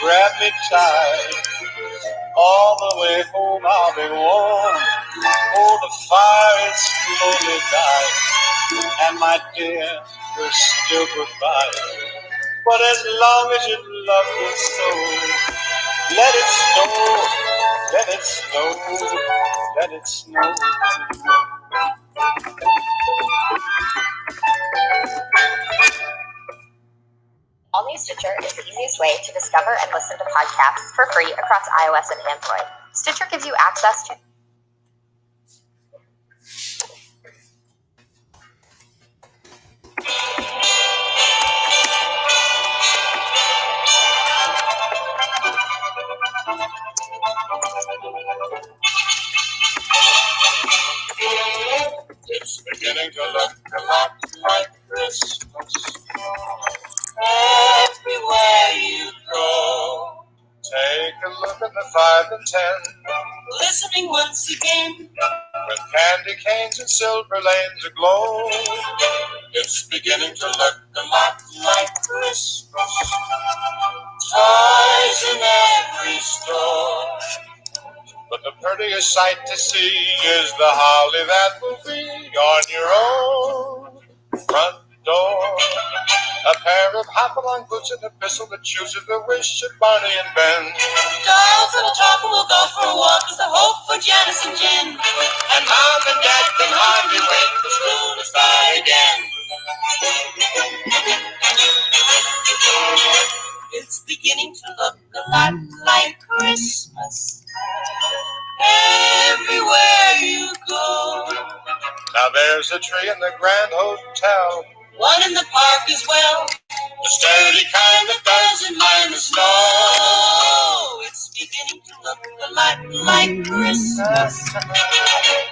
grab me tight. All the way home I'll be warm. Oh, the fire is slowly dying. And my dear, we're still goodbye. But as long as you love me so, let it snow, let it snow, let it snow. All New Stitcher is the easiest way to discover and listen to podcasts for free across iOS and Android. Stitcher gives you access to It's beginning to look a lot like Christmas everywhere you go. Take a look at the 5 and 10, listening once again, with candy canes and silver lanes aglow. It's beginning to look a lot like Christmas. Toys in every store. But the prettiest sight to see is the holly that will be on your own front door. A pair of hop-along boots and a pistol that chooses the wish of Barney and Ben. Dolls that'll talk and we'll go for a walk is the hope for Janice and Jen. And Mom and Dad can hardly wait for school to start again. It's beginning to look a lot like Christmas everywhere you go. Now there's a tree in the Grand Hotel, one in the park as well, the sturdy kind that doesn't mind the snow. It's beginning to look a lot like Christmas.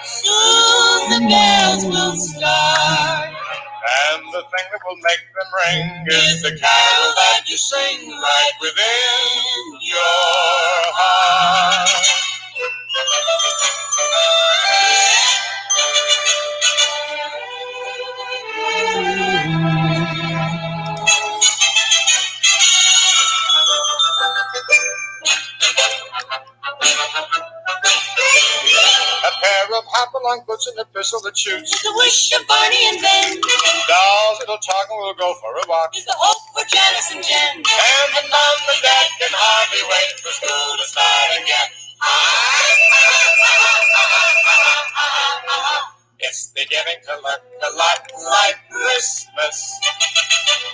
Soon the bells will start, and the thing that will make them ring is the carol that you sing right within your heart. A pair of hop-along boots and a pistol that shoots is the wish of Barney and Ben. Dolls that'll talk and we'll go for a walk is the hope for Janice and Jen. And the Mom and Dad can hardly wait for school to start again. It's beginning to look a lot like Christmas.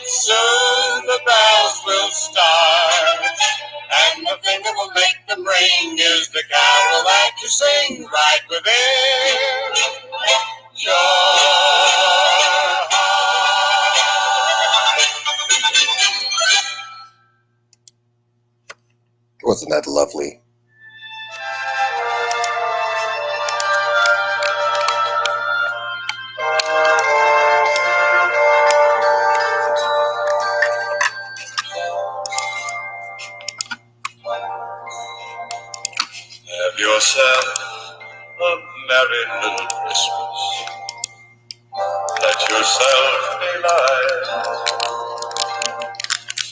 Soon the bells will start, and the thing that will make them ring is the carol that you sing right within your heart. Wasn't that lovely? Have yourself a merry little Christmas. Let yourself be light.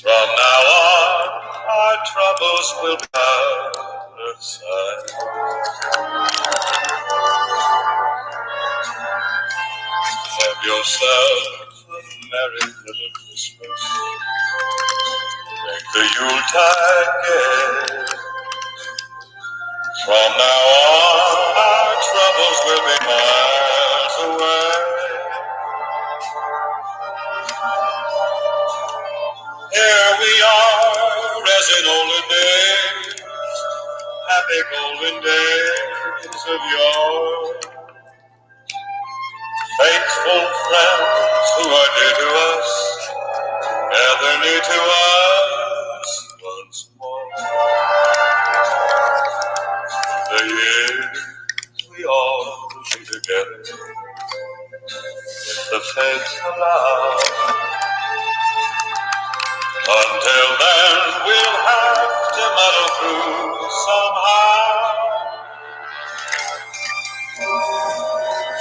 From now on, our troubles will be out of sight. Have yourself a merry little Christmas. Make the Yuletide gay. From now on, our troubles will be miles away. Here we are, as in olden days, happy golden days of yore. Faithful friends who are dear to us, gather near to us once more. The years we all will be together, if the fates allow. Until then, we'll have to muddle through somehow.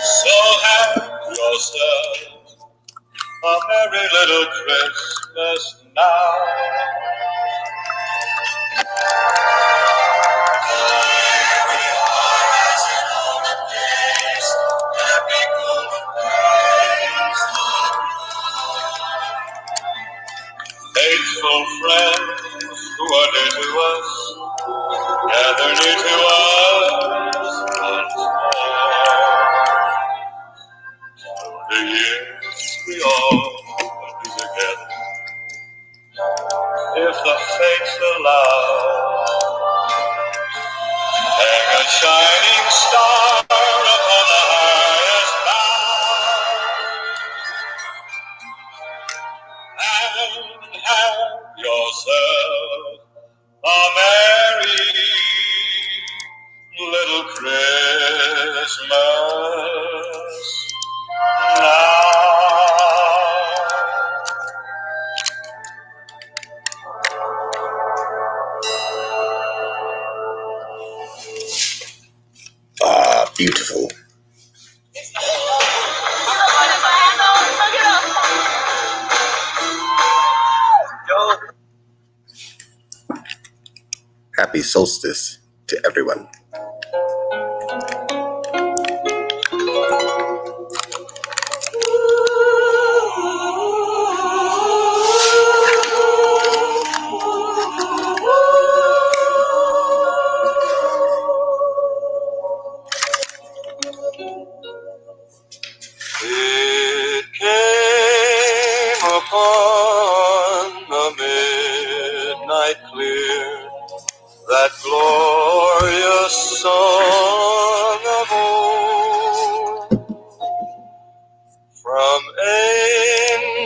So have yourself a merry little Christmas now. Faithful friends who are dear to us, gather near to us once more. The years we all will be together, if the fates allow. Hang a shining star upon the highest bough, and have yourself a merry little Christmas now. Beautiful. Happy solstice to everyone. It came upon the midnight clear, that glorious song of old, from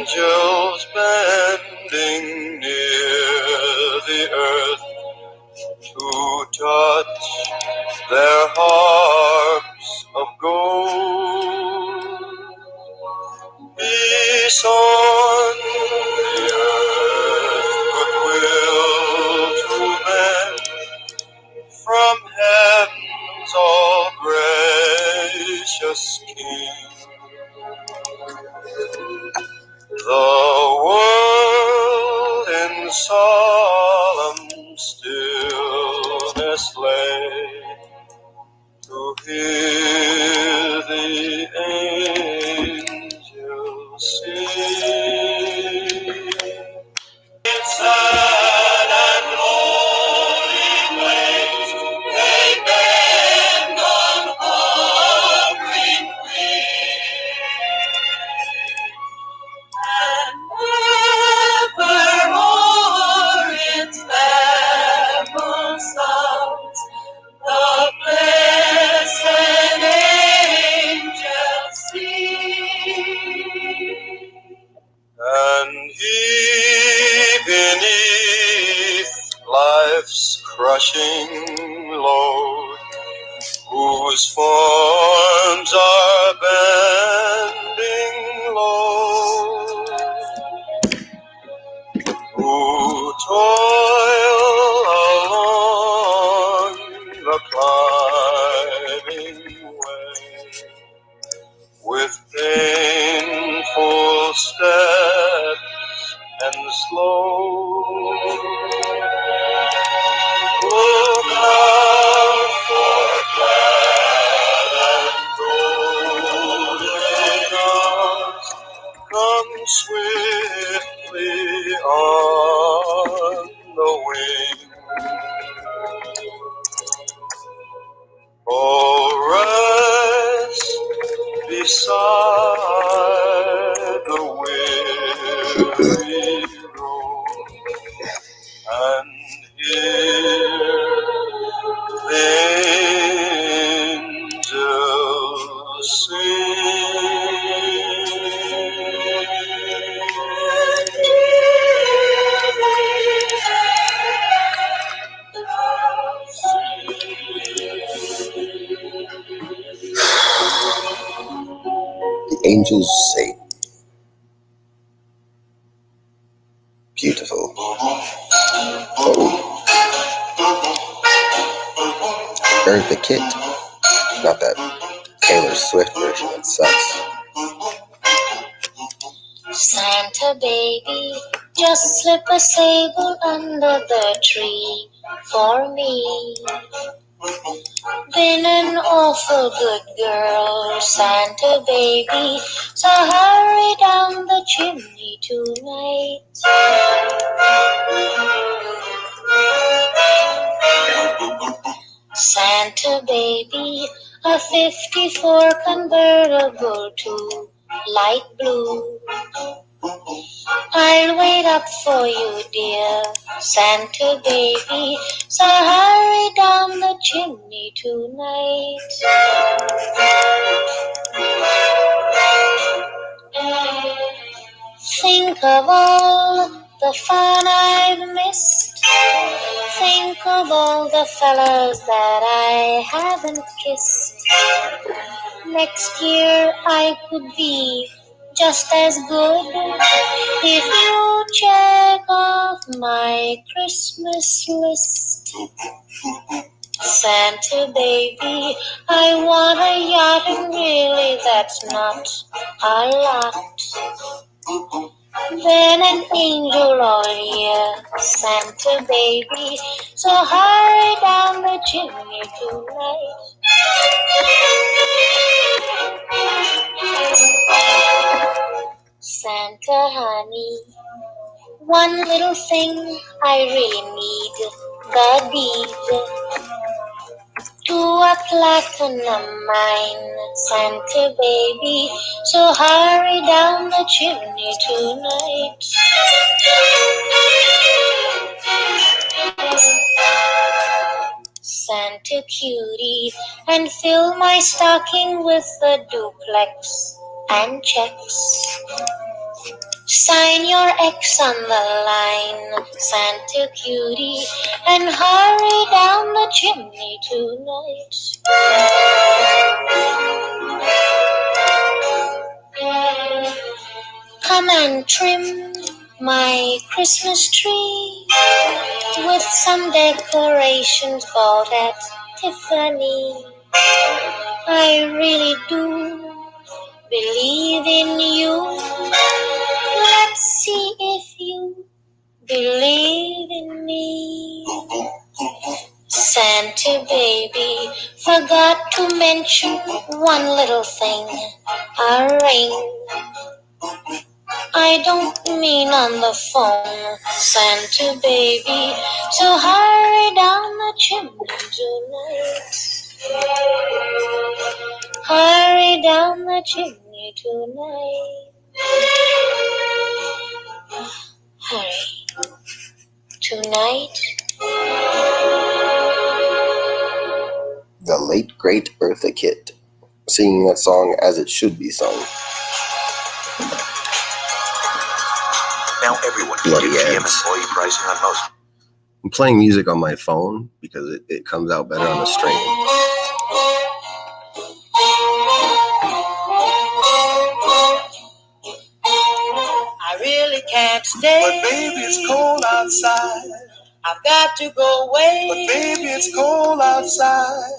angels bending near the earth to touch their harps of gold. Peace on the earth, goodwill to men, from heaven's all gracious King. The world in solemn stillness lay, to hear the angels sing. It's sad and lonely place, they bend on hovering wings, and evermore its babble sounds the blessed angels sing. And he beneath life's crushing load, whose forms are bending low, who toil along the climbing way, with painful steps and slow. Look out for glad and golden daws, come swiftly on the wing. Oh, rest beside the weary road, and hear the angels The angels sing. Beautiful. Oh. Heard the Kit. Not that Taylor Swift version, it sucks. Santa baby, just slip a sable under the tree. for me. Been an awful good girl, Santa baby, so hurry down the chimney tonight. Santa baby, a 54 convertible to light blue. I'll wait up for you, dear Santa baby, so hurry down the chimney tonight. Think of all the fun I've missed. Think of all the fellas that I haven't kissed. Next year I could be just as good if you check off my Christmas list. Santa baby, I want a yacht, and really that's not a lot. Then an angel all year, Santa baby, so hurry down the chimney tonight. Santa honey, one little thing I really need, the deed to a platinum mine, Santa baby, so hurry down the chimney tonight. Santa cutie, and fill my stocking with a duplex and checks. Sign your X on the line, Santa cutie, and hurry down the chimney tonight. Come and trim my Christmas tree with some decorations bought at Tiffany. I really do believe in you. Let's see if you believe in me. Santa baby, forgot to mention one little thing, a ring. I don't mean on the phone, Santa baby, so hurry down the chimney tonight. Hurry down the chimney tonight. Hurry. Tonight. The late great Eartha Kitt, singing that song as it should be sung. Now everyone can Bloody do GM ads. employee pricing on most. I'm playing music on my phone because it comes out better on the stream. I really can't stay. But baby, it's cold outside. I've got to go away. But baby, it's cold outside.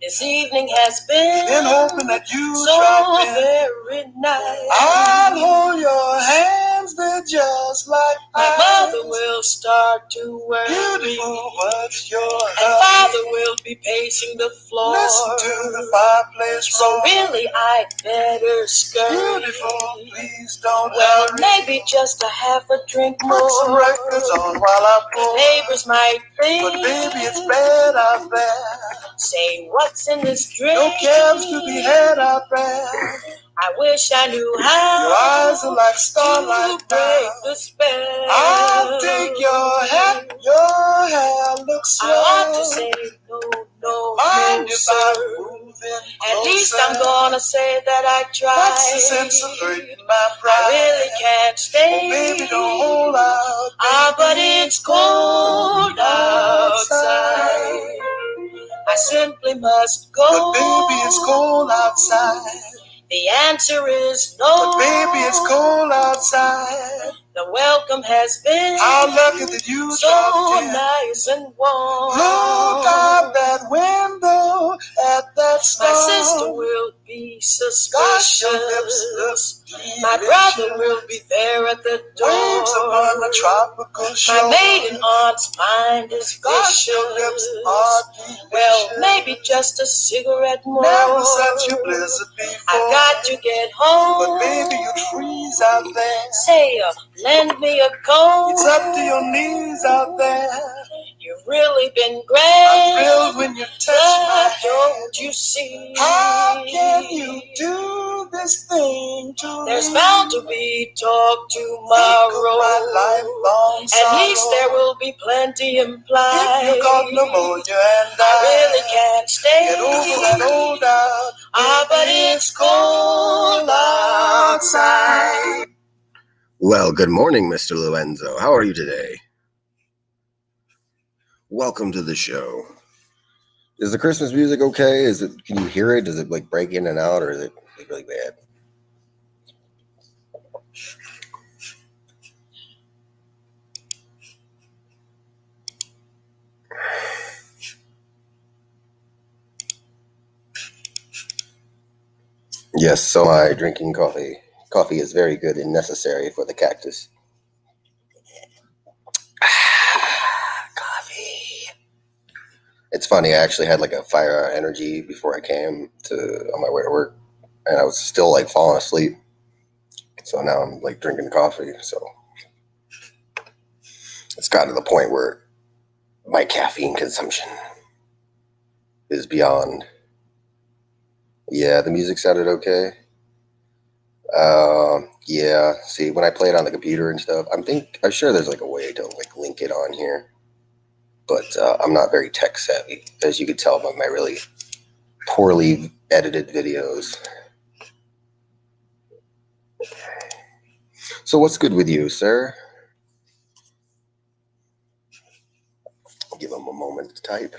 This evening has been hoping that you so drop in. very nice. I'll hold your hands, they're just like My ice. mother will start to worry. Beautiful, what's your And hurry? father will be pacing the floor. Listen to the fireplace So roar. really I'd better scurry. Beautiful, please don't Well, hurry. maybe just a half a drink more. Put some records on while I pour. Neighbors might think, But baby, it's bad out there. say what's in this drink. No cabs to be had out there. I wish I knew how Your eyes are like to starlight break now. the spell. I'll take your hat, your hair looks I swell. ought to say no, Mind no, if I sir. move in At least closer? I'm gonna say that I tried. What's the sense of hurting my pride? I really can't stay. Oh, baby, don't hold out. Ah, but Baby, it's cold outside. I simply must go. But baby, it's cold outside. The answer is no. But baby, it's cold outside. The welcome has been How lucky that you so dropped in. nice and warm. Look out that window at that star. My sister will be Gosh, your lips suspicious. My brother will be there at the door. Waves upon the tropical shore. My maiden aunt's mind is Gosh, your vicious. lips are delicious. Well, maybe just a cigarette more. Never such a blizzard before. I got to get home. But baby, you'd freeze out there. Say, lend me a comb. It's up to your knees out there. You've really been great. I'm thrilled when you touch my But don't hand. you see? How can you do this thing to There's me? bound to be talk Think tomorrow. of my lifelong At least sorrow. there will be plenty implied. If you got pneumonia and I really can't stay. get over that old doubt. But it's cold outside. Well, good morning, Mr. Luenzo. How are you today? Welcome to the show. Is the Christmas music okay? Can you hear it? Does it like break in and out, or is it really bad? Yes, so am I drinking coffee. Coffee is very good and necessary for the cactus. Coffee. It's funny, I actually had like a fire energy before I came on my way to work, and I was still like falling asleep. So now I'm like drinking coffee. So it's gotten to the point where my caffeine consumption is beyond. Yeah, the music sounded okay. Yeah. See, when I play it on the computer and stuff, I'm sure there's like a way to like link it on here, but I'm not very tech savvy, as you could tell by my really poorly edited videos. So what's good with you, sir? I'll give him a moment to type.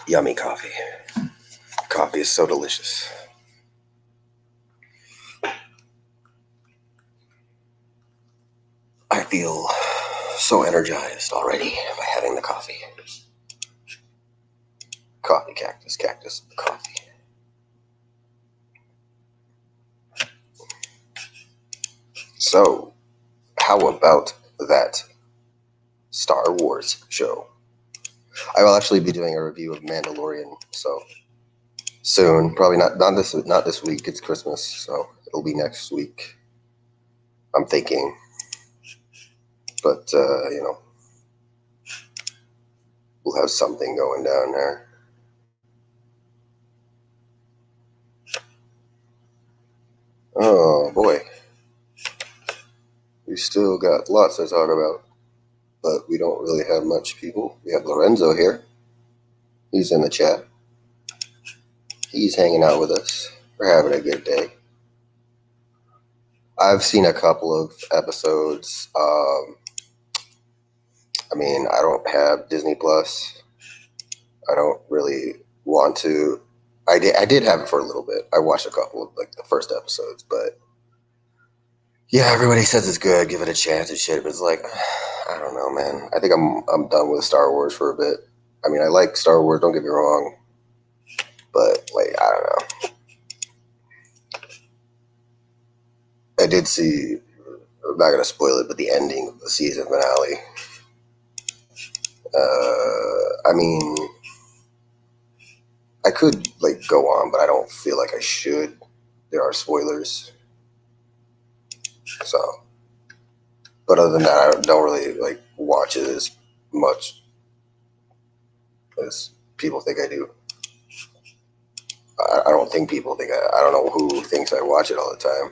Yummy coffee. Coffee is so delicious. I feel so energized already by having the coffee. Coffee, cactus, coffee. So, how about that Star Wars show? I will actually be doing a review of Mandalorian, so soon. Probably not this week. It's Christmas, so it'll be next week, I'm thinking. But we'll have something going down there. Oh boy, we still got lots to talk about, but we don't really have much people. We have Lorenzo here. He's in the chat. He's hanging out with us. We're having a good day. I've seen a couple of episodes. I don't have Disney Plus. I don't really want to. I did have it for a little bit. I watched a couple of like the first episodes, but yeah, everybody says it's good. Give it a chance and shit. But it's like, I don't know, man. I think I'm done with Star Wars for a bit. I mean, I like Star Wars. Don't get me wrong, but like, I don't know. I did see. I'm not gonna spoil it, but the ending of the season finale. I could like go on, but I don't feel like I should. There are spoilers. So, but other than that, I don't really like watch it as much as people think I do. I don't think people think I don't know who thinks I watch it all the time.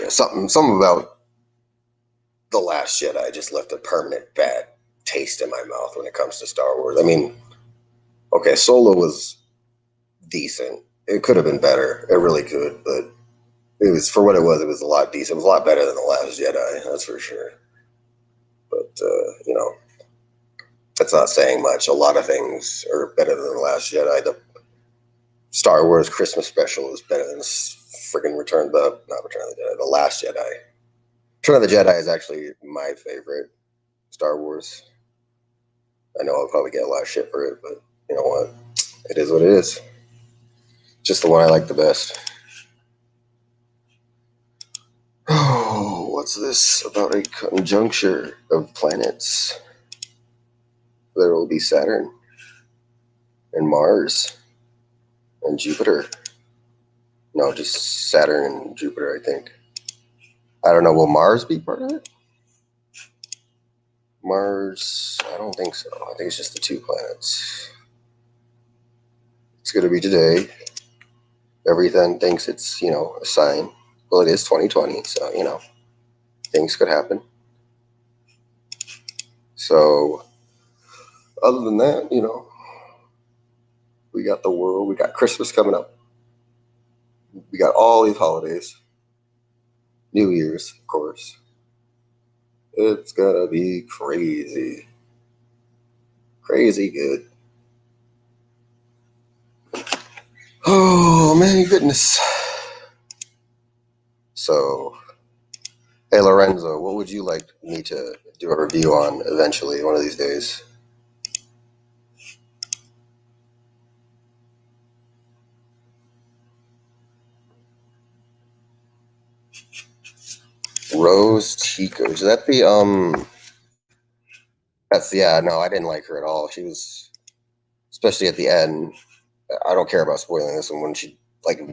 Yeah, something about The Last Jedi just left a permanent bad taste in my mouth when it comes to Star Wars. I mean, okay, Solo was decent. It could have been better. It really could, but it was, for what it was a lot decent. It was a lot better than The Last Jedi, that's for sure. that's not saying much. A lot of things are better than The Last Jedi. The Star Wars Christmas special is better than freaking not Return of the Jedi, The Last Jedi. Return of the Jedi is actually my favorite Star Wars. I know I'll probably get a lot of shit for it, but you know what? It is what it is. Just the one I like the best. Oh, what's this about a conjuncture of planets? There will be Saturn and Mars and Jupiter. No, just Saturn and Jupiter, I think. I don't know. Will Mars be part of it? Mars, I don't think so. I think it's just the 2 planets. It's going to be today. Everything thinks it's, a sign. Well, it is 2020, so, things could happen. So, other than that, we got the world. We got Christmas coming up. We got all these holidays. New Year's, of course. It's gonna be crazy. Crazy good. Oh, man, goodness. So, hey, Lorenzo, what would you like me to do a review on eventually, one of these days? Rose Tico. Is that no, I didn't like her at all. She was, especially at the end, I don't care about spoiling this one, when she,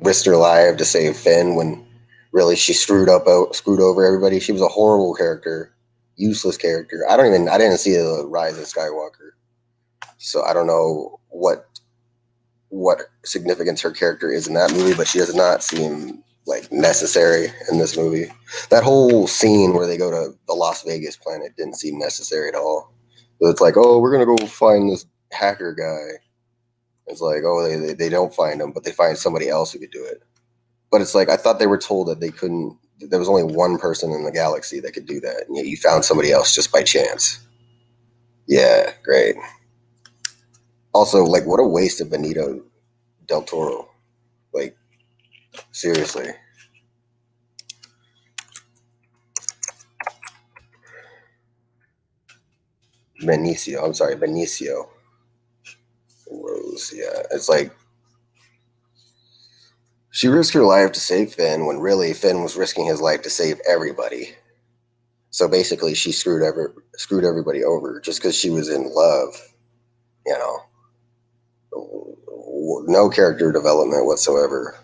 risked her life to save Finn, when really she screwed over everybody. She was a horrible character, useless character. I didn't see the rise of Skywalker. So I don't know what significance her character is in that movie, but she does not seem necessary in this movie. That whole scene where they go to the Las Vegas planet didn't seem necessary at all. So it's like, oh, we're gonna go find this hacker guy. It's like, oh, they don't find him, but they find somebody else who could do it. But it's like, I thought they were told that they couldn't. There was only one person in the galaxy that could do that, and yet you found somebody else just by chance. Yeah, great. Also, what a waste of Benito del Toro. Seriously. Benicio. Rose, yeah. It's like, she risked her life to save Finn when really Finn was risking his life to save everybody. So basically, she screwed everybody over just because she was in love. No character development whatsoever.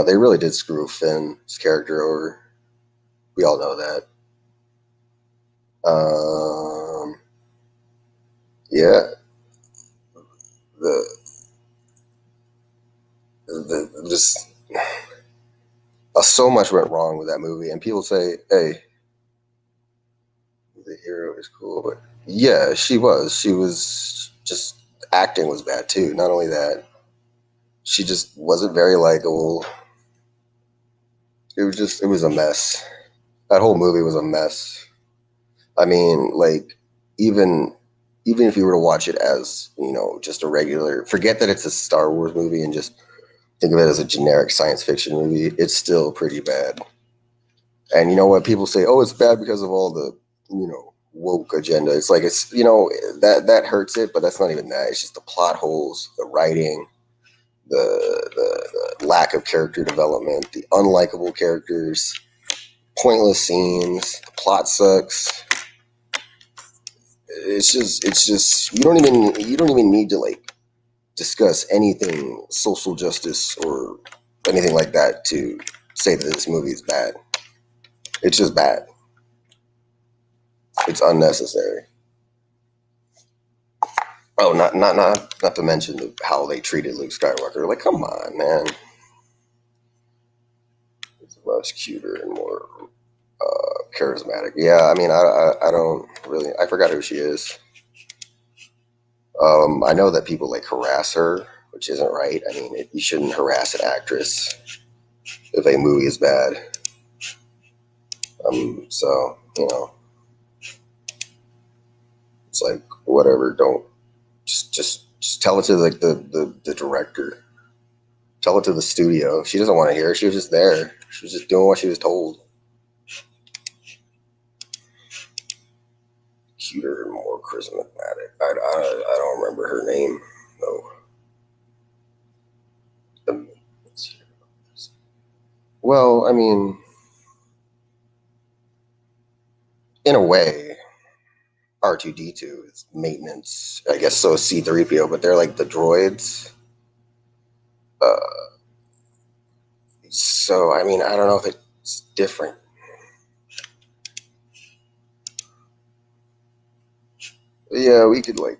They really did screw Finn's character over. We all know that. Yeah. Just so much went wrong with that movie, and people say, "Hey, the hero is cool," but yeah, she was. She was just acting was bad too. Not only that, she just wasn't very likable. It was a mess. That whole movie was a mess. I mean, even if you were to watch it as, just a regular, forget that it's a Star Wars movie and just think of it as a generic science fiction movie, it's still pretty bad. And you know what? People say, oh, it's bad because of all the, woke agenda. It's like, that hurts it, but that's not even that. It's just the plot holes, the writing, the lack of character development, the unlikable characters, pointless scenes, the plot sucks. It's just you don't even need to discuss anything social justice or anything like that to say that this movie is bad. It's just bad. It's unnecessary. Oh, not to mention how they treated Luke Skywalker. Like, come on, man. He's much cuter and more charismatic. Yeah, I mean, I don't really. I forgot who she is. I know that people harass her, which isn't right. I mean, you shouldn't harass an actress if a movie is bad. So like, whatever. Don't just tell it to like the director. Tell it to the studio. She doesn't want to hear it. She was just there. She was just doing what she was told. Cuter and more charismatic. I don't remember her name though. Well, I mean, in a way, R2D2 is maintenance. I guess so is C3PO, but they're like the droids. So I mean, I don't know if it's different. But yeah, we could like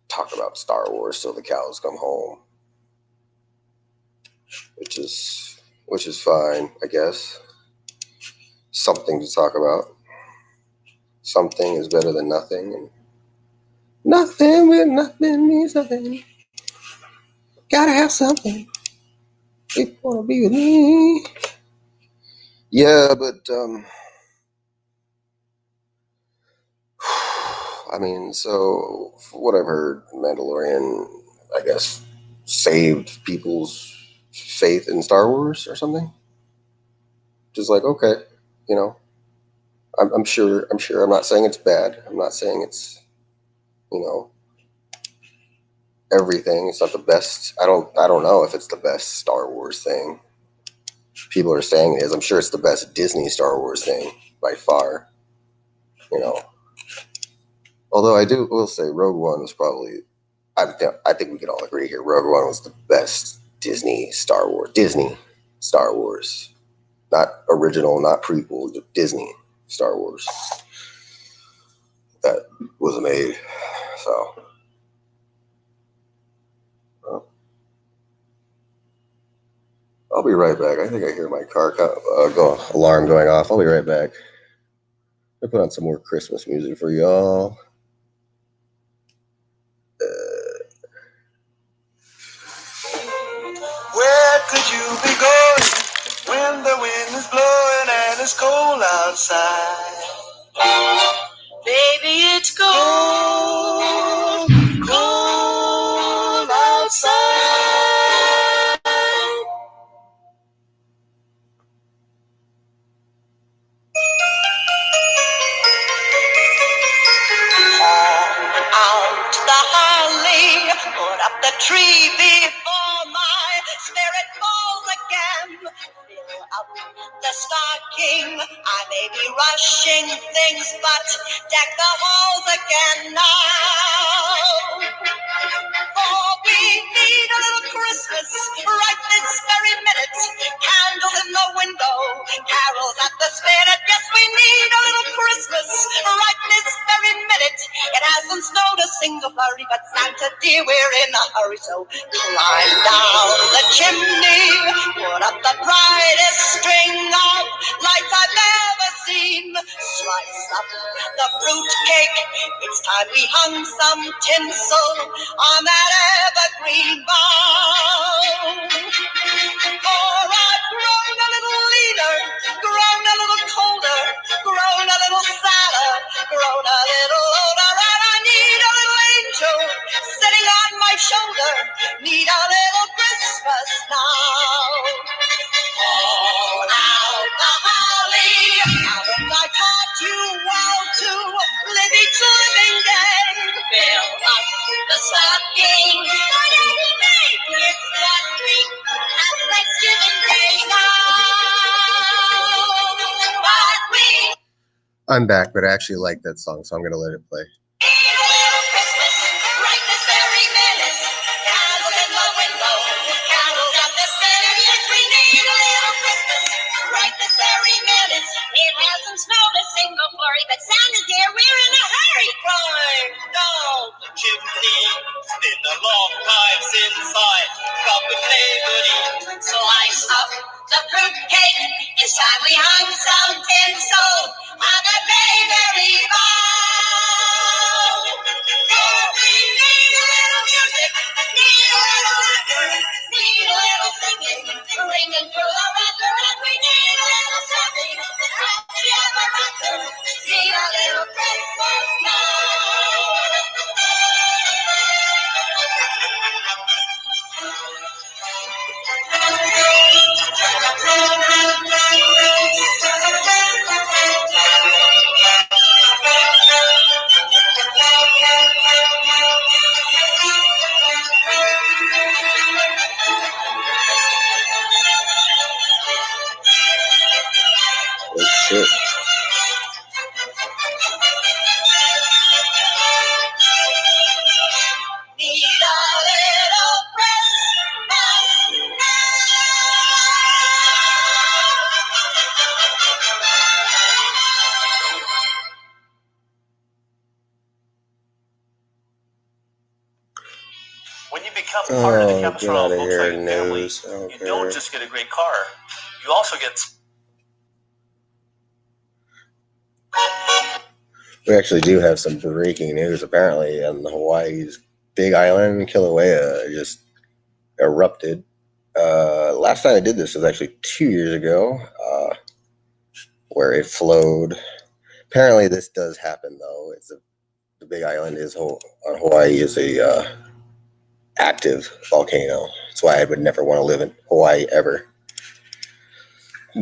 talk about Star Wars till the cows come home, which is fine, I guess. Something to talk about. Something is better than nothing, and nothing with nothing means nothing. Gotta have something if you wanna be with me. Yeah, but I mean, so what I've heard, Mandalorian, I guess, saved people's faith in Star Wars or something. Just like, okay, you know, I'm sure. I'm not saying it's bad. I'm not saying it's, you know, everything. It's not the best. I don't know if it's the best Star Wars thing. People are saying it is. I'm sure it's the best Disney Star Wars thing by far. You know, although will say Rogue One was probably. I think we could all agree here. Rogue One was the best Disney Star Wars, not original, not prequel, Disney Star Wars that was made. So. I'll be right back. I think I hear my car alarm going off. I'll be right back. I'll put on some more Christmas music for y'all. Where could you be going when the wind is blowing and it's cold outside? Baby, it's cold, cold outside. Out the holly, put up the tree before my spirit falls again. Fill up the stocking, I may be rushing things, but deck the halls again now. For we need a little Christmas right this very minute. Candles in the window, carols at the spinet. Yes, we need a little Christmas right this very minute. It hasn't snowed a single flurry, but Santa dear, we're in a hurry. So climb down the chimney, put up the brightest string of lights I've ever seen. Slice up the fruit cake. It's time we hung some tinsel on that evergreen bough. For I've grown a little leaner, grown a little colder, grown a little sadder, grown a little older, and I need a little angel sitting on my shoulder. Need a little Christmas now. All out the holly, haven't I taught you well to live each living day? Fill up the stocking, whatever make it's that week at Thanksgiving Day now. But we I'm back, but I actually like that song, so I'm gonna let it play. need a little Christmas right this very minute. Candles in the window, carols at the spinet. Yes, we need a little Christmas right this very minute. It hasn't snowed a single flurry, but Santa dear, we're in a hurry. Climb down the chimney. It's been a long time since I got the liberty. Slice up the fruitcake. It's time we hung some tinsel on the bayberry bough. For we need a little music, need a little laughter, need a little singing, ringing through the rooter, and we need a little something happy ever after. Need a little Christmas now. When you become part of the Capital get out of here, Volkswagen family, news. you don't just get a great car, you also get... We actually do have some breaking news. Apparently, on Hawaii's Big Island, Kilauea just erupted. Last time I did this was actually 2 years ago, where it flowed. Apparently, this does happen though. The Big Island on Hawaii is a active volcano. That's why I would never want to live in Hawaii ever.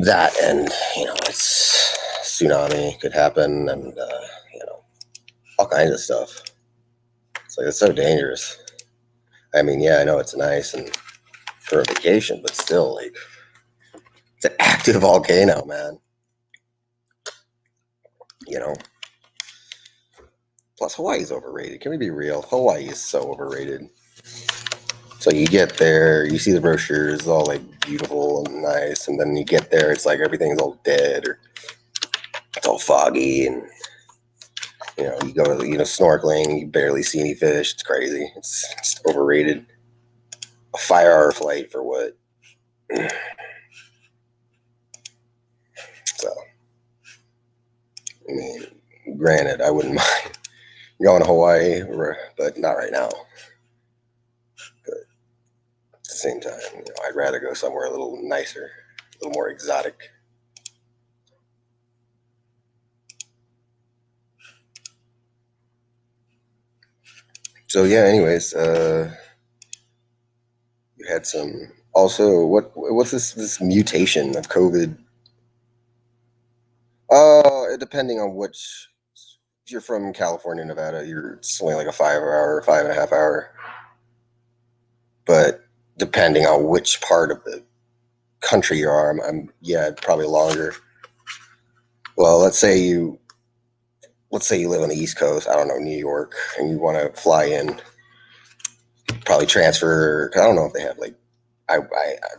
That and it's tsunami could happen, and all kinds of stuff. It's so dangerous. I mean, yeah, I know it's nice and for a vacation, but still, it's an active volcano, man. Plus, Hawaii's overrated. Can we be real? Hawaii is so overrated. So you get there, you see the brochures, it's all beautiful and nice, and then you get there, it's everything's all dead or it's all foggy, and you go to snorkeling, you barely see any fish. It's crazy. It's overrated. A 5-hour flight for what? So, I mean, granted, I wouldn't mind going to Hawaii, but not right now. But at the same time, I'd rather go somewhere a little nicer, a little more exotic. So yeah, anyways, you had some. Also, what's this mutation of COVID? Depending on which. If you're from California, Nevada, it's only like a 5-hour, 5.5 hour. But depending on which part of the country you are, probably longer. Well, let's say you live on the East Coast. I don't know, New York, and you want to fly in. Probably transfer. I don't know if they have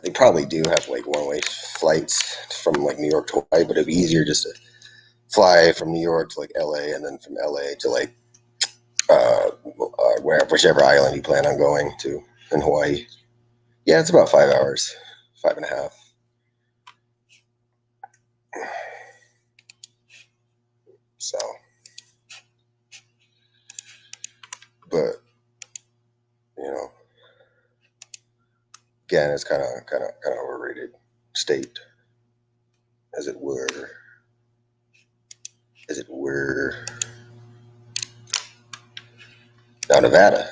they probably do have one-way flights from New York to Hawaii, but it'd be easier just to fly from New York to LA, and then from LA to whichever island you plan on going to in Hawaii. Yeah, it's about 5 hours, 5.5. So, but again, it's kind of overrated state, as it were. Now, Nevada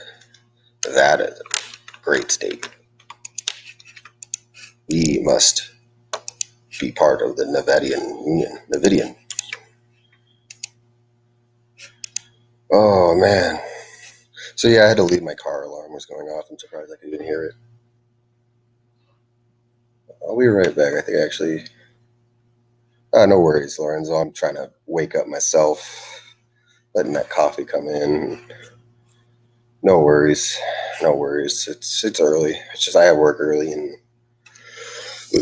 is a great state. We must be part of the Nevadian Union. Oh man. So yeah, I had to leave. My car alarm was going off. I'm surprised I could even hear it. I'll be right back. I think actually. No worries, Lorenzo. I'm trying to wake up myself, letting that coffee come in. No worries. It's early. It's just I have work early, and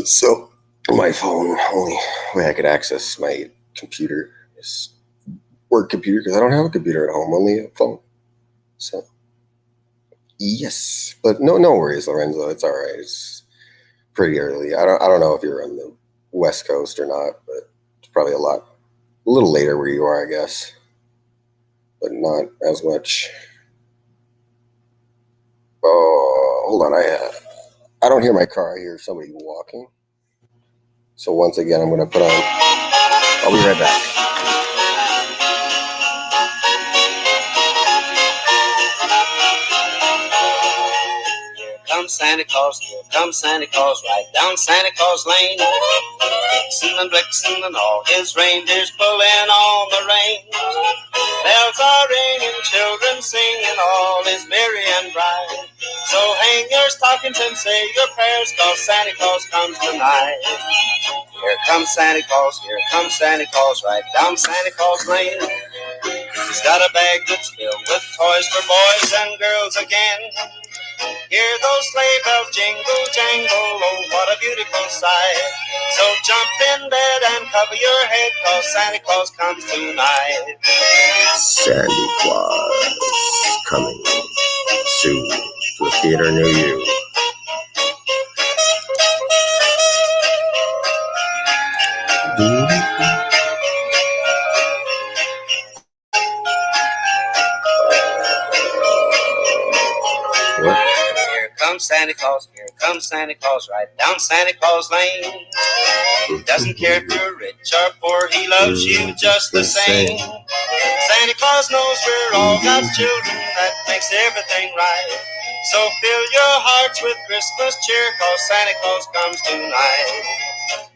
so my phone, only way I could access my computer is work computer, because I don't have a computer at home, only a phone. So yes, but no worries, Lorenzo. It's all right. It's pretty early. I don't know if you're on the West Coast or not, but it's probably a little later where you are, I guess, but not as much. Oh, hold on. I don't hear my car. I hear somebody walking. So once again, I'm going to put on. I'll be right back. Santa Claus, here comes Santa Claus, right down Santa Claus Lane. Vixen and Blitzen and all his reindeers pulling on the reins. Bells are ringing, children singing, all is merry and bright. So hang your stockings and say your prayers, 'cause Santa Claus comes tonight. Here comes Santa Claus, right down Santa Claus Lane. He's got a bag that's filled with toys for boys and girls again. Hear those sleigh bells jingle, jangle, oh, what a beautiful sight. So jump in bed and cover your head, 'cause Santa Claus comes tonight. Santa Claus coming soon. to a theater near you. Here comes Santa Claus, here comes Santa Claus, right down Santa Claus Lane. He doesn't care if you're rich or poor, he loves you just the same. Santa Claus knows we're all God's children, that makes everything right. So fill your hearts with Christmas cheer, cause Santa Claus comes tonight.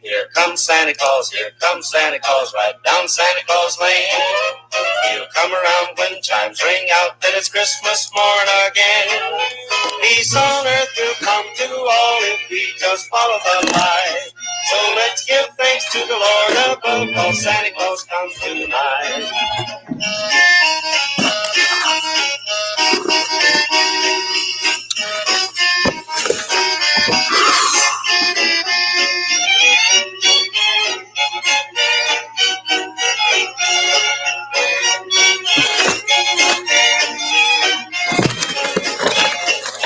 Here comes Santa Claus, right down Santa Claus Lane. He'll come around when chimes ring out that it's Christmas morn again. Peace on earth will come to all if we just follow the light. So let's give thanks to the Lord above, cause Santa Claus comes tonight.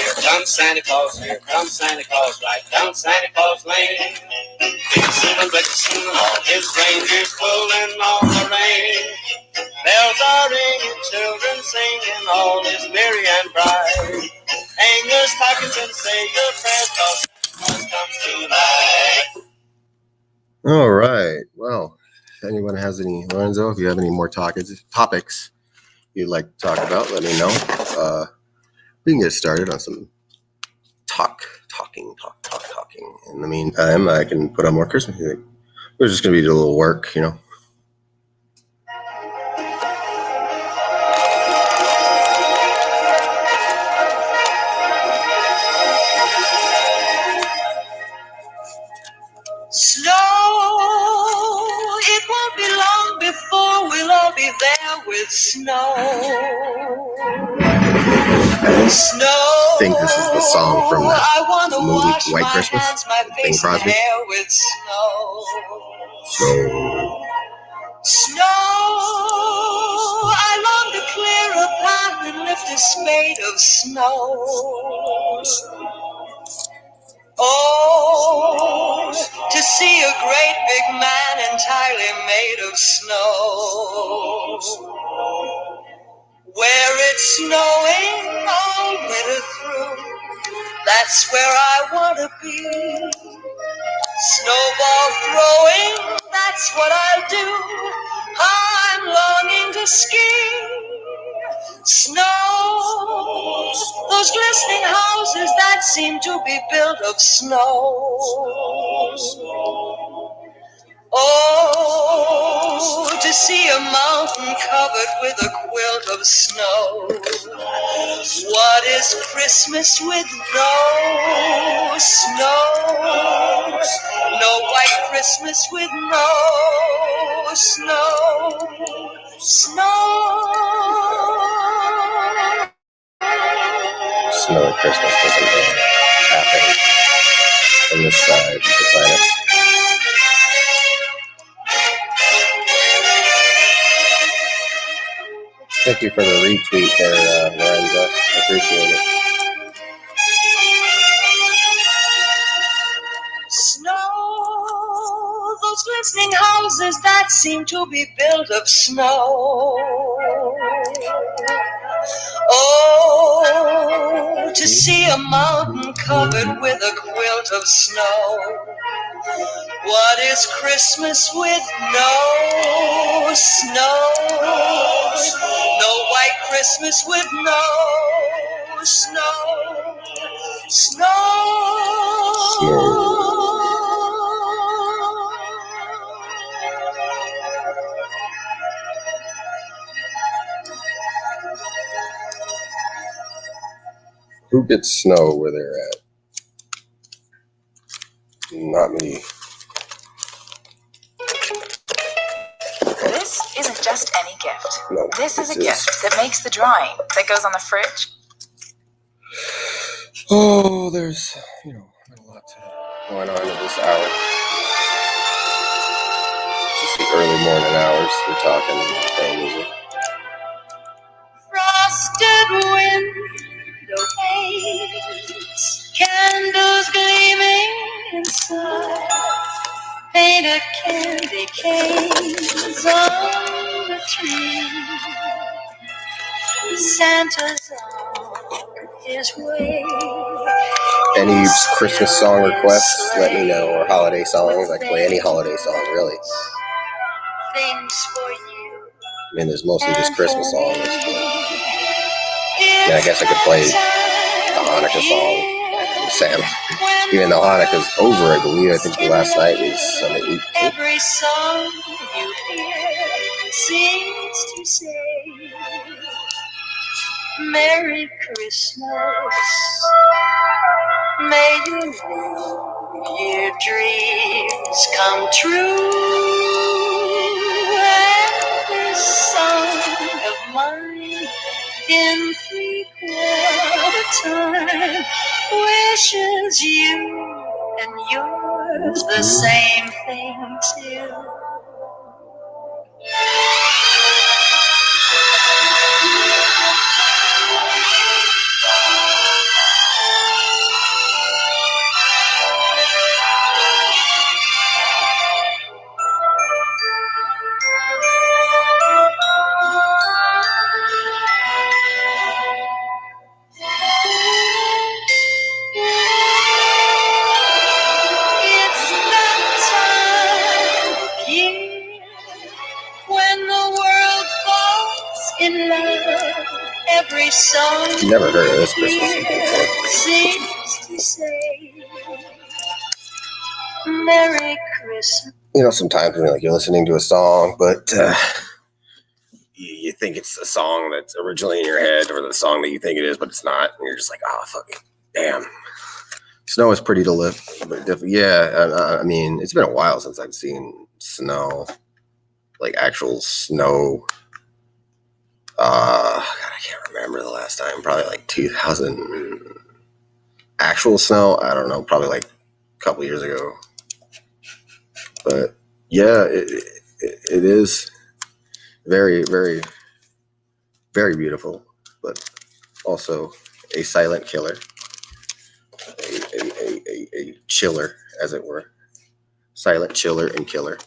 Here comes Santa Claus, right down Santa Claus Lane. Blitzen and blitzen, all his reindeers pulling on the rein. Bells are ringing, children singing, all is merry and bright. Hang your stockings and say your prayers, cause Santa Claus comes tonight. All right. Well, if anyone has any, Lorenzo, if you have any more topics you'd like to talk about, let me know. We can get started on some talking. In the meantime, I can put on more Christmas music. We're just going to be doing a little work, you know. Snow, it won't be long before we'll all be there with snow. Snow, I think this is the song from that I wanna movie wash White my Christmas. hands, my face and hair with snow. Snow, I long to clear a path and lift a spade of snow. Oh, to see a great big man entirely made of snow. Where it's snowing all winter through, that's where I want to be. Snowball throwing, that's what I'll do. I'm longing to ski. Snow, those glistening houses that seem to be built of snow. Oh, to see a mountain covered with a quilt of snow. What is Christmas with no snow? No white Christmas with no snow. Snow at Christmas doesn't happen on this side of the planet. Thank you for the retweet there, Lorenzo. I appreciate it. Snow, those glistening houses that seem to be built of snow. Oh, to see a mountain covered with a quilt of snow. What is Christmas with no snow? No white Christmas with no snow. Who gets snow where they're at? Not me. This isn't just any gift. No, this is a gift that makes the drawing that goes on the fridge. Oh, there's, a lot going on at this hour. Just the early morning hours. We're talking playing music. Frosted window awaits, candles gleaming inside, painted candy canes on the tree. Santa's on his way. Any Christmas song requests, let me know, or holiday songs. I can play any holiday song, really. Things for you. I mean, there's mostly just Christmas songs. But I guess I could play the Hanukkah song, Sam. Even though Hanukkah's over, I believe. I think the last night was Sunday week. Every song you hear seems to say, Merry Christmas. May your New Year dreams come true. And this song of mine in 3/4 time wishes you and yours the same thing too. It's that time of year when the world falls in love. Every song Never heard of this Christmas song before. seems to say, Merry Christmas. You know, sometimes when you're listening to a song, but you think it's the song that's originally in your head, or the song that you think it is, but it's not, and you're just like, oh, fuck it, damn. Snow is pretty to live, but yeah, I mean, it's been a while since I've seen snow, like actual snow. God, I can't remember the last time. Probably like 2000 actual snow. I don't know, probably like a couple years ago. But yeah, it is very, very, very beautiful, but also a silent killer, a chiller, as it were. Silent chiller and killer.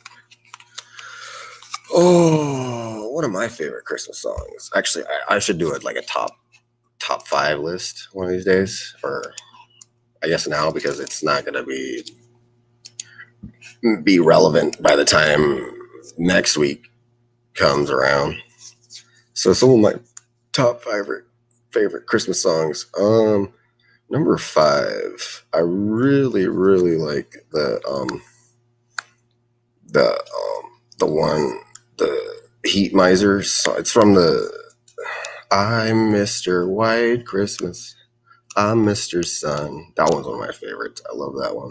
Oh, one of my favorite Christmas songs. Actually, I should do it like a top 5 list one of these days, or I guess now, because it's not going to be relevant by the time next week comes around. So some of my top 5 favorite Christmas songs. Number 5, I really, really like the one, the Heat Misers. So it's from the I'm Mr. White Christmas, I'm Mr. Sun. That one's one of my favorites. I love that one.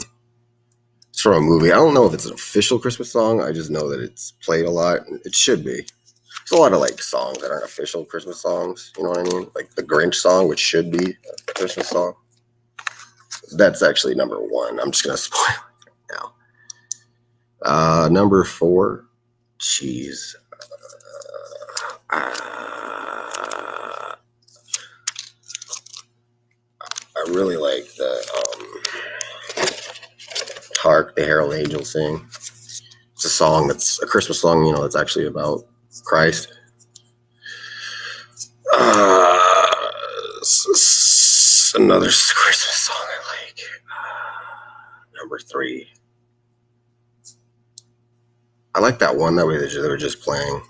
It's from a movie. I don't know if it's an official Christmas song. I just know that it's played a lot. It should be. There's a lot of like songs that aren't official Christmas songs. You know what I mean? Like the Grinch song, which should be a Christmas song. That's actually number 1. I'm just gonna spoil it now. Number 4, jeez. I really like the Hark the Herald Angels Sing. It's a song that's a Christmas song, you know, that's actually about Christ. Another Christmas song I like. Number 3. I like that one that they were just playing.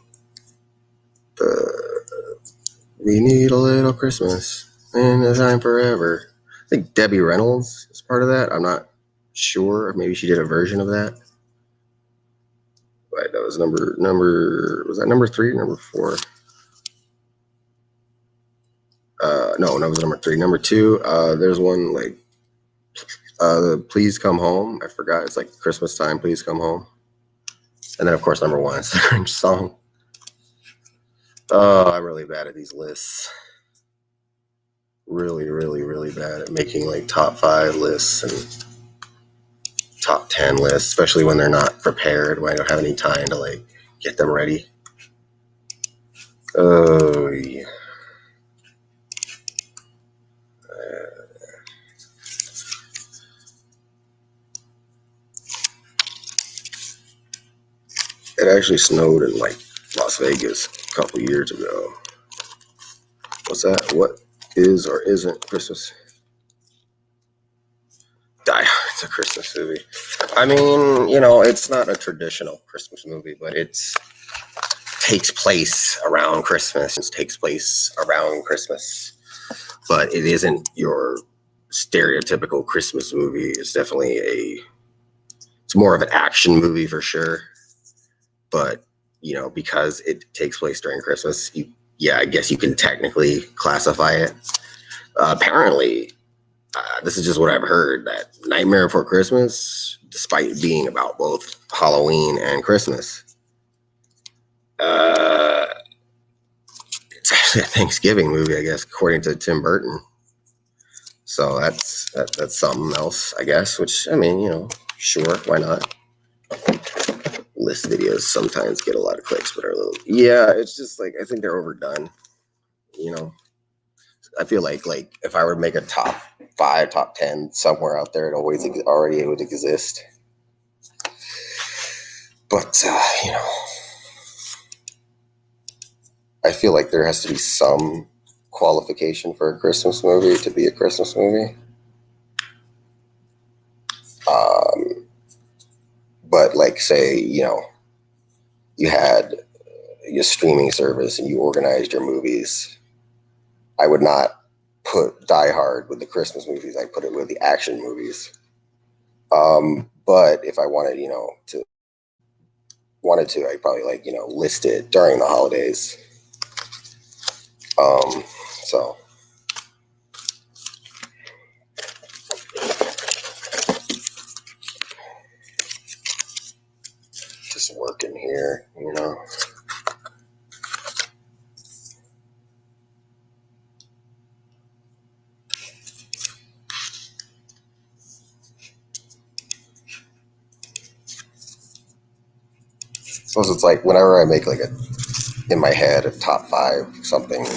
We need a little Christmas in a time forever. I think Debbie Reynolds is part of that. I'm not sure. Maybe she did a version of that. Right, that was number. Was that number 3 or number 4? No, that was number 3. Number 2, there's one like Please Come Home. I forgot. It's like Christmas time, Please Come Home. And then, of course, number 1 is the Grinch song. Oh, I'm really bad at these lists. Really, really, really bad at making like top 5 lists and top 10 lists, especially when they're not prepared, when I don't have any time to like get them ready. Oh, yeah. It actually snowed in like Las Vegas a couple years ago. What's that? What is or isn't Christmas? Die Hard's a Christmas movie. I mean, you know, it's not a traditional Christmas movie, but it's takes place around Christmas. It takes place around Christmas, but it isn't your stereotypical Christmas movie. It's definitely it's more of an action movie for sure. But, you know, because it takes place during Christmas, I guess you can technically classify it. Apparently, this is just what I've heard, that Nightmare Before Christmas, despite being about both Halloween and Christmas, it's actually a Thanksgiving movie, I guess, according to Tim Burton. So that's something else, I guess, which, I mean, you know, sure, why not? List videos sometimes get a lot of clicks, but are a little, it's just like, I think they're overdone, you know. I feel like if I were to make a top 5, top 10 somewhere out there, it already would exist. But, you know, I feel like there has to be some qualification for a Christmas movie to be a Christmas movie. But like, say, you know, you had your streaming service and you organized your movies, I would not put Die Hard with the Christmas movies. I put it with the action movies. But if I wanted, you know, I'd probably like, you know, list it during the holidays. So just working here, you know. So it's like whenever I make like in my head a top 5 something,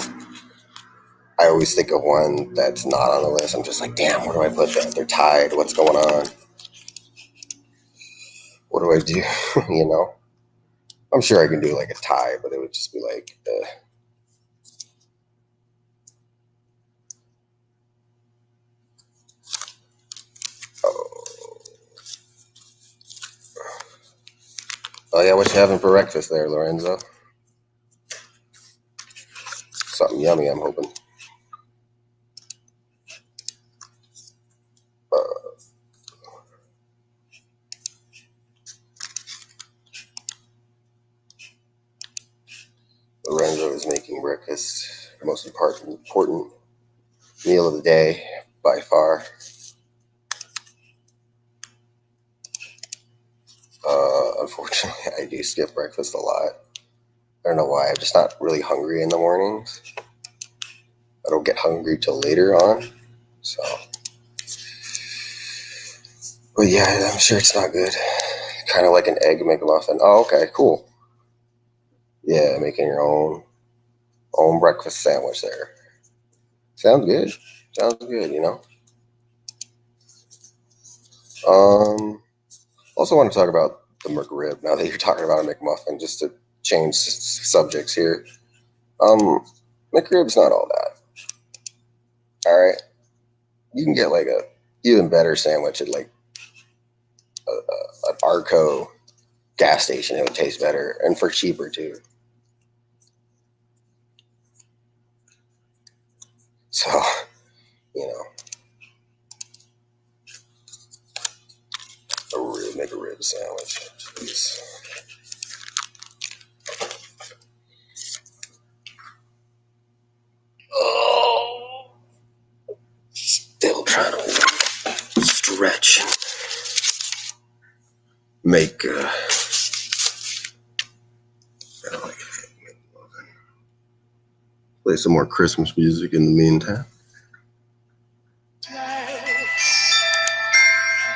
I always think of one that's not on the list. I'm just like, damn, where do I put that? They're tied. What's going on? What do I do? You know, I'm sure I can do like a tie, but it would just be like, oh yeah, what you having for breakfast there, Lorenzo? Something yummy, I'm hoping. Lorenzo is making breakfast, the most important meal of the day by far. Unfortunately, I do skip breakfast a lot. I don't know why. I'm just not really hungry in the mornings. I don't get hungry till later on. So, but yeah, I'm sure it's not good. Kind of like an egg McMuffin. Oh, okay, cool. Yeah, making your own breakfast sandwich there. Sounds good. Sounds good, you know. Also want to talk about the McRib now that you're talking about a McMuffin, just to change subjects here. McRib's not all that. All right. You can get like a even better sandwich at like an Arco gas station. It would taste better and for cheaper too. So, you know, make a rib sandwich. Jeez. Oh, still trying to stretch. Make play some more Christmas music in the meantime.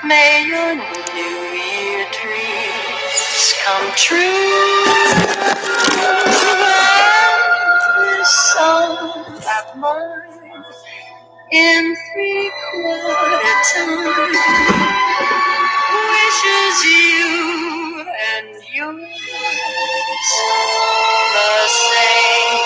May your New Year dreams come true. And this song of mine in 3/4 time wishes you and use the same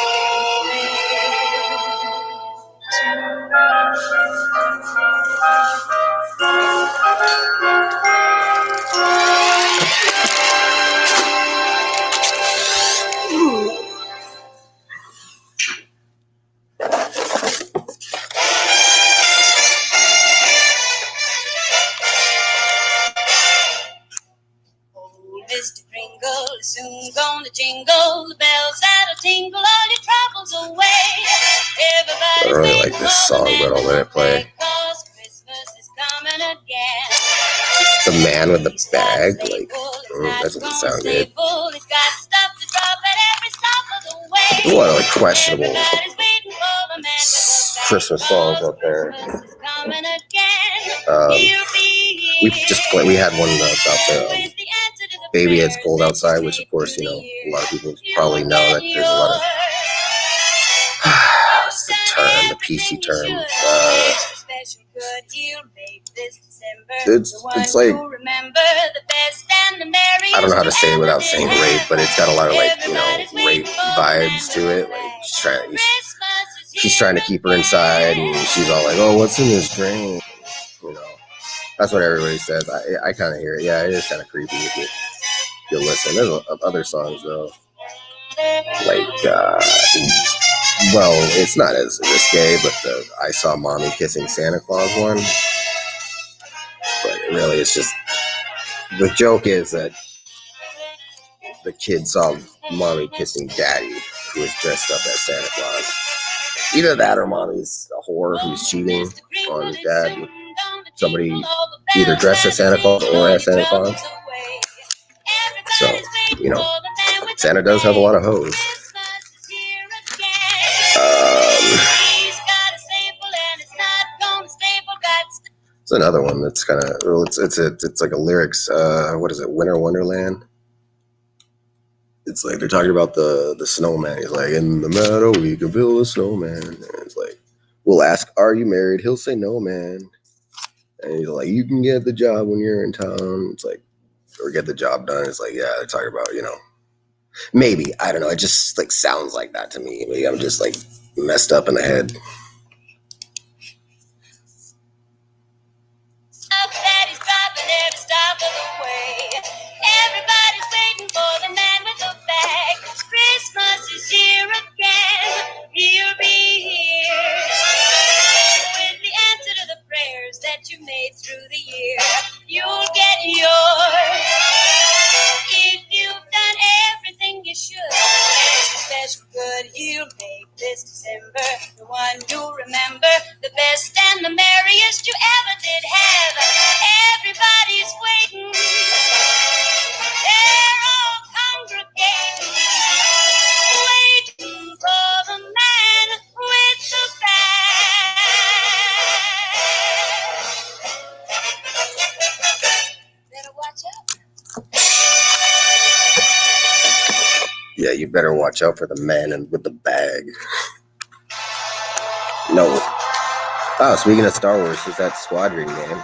Mr. Kringle is soon gonna jingle the bells that'll tingle all your troubles away. Everybody's I don't really like this song, but I'll let it play. Cause Christmas is coming again. The man with the bag, like, that doesn't sound good. He's got stuff to drop at every stop of the way. There's a lot of like questionable Christmas songs out there. We had one about the Baby It's Cold Outside, which of course, you know, a lot of people probably know that there's a lot of what's the term, the PC term. It's like, I don't know how to say it without saying rape, but it's got a lot of like, you know, rape vibes to it. Like she's trying to keep her inside, and she's all like, "Oh, what's in this drink?" You know, that's what everybody says. I kind of hear it. Yeah, it is kind of creepy if you listen. There's other songs though, like well, it's not as risque, but the I Saw Mommy Kissing Santa Claus one. But really, it's just, the joke is that the kid saw mommy kissing daddy, who was dressed up as Santa Claus. Either that or mommy's a whore who's cheating on his dad with somebody either dressed as Santa Claus or as Santa Claus. So, you know, Santa does have a lot of hoes. It's another one that's kind of, well, it's like a lyrics. What is it? Winter Wonderland. It's like they're talking about the snowman. He's like, in the meadow we can build a snowman. And it's like, we'll ask, are you married? He'll say no, man. And he's like, you can get the job when you're in town. It's like, or get the job done. It's like, yeah, they're talking about, you know, maybe, I don't know. It just like sounds like that to me. Maybe I'm just like messed up in the head. Daddy's dropping every stop of the way. Everybody's waiting for the man with the bag. Christmas is here again. He'll be here with the answer to the prayers that you made through the year. You'll get yours if you've done everything you should. Special good you'll make this December, the one you'll remember, the best and the merriest you ever did have. Everybody's waiting, they're all congregating, waiting for the man with the bag. Better watch out. Yeah, you better watch out for the man with the bag. No. Oh, speaking of Star Wars, is that Squadron game?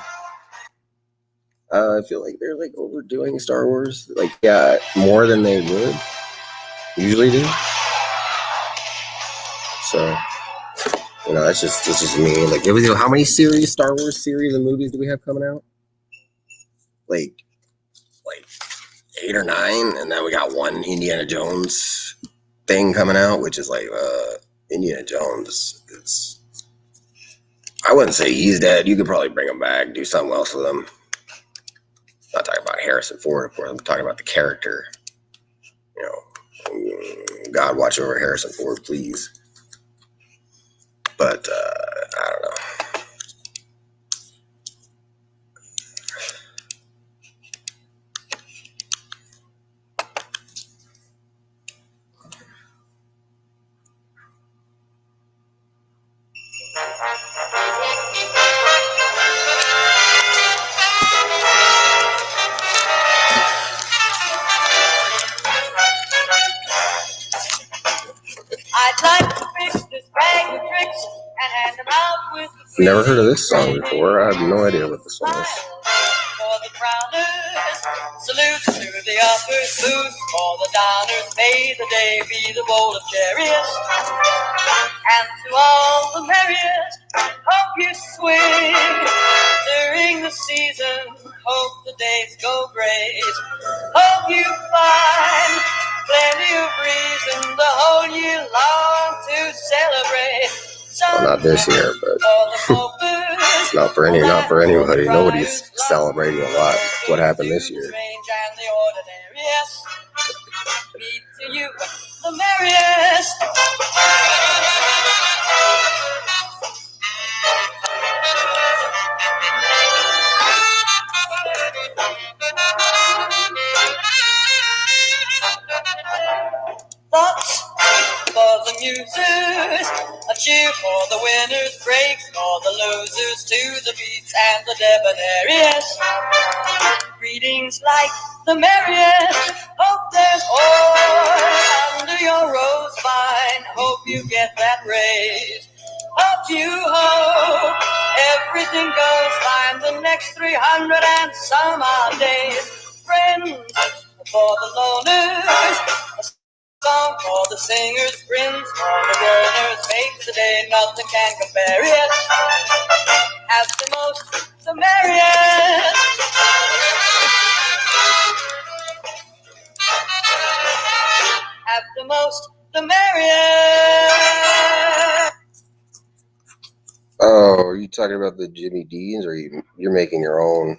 I feel like they're like overdoing Star Wars, like, yeah, more than they would usually do. So, you know, that's just me. Like, how many Star Wars series and movies do we have coming out? Like 8 or 9, and then we got one Indiana Jones thing coming out, which is like Indiana Jones. I wouldn't say he's dead. You could probably bring him back, do something else with him. I'm not talking about Harrison Ford, of course. I'm talking about the character. You know, God watch over Harrison Ford, please. But I don't know. I'd like to fix this bag of tricks and hand them out with the Never heard of this song before. I have no idea what this song is. For the crowders Salutes to the uppers, booze for the downers. May the day be the bowl of cherries. And to all the merriest, hope you swing during the season. Hope the days go great. Hope you find plenty of reason the whole year long to celebrate. Well, not this year, but not for anybody. Nobody's celebrating a lot. What happened this year? To you, the merriest. Thoughts for the musers, a cheer for the winners, breaks for the losers, to the beats and the debonairiest. Greetings like the merriest, hope there's oil under your rose vine, hope you get that raise. Hope you hope everything goes fine the next 300 and some odd days. Friends for the loners, song for the singers, grins for the burners, makes the day nothing can compare it. As the most, the merriest. At the most, the merriest. Oh, are you talking about the Jimmy Dean's, or you're making your own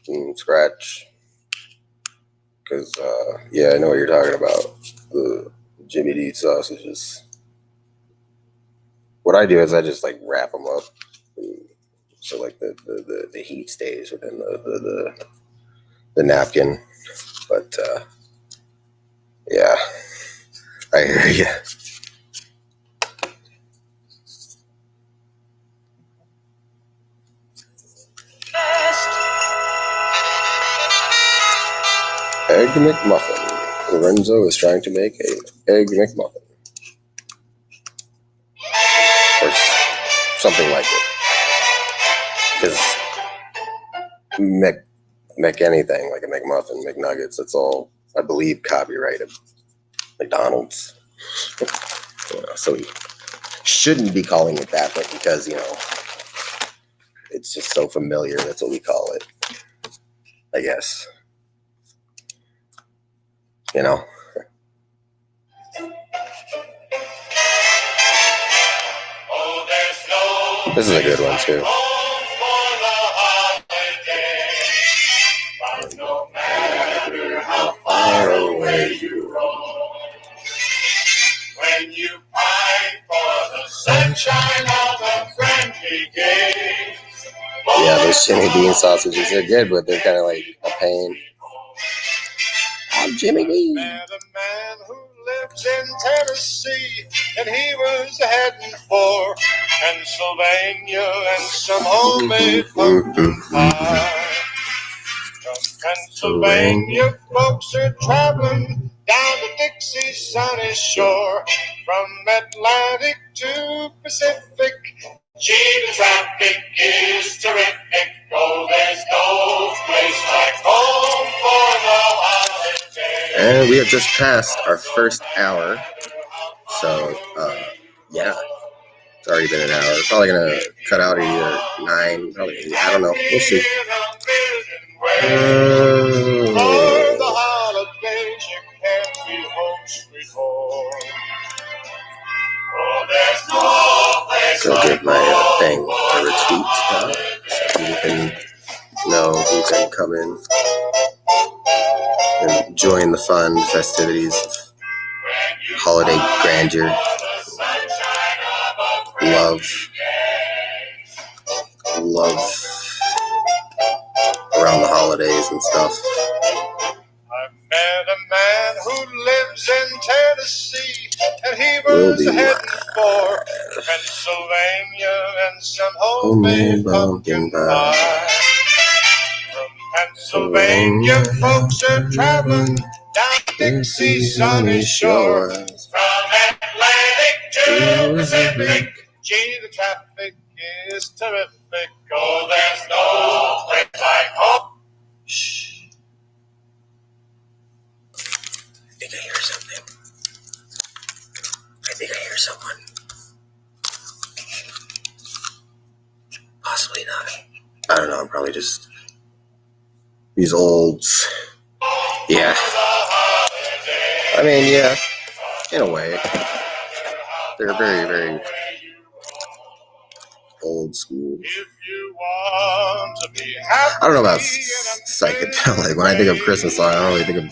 from scratch? Because, yeah, I know what you're talking about. The Jimmy Dean sausages. What I do is I just, like, wrap them up. So, like, the heat stays within the napkin. But, yeah, I hear you. Egg McMuffin. Lorenzo is trying to make a Egg McMuffin. Or something like it. Because Mc anything, like a McMuffin, McNuggets, that's all, I believe, copyrighted. McDonald's. So we shouldn't be calling it that, but because, it's just so familiar, that's what we call it, I guess. This is a good one, too. No matter how far away you roam, when you pine for the sunshine of a friendly gaze. Yeah, those Jimmy Dean sausages, they're good, but they're kind of like a pain. I'm Jimmy Dean. Met a man who lives in Tennessee, and he was heading for Pennsylvania and some homemade pumpkin pie. From Pennsylvania, folks are traveling down to Dixie's sunny shore. From Atlantic to Pacific, gee, the traffic is terrific. Oh, there's no place like home for the holiday. And we have just passed our first hour. So, yeah. It's already been an hour. It's probably going to cut out either 9, probably 8. I don't know. We'll see. For the holidays, you can't be home, sweet home. Oh, there's no place Go like get my thing, a retweet, so you can know who can come in and join the fun festivities of holiday grandeur, love around the holidays and stuff. I met a man who lives in Tennessee, and he was heading for Pennsylvania and some homemade pumpkin pie. From Pennsylvania, folks are traveling down Dixie's sunny shore. From Atlantic to Pacific, gee, the traffic is terrific. Oh, there's no place like home. think I hear something. I think I hear someone. Possibly not. I don't know. I'm probably just these olds. Yeah. I mean, yeah. In a way, they're very, very old school. I don't know about psychedelic. When I think of Christmas song, I don't really think of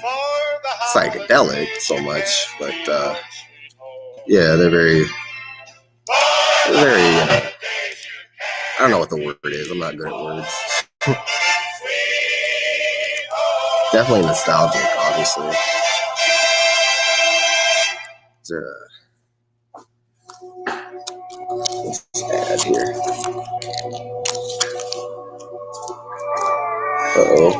psychedelic so much, but yeah, they're very, I don't know what the word is. I'm not good at words. Definitely nostalgic, obviously. Let's add here. Uh-oh.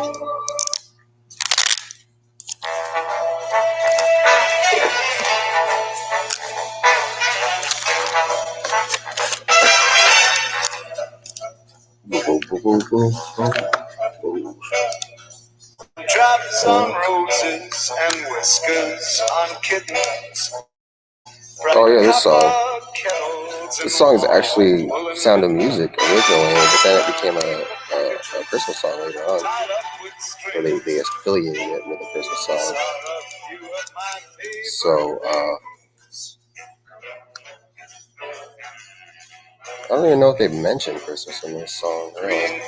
Drops on roses and whiskers on kittens. Oh yeah, this song. This song is actually Sound of Music originally, but then it became a Christmas song later on. Or they affiliated it with a Christmas song. So, I don't even know if they mentioned Christmas in this song, really. In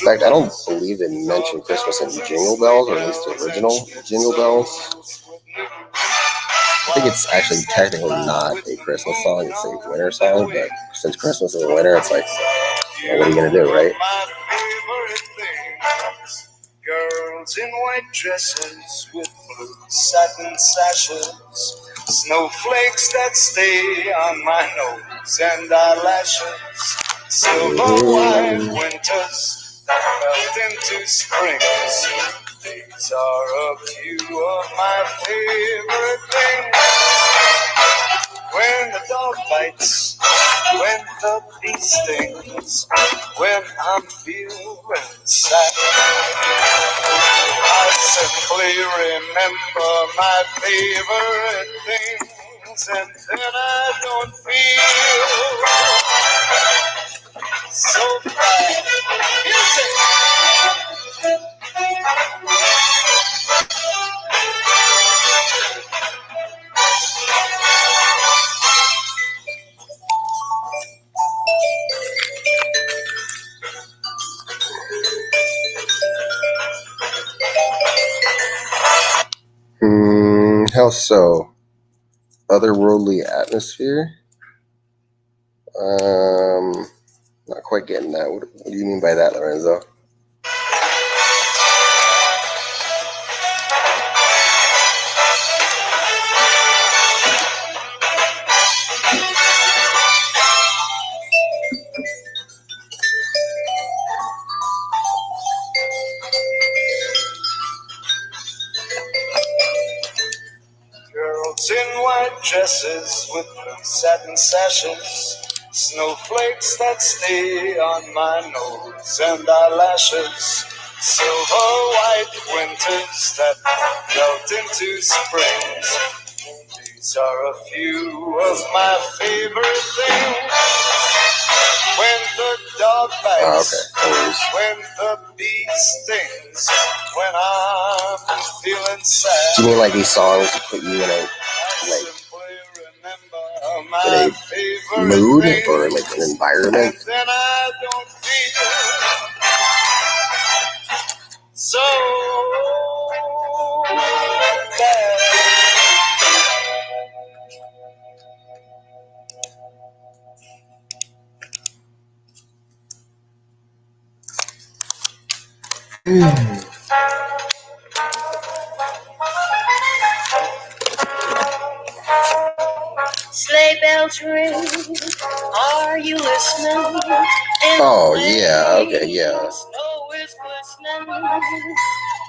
fact, I don't believe they mentioned Christmas in Jingle Bells, or at least the original Jingle Bells. I think it's actually technically not a Christmas song, it's a winter song, but since Christmas is winter, it's like, well, what are you going to do, right? Girls in white dresses with blue satin sashes, snowflakes that stay on my nose and eyelashes, silver white winters that melt into springs. These are a few of my favorite things. When the dog bites, when the bee stings, when I'm feeling sad, I simply remember my favorite things, and then I don't feel so bad. Music! How so? Otherworldly atmosphere? Not quite getting that. What do you mean by that, Lorenzo? Girls in white dresses with blue satin sashes, snowflakes that stay on my nose and eyelashes, silver white winters that melt into springs. These are a few of my favorite things. When the dog bites, when the bee stings, when I'm feeling sad. Do you mean like these songs put you in a mood or like an environment? And then I don't feel so bad. Sleigh bells ring, are you listening? Oh, yeah, okay, yeah. Snow is glistening,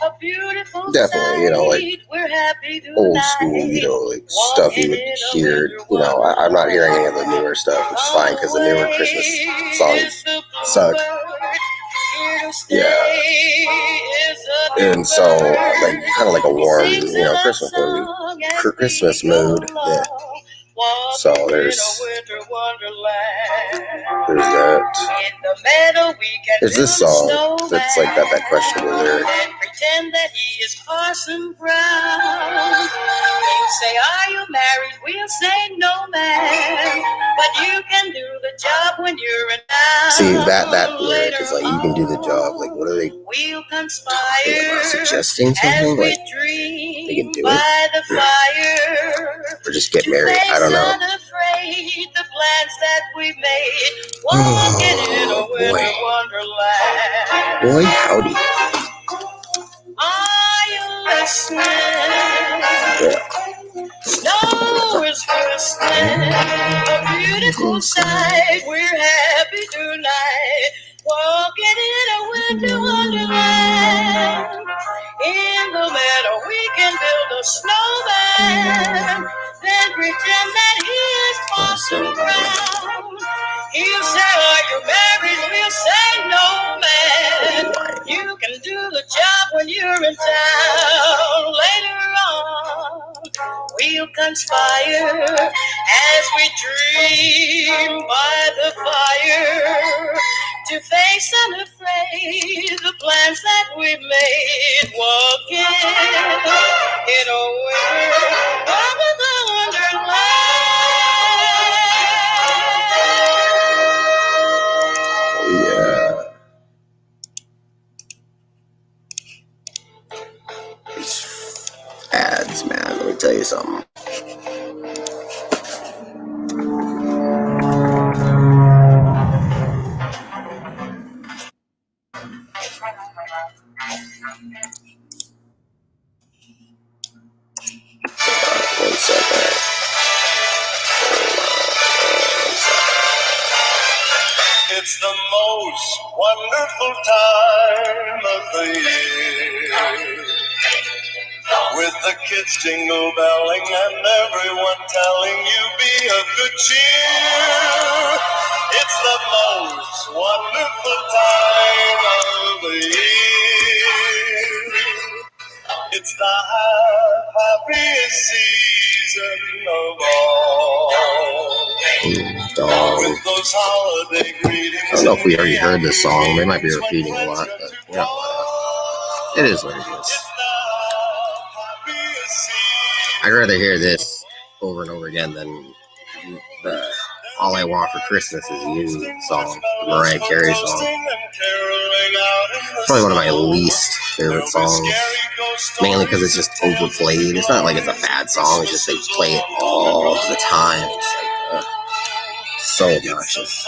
a beautiful definitely, you know, like we're happy old school, you know, like stuff you would hear. You know, I'm not hearing any of the newer stuff, which is fine because the newer Christmas songs suck. Yeah. And so, like, kind of like a warm, Christmas mood. Yeah. So there's that. There's this song that's like got that questionable lyric. Pretend that he is Parson Brown. You say, are you married? We'll say no, man. But you can do the job when you're in town. See, that lyric is like, you can do the job. Like, what are they we'll conspire suggesting something? Like, they can do it? Or just get married? I don't know. The plans that we made, walking in a winter wonderland. Boy, howdy. Are you listening? Snow is glistening, a beautiful sight. We're happy tonight, walking in a winter wonderland. In the meadow we can build a snowman, then pretend that he is Parson Brown. He'll say, are you married? We'll say, no, man. You can do the job when you're in town. Later on, we'll conspire as we dream by the fire to face unafraid the plans that we made. Walking in a winter wonderland. Yeah. These ads, man, let me tell you something. One second. It's the most wonderful time of the year, with the kids jingle belling and everyone telling you be of good cheer. It's the most wonderful time of the year. It's the happiest season of all. With those holiday greetings. I don't know if we already heard this song. They might be repeating a lot, but it is what it is. I'd rather hear this over and over again than the All I Want for Christmas Is You song, the Mariah Carey song. It's probably one of my least favorite songs, mainly because it's just overplayed. It's not like it's a bad song, it's just they play it all the time. It's like, so obnoxious.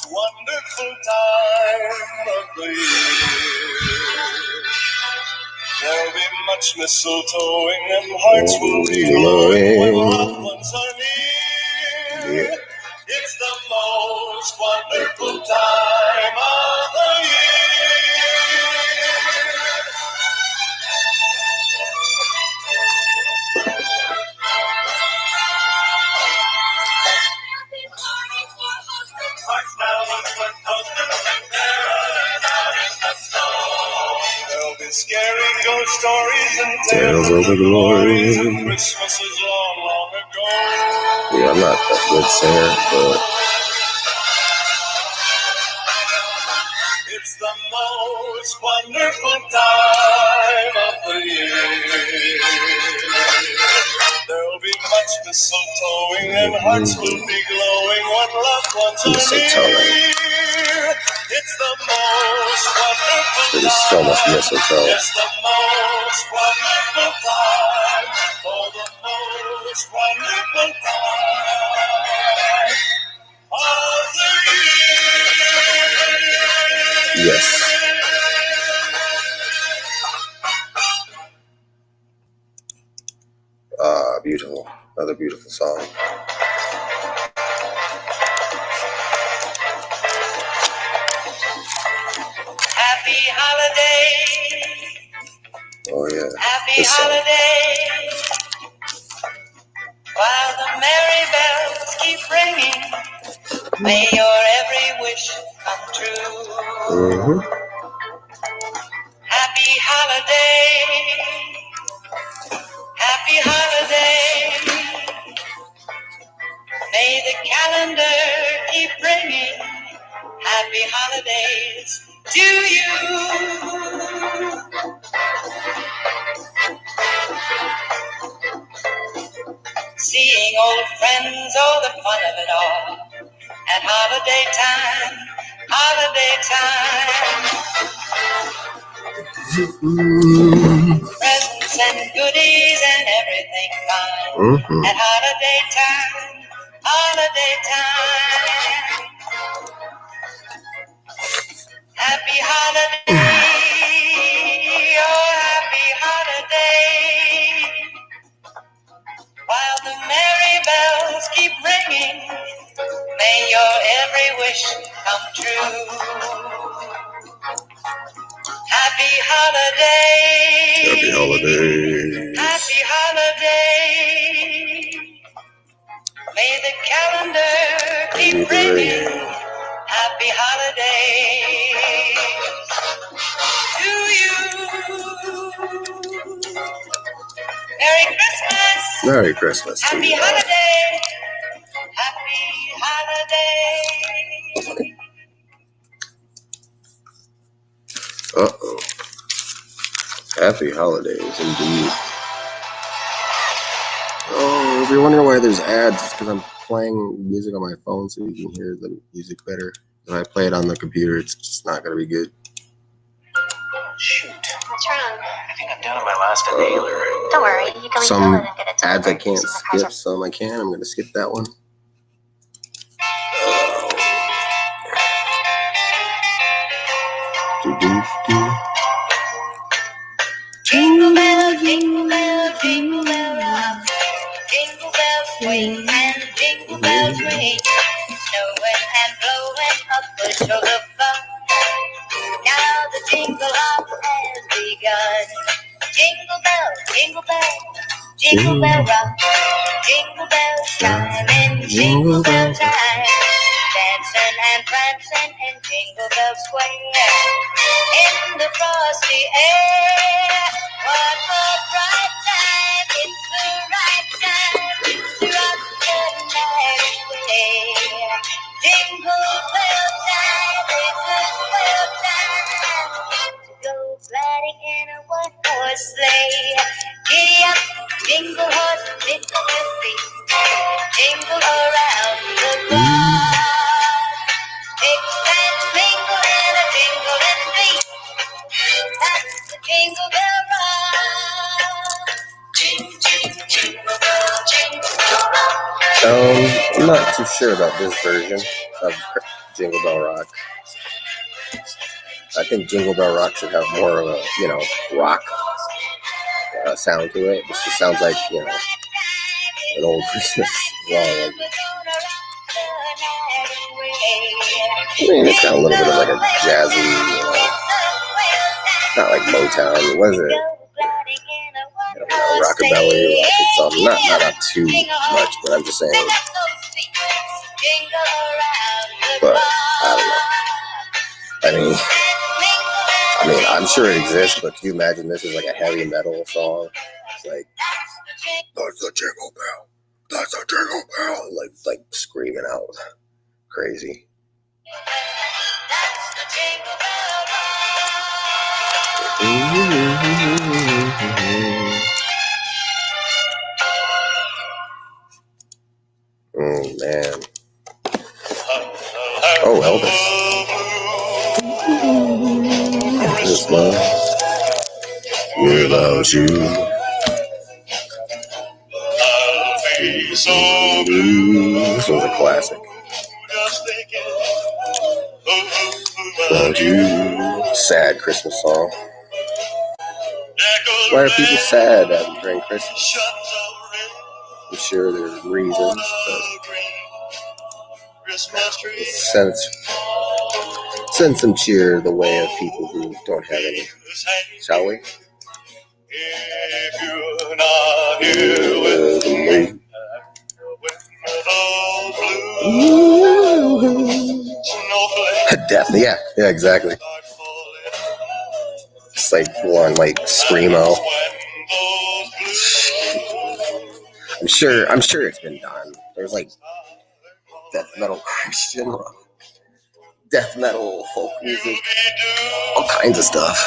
Wonderful time of the year. There'll be much mistletoeing and hearts will be glowing when loved ones are near. It's the most wonderful time of the year. There'll be scary ghost stories and tales of the glories of Christmases long, long ago. Yeah, I'm not that good singer, but it's the most wonderful time of the year. There'll be much mistletoeing and hearts will be glowing when loved ones are near. It's the most wonderful time. There's so much mistletoe. It's the most wonderful time. Oh, the most wonderful time of the year. Yes. Beautiful. Another beautiful song. Happy holiday. Oh, yeah. Happy holiday. While the merry bells keep ringing, may your every wish come true. Mm-hmm. Happy holiday. May the calendar keep bringing happy holidays to you. Seeing old friends, oh, the fun of it all. At holiday time, presents and goodies and everything fine. At holiday time, happy holiday, oh, happy holiday. While the merry bells keep ringing, may your every wish come true. Happy holiday. Happy holidays. Happy holiday. May the calendar keep ringing. Happy holiday to you. Merry Christmas. Merry Christmas to Happy you. holiday. Happy holiday. Uh-oh. Happy holidays, indeed. Oh, if you're wondering why there's ads, it's because I'm playing music on my phone so you can hear the music better. If I play it on the computer, it's just not going to be good. Shoot. What's wrong? I think I'm down to my last inhaler. Don't worry, you can Some refill it and get it to ads I can't using the skip, pressure. some I can. I'm going to skip that one. Jingle bell, jingle bell, jingle bell rock. Jingle bells swing and jingle bells ring. Snowing and blowing up bushels of fun. Now the jingle hop has begun. Jingle bell, jingle bell, jingle bell rock. Jingle bells chime in jingle bell time. Dancing and prancing in Jingle Bell Square. In the frosty air. What a bright time. It's the right time to rock the night away. Jingle bell time. It's a swell time to go gliding in a one-horse sleigh. Giddy up, jingle horse, jingle bell feet. Jingle around the block. Mix and mingle in a jingling beat. That's the Jingle Bell Rock. Jing, jing, jingle bell, jingle bell rock. I'm not too sure about this version of Jingle Bell Rock. I think Jingle Bell Rock should have more of a, rock sound to it. This just sounds like, an old Christmas song. I mean, it's got a little bit of like a jazzy, not like Motown. What is it? Rockabilly, rock or something. Not too much, but I'm just saying. But I don't know. I mean, I'm sure it exists, but can you imagine this is like a heavy metal song? It's like, that's a jingle bell. That's a jingle bell. Like screaming out. Crazy. Oh, man. Oh, Elvis. This love without you. So blue. This was a classic. Without you. Sad Christmas song. Why are people sad during Christmas? I'm sure there's reasons, but send some cheer the way of people who don't have any. Shall we? If you're not here with me, definitely, yeah, exactly. It's like one like screamo. I'm sure it's been done. There's like death metal, Christian rock, death metal, folk music, all kinds of stuff.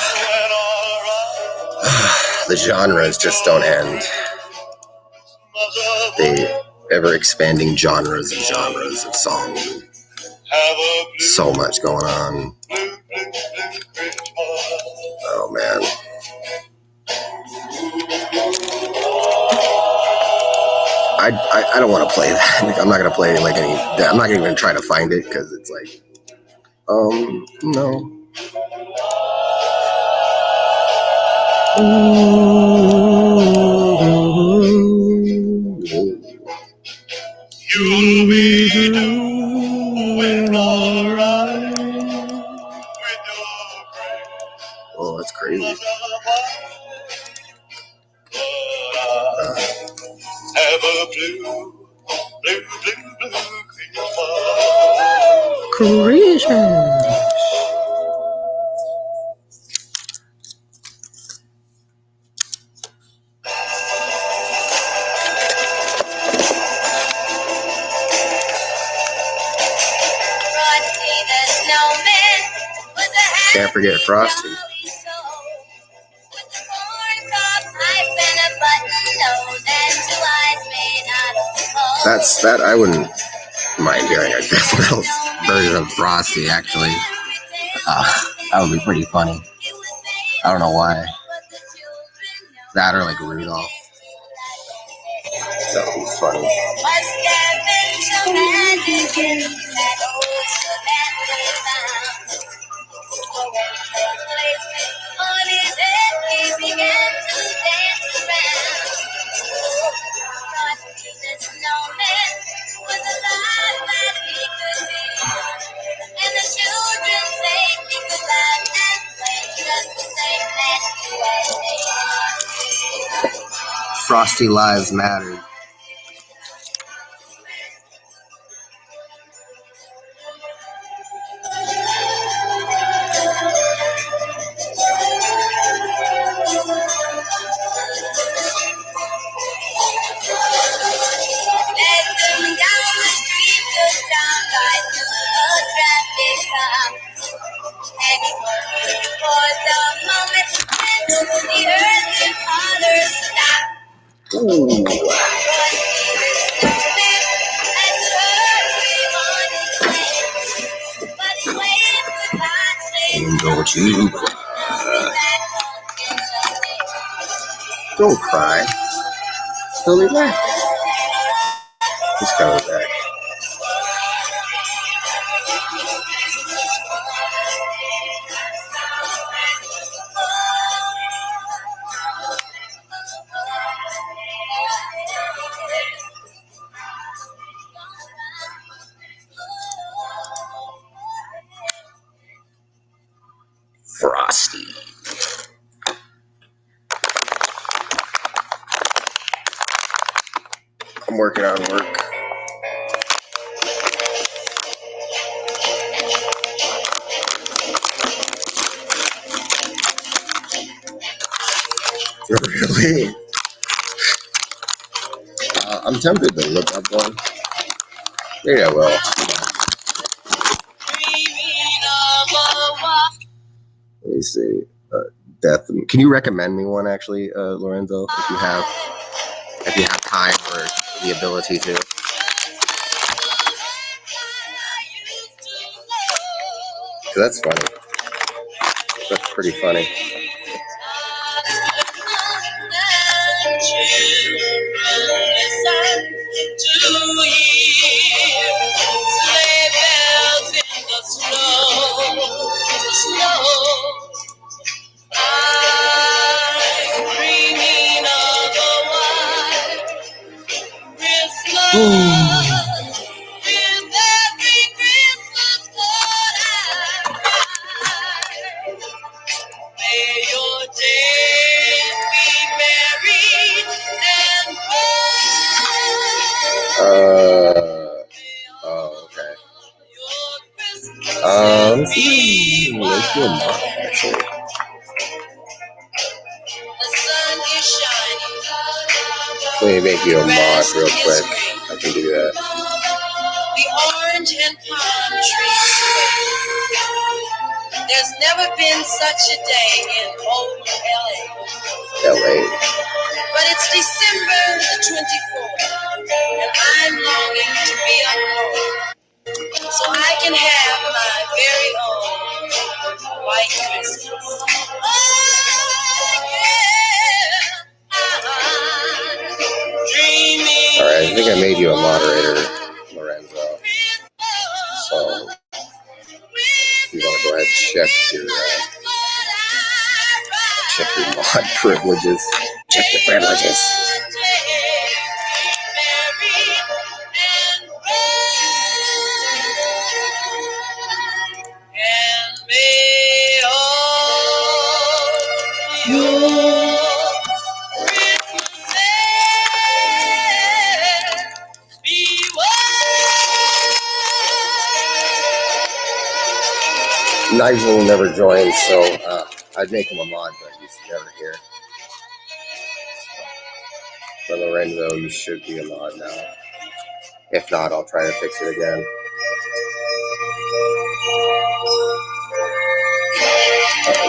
The genres just don't end. They ever expanding genres of songs. So much going on. Oh man. I don't want to play that. Like, I'm not gonna play like any. I'm not even try to find it because it's like, no. You'll be doing alright with your friends. Oh, that's crazy. Have a blue Christmas. Can't forget Frosty. That I wouldn't mind hearing a death metal version of Frosty, actually. That would be pretty funny. I don't know why. That or like Rudolph. That would be funny. Frosty Lives Matter. Ooh. Don't you don't cry. He'll be back. He's coming back. Frosty. I'm working on work. Really? I'm tempted to look up one. Maybe I will. Let me see. Death. Can you recommend me one, actually, Lorenzo? If you have time or the ability to. That's funny. That's pretty funny. Okay. Let's do a mod, actually. Let me make you a mod real quick. I can do that. the orange and palm trees wave. There's never been such a day in old LA. But it's December the 24th, and I'm longing to be alone, so I can have my very own white Christmas. Oh, yeah. Dreaming. All right, I think I made you a moderator, Lorenzo. So you want to go ahead and check your mod privileges. Check your privileges. Nigel will never join, so I'd make him a mod, but he's never here. For Lorenzo, you should be a mod now. If not, I'll try to fix it again.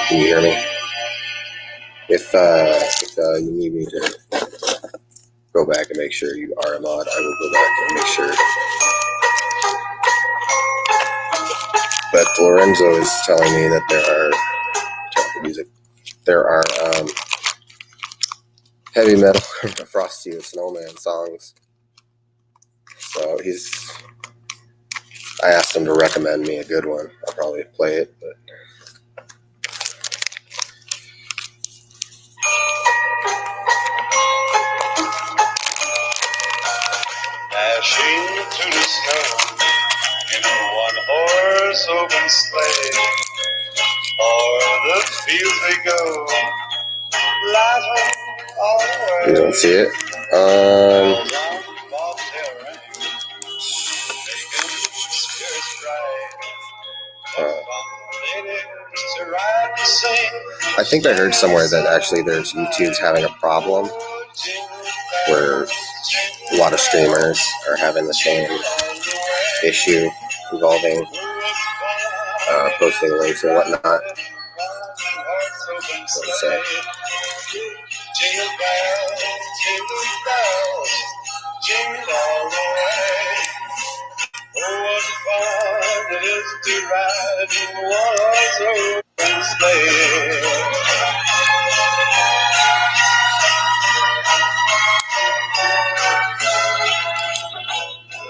Can you hear me? If you need me to go back and make sure you are a mod, I will go back and make sure. But Lorenzo is telling me that there are heavy metal Frosty the Snowman songs. So I asked him to recommend me a good one. I'll probably play it, but Dashing through the snow in a one-horse open sleigh, o'er the fields they go, laughing all the way. you don't see it. I think I heard somewhere that actually YouTube's having a problem where a lot of streamers are having the same issue involving posting links and whatnot. So, jingle bells, jingle all the way. Oh, what fun it is to ride in one-horse open sleigh.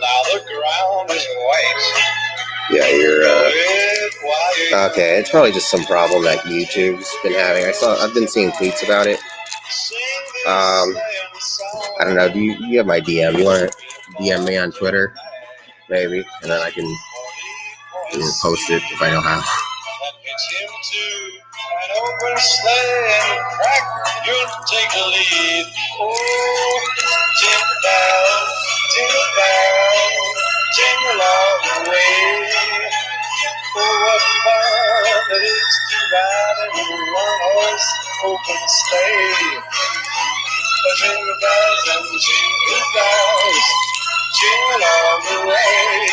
Now the ground is white. Yeah, you're okay. It's probably just some problem that YouTube's been having. I've been seeing tweets about it. I don't know. Do you have my DM? You want to DM me on Twitter, maybe, and then I can post it if I know how. An open sleigh and crack, you'll take a lead. Oh, jingle bells, jingle all the way. Oh, what fun it is to ride in a one-horse open sleigh. Jingle bells and jingle bells, jingle all the way.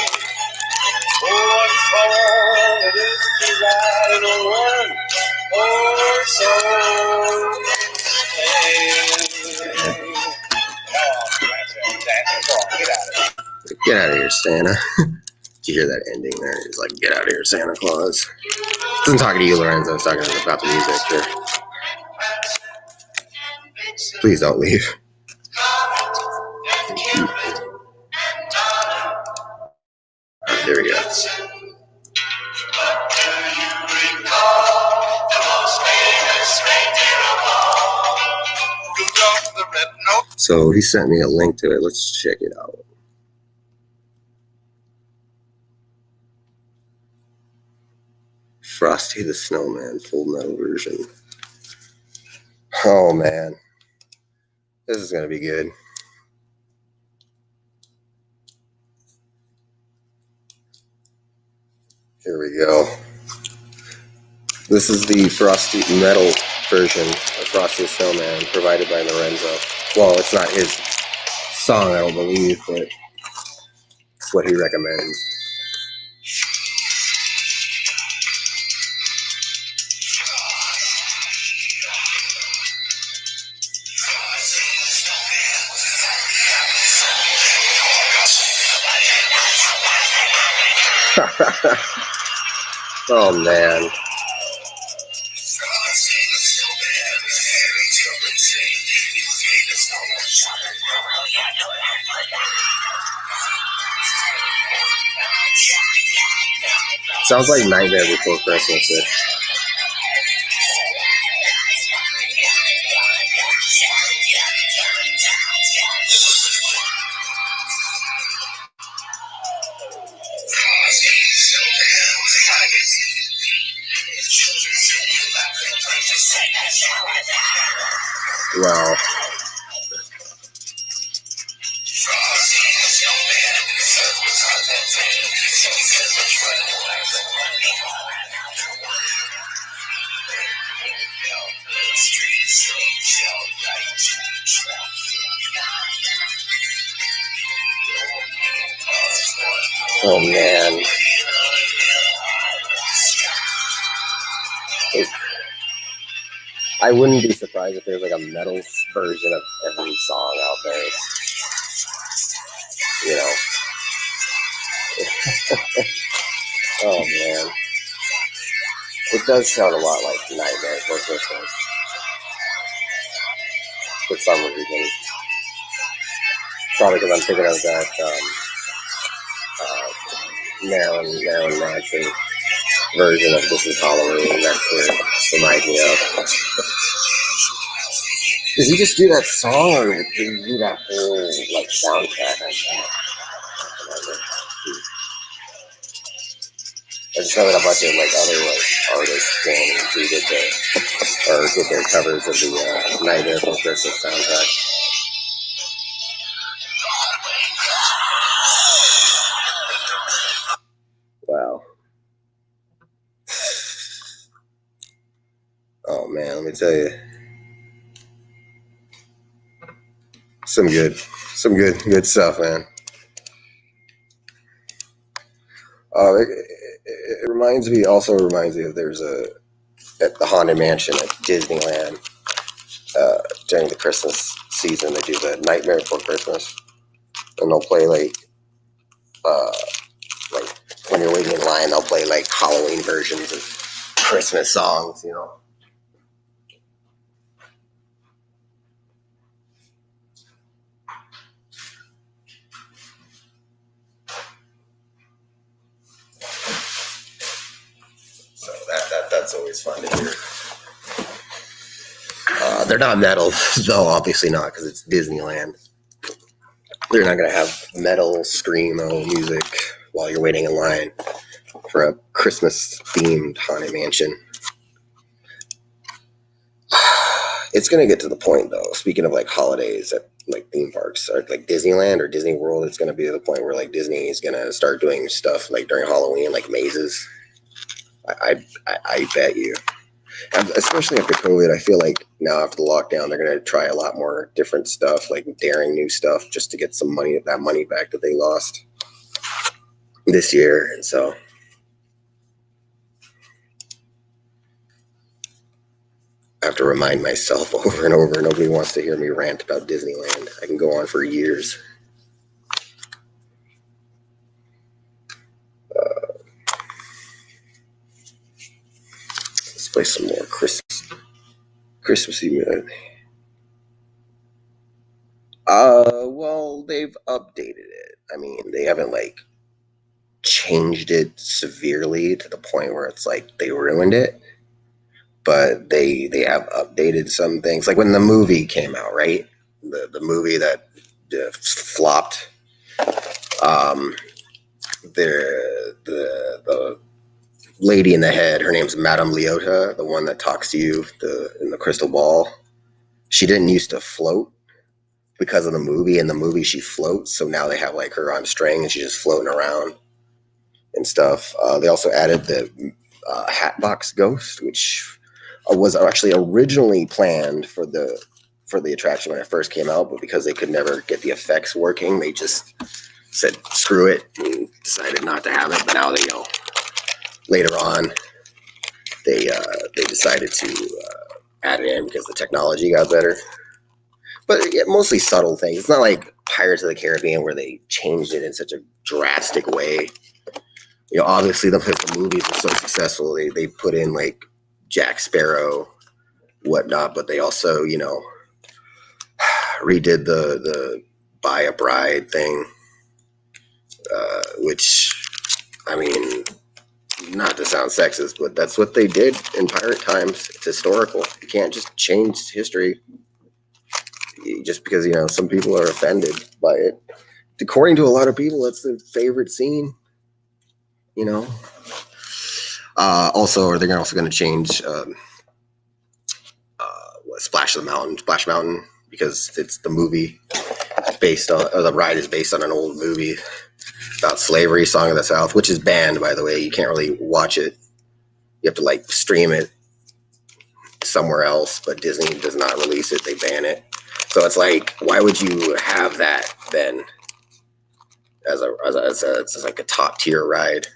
Oh, what fun it is to ride in a one-horse open sleigh. Get out of here, Santa. Did you hear that ending there? He's like, get out of here, Santa Claus. I wasn't talking to you, Lorenzo. I was talking about the music here. Please don't leave. There we go. So he sent me a link to it. Let's check it out. Frosty the Snowman Full Metal version. Oh man, this is gonna be good. Here we go. This is the Frosty Metal version of Frosty the Snowman provided by Lorenzo. Well, it's not his song, I don't believe, but what he recommends. Oh man. Sounds like Nightmare Before Christmas. Wow. Oh man. I wouldn't be surprised if there's like a metal version of every song out there. You know. Oh man. It does sound a lot like Nightmare Before Christmas. For some reason. Probably because I'm thinking of that Marilyn Manson version of This Is Halloween. That's what it reminds me of. Does he just do that song, or did he do that whole like soundtrack? I just know that a bunch of like other like artists did their covers of the Nightmare Before Christmas soundtrack. Wow. Oh man, let me tell you. Some good stuff, man. It reminds me of there's at the Haunted Mansion at Disneyland during the Christmas season. They do the Nightmare Before Christmas, and they'll play like when you're waiting in line, they'll play like Halloween versions of Christmas songs, you know. So that's always fun to hear. They're not metal, though, obviously not, because it's Disneyland. They're not going to have metal screamo music while you're waiting in line for a Christmas-themed Haunted Mansion. It's going to get to the point, though, speaking of like holidays at like theme parks, or like Disneyland or Disney World, it's going to be to the point where like Disney is going to start doing stuff like during Halloween, like mazes. I bet you. Especially after COVID, I feel like now after the lockdown, they're going to try a lot more different stuff, like daring new stuff, just to get some money back that they lost this year. And so I have to remind myself over and over. Nobody wants to hear me rant about Disneyland. I can go on for years. Let's play some more Christmassy music. Well, they've updated it. I mean, they haven't like changed it severely to the point where it's like they ruined it, but they have updated some things. Like when the movie came out, right? The movie that flopped. The lady in the head, her name's Madame Leota, the one that talks to you in the crystal ball. She didn't used to float because of the movie. In the movie, she floats, so now they have like her on string and she's just floating around and stuff. They also added the Hatbox Ghost, which was actually originally planned for the attraction when it first came out, but because they could never get the effects working, they just said screw it and decided not to have it. But now they, later on, they decided to add it in because the technology got better. But yeah, mostly subtle things. It's not like Pirates of the Caribbean where they changed it in such a drastic way. Obviously, because the movies were so successful, they put in like Jack Sparrow, whatnot. But they also, redid the Buy a Bride thing, which, I mean, not to sound sexist, but that's what they did in pirate times. It's historical. You can't just change history just because, some people are offended by it. According to a lot of people, that's their favorite scene, Also, they're also going to change Splash Mountain, because it's the movie based on, or the ride is based on an old movie about slavery, Song of the South, which is banned, by the way. You can't really watch it. You have to stream it somewhere else, but Disney does not release it. They ban it. So it's like, why would you have that then as it's like a top tier ride?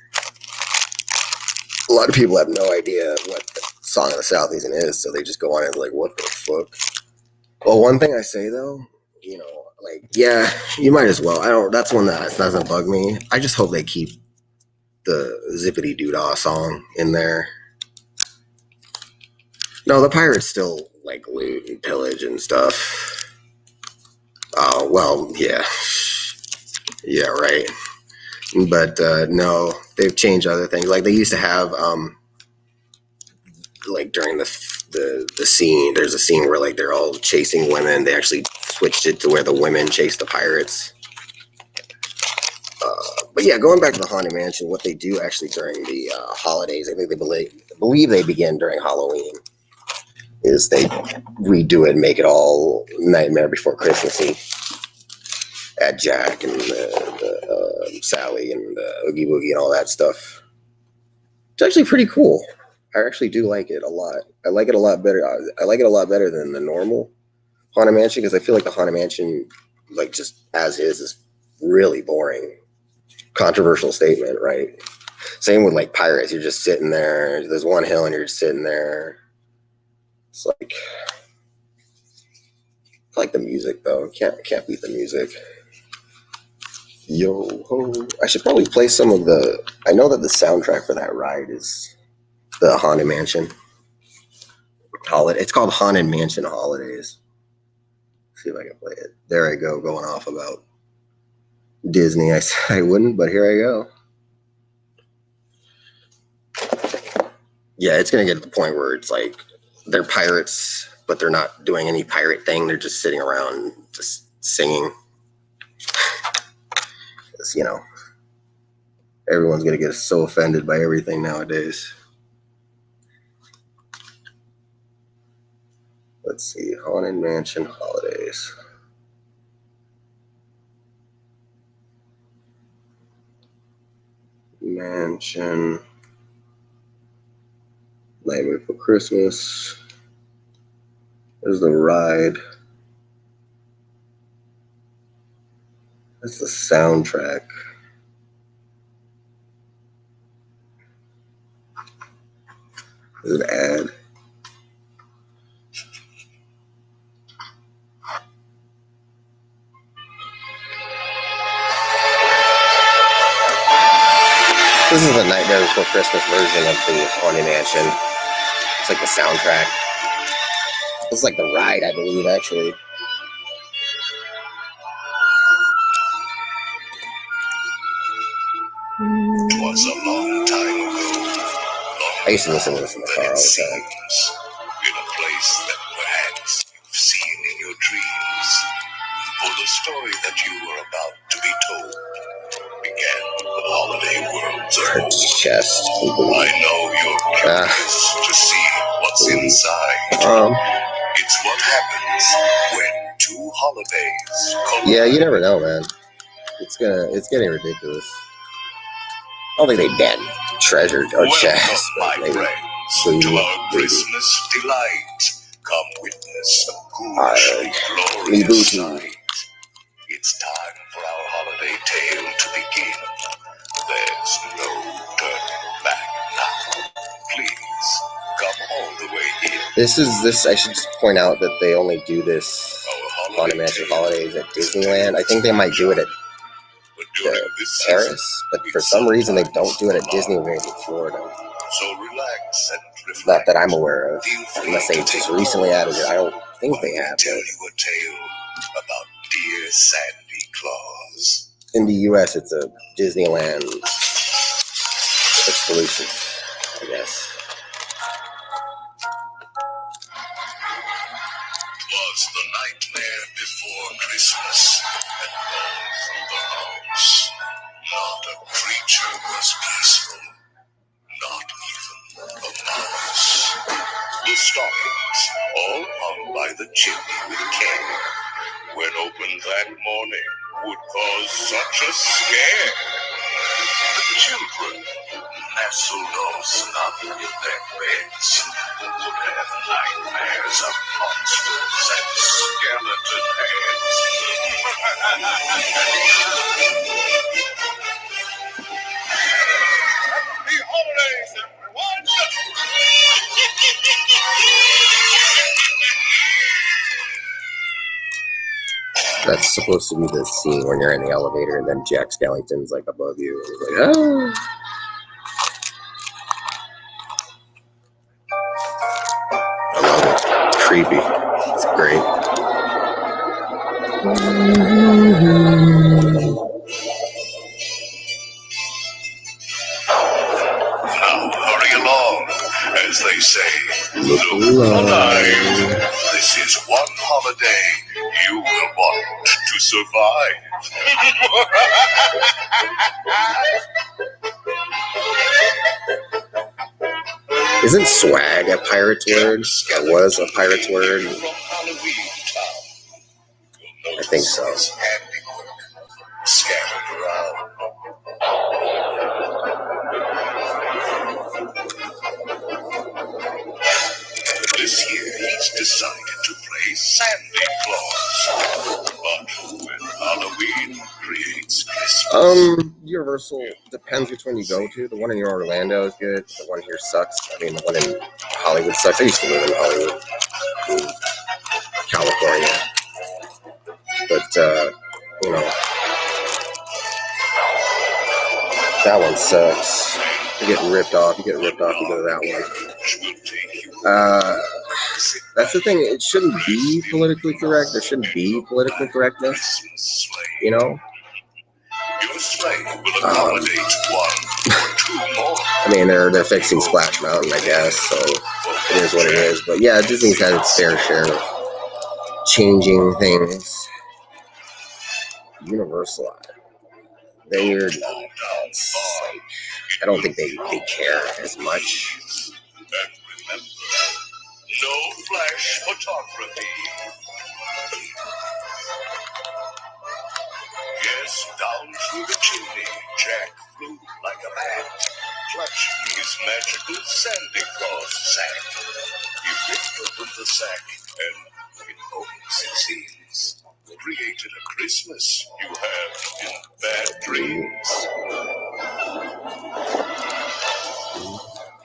A lot of people have no idea what the Song of the South even is, so they just go on and like, what the fuck? Well, one thing I say though, yeah, you might as well. That's one that doesn't bug me. I just hope they keep the Zippity Doodah song in there. No, the pirates still loot and pillage and stuff. Oh, well, yeah. Yeah, right. But no, they've changed other things. Like they used to have during the scene, there's a scene where they're all chasing women. They actually switched it to where the women chase the pirates. But yeah, going back to the Haunted Mansion, what they do actually during the holidays, I think they believe they begin during Halloween, is they redo it and make it all Nightmare Before Christmassy. Add Jack and the Sally and the Oogie Boogie and all that stuff. It's actually pretty cool. I actually do like it a lot. I like it a lot better. I like it a lot better than the normal Haunted Mansion, because I feel like the Haunted Mansion, just as is really boring. Controversial statement, right? Same with Pirates. You're just sitting there. There's one hill and you're just sitting there. It's like the music though. Can't beat the music. Yo ho! I should probably play some of the. I know that the soundtrack for that ride is the Haunted Mansion. It's called Haunted Mansion Holidays. Let's see if I can play it. There I go, going off about Disney. I said I wouldn't, but here I go. Yeah, it's gonna get to the point where it's they're pirates, but they're not doing any pirate thing. They're just sitting around, just singing. Everyone's gonna get so offended by everything nowadays. Let's see, Haunted Mansion Holidays. Mansion. Nightmare Before Christmas. There's the ride. That's the soundtrack. There's an ad. This is the Nightmare Before Christmas version of the Haunted Mansion. It's like the soundtrack. It's like the ride, I believe, actually. It was a long time ago. I used to listen to this in the car all the time. In a place that perhaps you've seen in your dreams. For the story that you were about to be told began the holiday world's abode. Chest. I know you're curious to see what's inside. It's what happens when two holidays collide. Yeah, you never know, man. It's getting ridiculous. I don't think they ban treasure or chest. Welcome, my friends, to our Christmas delight. Come witness a ghoulish, glorious sight. It's time for our holiday holiday tale to begin. There's no turning back now. Please come all the way in. This. I should just point out that they only do this Haunted Mansion holidays at Disneyland. I think they might do it at Paris, but for some reason they don't do it at Disney World in Florida. So relax and reflect. Not that I'm aware of, unless they just recently added it. I don't think they have. Tell you a tale about dear Sandy Claus. In the U.S., it's a Disneyland exclusive, I guess. Was the nightmare before Christmas, and all through the house, not a creature was peaceful, not even a mouse. The stockings, all hung by the chimney with care, when opened that morning, would cause such a scare. The children, nestled all snug in their beds, would have nightmares of monsters and skeleton heads. Happy holidays, everyone! That's supposed to be the scene when you're in the elevator and then Jack Skellington's like above you. And he's like, oh. I love it. Creepy. It's great. Now hurry along, as they say. Look alive. This is one holiday you will want to survive. Isn't swag a pirate's word? Or was a pirate's word? I think so. Scattered around. This year he's decided to play Santa Claus. But when Halloween creates Christmas. Universal depends which one you go to. The one in Orlando is good. The one here sucks. I mean, the one in Hollywood sucks. I used to live in Hollywood, in California. But, you know, that one sucks. You get ripped off. You go to that one. That's the thing. It shouldn't be politically correct. There shouldn't be political correctness. You know? I mean, they're fixing Splash Mountain, I guess, so it is what it is. But yeah, Disney's had its fair share of changing things. Universal, they're not. I don't think they care as much. No flash photography. Yes, down through the chimney, Jack flew like a bat, clutching his magical Santa Claus sack. He ripped open the sack, and in moments it seems, created a Christmas you have in bad dreams.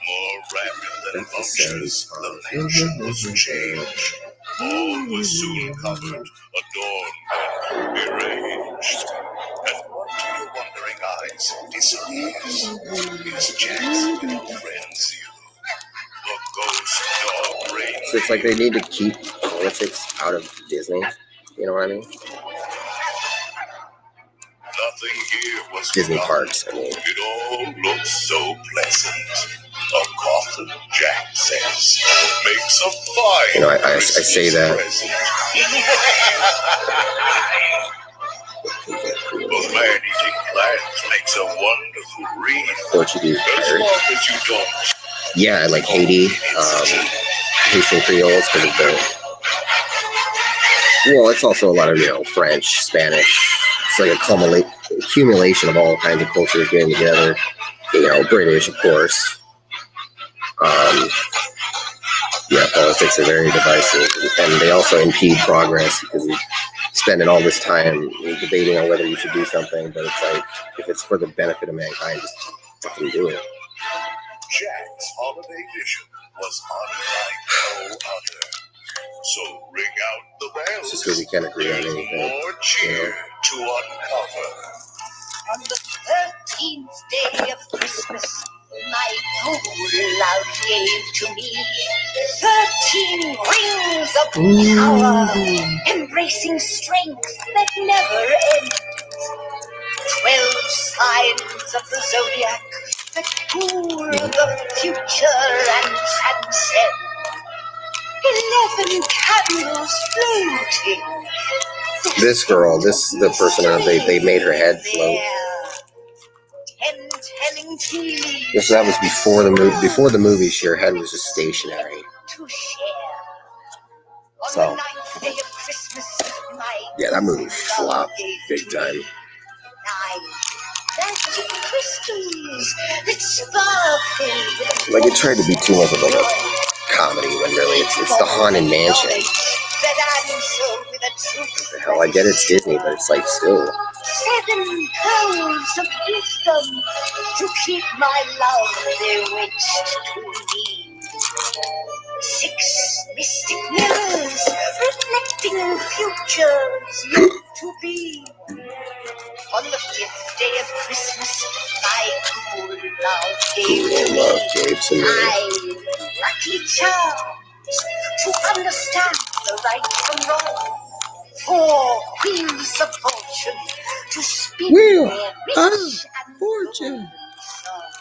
More rapid than vultures, the mansion was changed. All was soon covered, adorned, and arranged. And what to your wondering eyes disappears is Jack's little friends you. The ghost dog reigns. So it's like they need to keep politics out of Disney. You know what I mean? Nothing here was Disney forgotten. parks, I mean. It all looked so pleasant. A coffin, Jack says, makes a fine. You know, I say that. Those man-eating plants makes a wonderful wreath. Portuguese As pirate. long as you don't. Yeah, like Haiti, Haitian Creoles, because of the. Well, it's also a lot of, French, Spanish. It's like a accumulation of all kinds of cultures getting together. British, of course. Politics are very divisive, and they also impede progress because spending all this time debating on whether you should do something, but it's like, if it's for the benefit of mankind, just fucking do it. Jack's holiday mission was unlike no other. So ring out the bells. Just because we can't agree on anything. More cheer to uncover. On the 13th day of Christmas, my good love gave to me 13 rings of power, embracing strength that never ends. 12 signs of the zodiac that rule the future and transcend. 11 candles floating. This girl, the person, they made her head float. 10 telling tea leaves. Yes, that was before the movie. Before the movie, her head was just stationary. To share. On So, the 9th day of Christmas, my yeah, that movie flopped big time. 9 magic crystals that sparkled. Like, it tried to be too much of like a comedy when really it's the Haunted Mansion. What the hell? I get it's Disney, but it's like still. 7 pearls of wisdom to keep my love bewitched to me. 6 mystic mirrors reflecting futures yet to be. On the 5th day of Christmas, my cool love gave to me. I lucky charms to understand the right from wrong. 4 wheels of fortune to spin Wheel their of rich and fortune. golden song.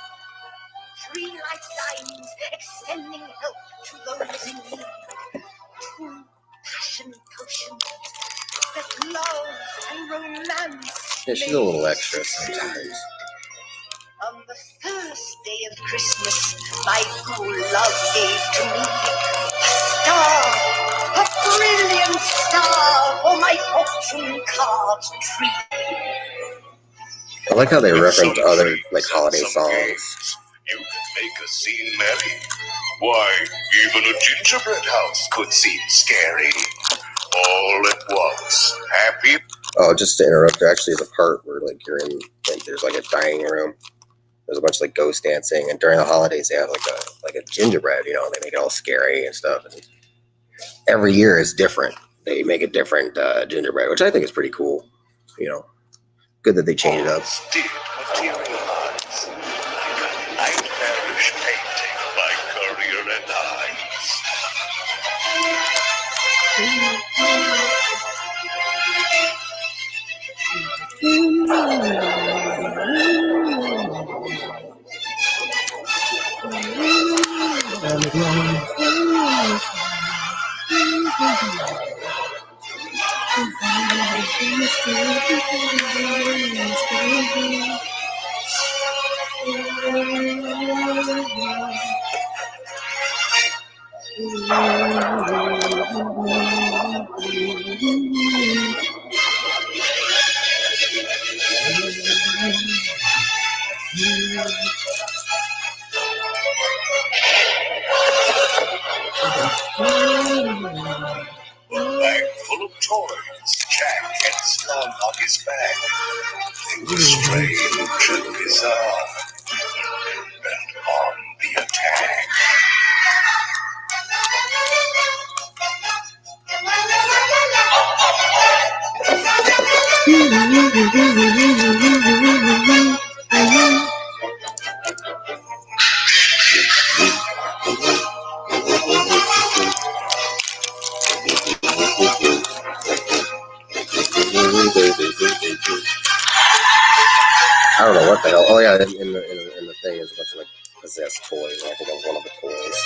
3 lifelines extending help to those in need. 2 passion potions that love and romance. Yeah, she's a little extra sometimes. On the first day of Christmas, my cool love gave to me a brilliant star for my fortune card tree. I like how they reference other like holiday songs. You can make a scene merry. Why, even a gingerbread house could seem scary. All at once, happy. Oh, just to interrupt, there actually is a part where like you're in, and there's like a dining room. There's a bunch of like ghost dancing, and during the holidays they have like a gingerbread. You know, they make it all scary and stuff. And every year is different. They make a different gingerbread, which I think is pretty cool. You know, good that they change it up. Did materialize like a nightmarish painting by Currier and Ives. A bag full of toys, Jack had slung on his back. They were strange and bizarre, and on the attack. I don't know what the hell. Oh yeah, in the thing is a bunch of like possessed toys. I think that was one of the toys.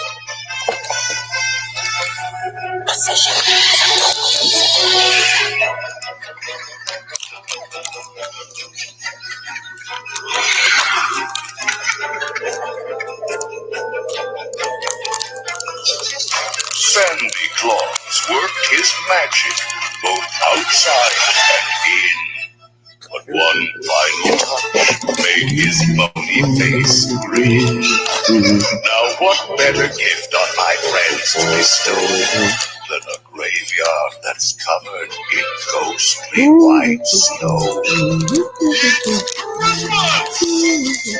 Sandy Claus worked his magic both outside and in. But one final touch made his bony face grin. Now what better gift on my friends to bestow than a gravy graveyard that's covered in ghostly white snow.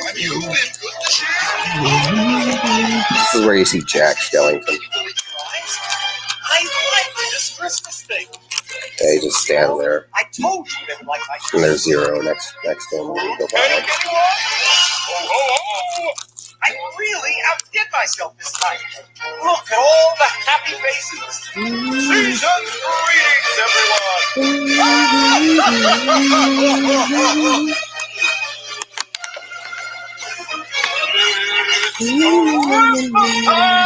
Have you been good to share? This is where you see Jack Skellington. I like this Christmas thing. Yeah, he just stands there. I told you that like my And there's Zero next to him when you go by. I really outdid myself this time. Look at all the happy faces. Season's greetings, everyone. Christmas time!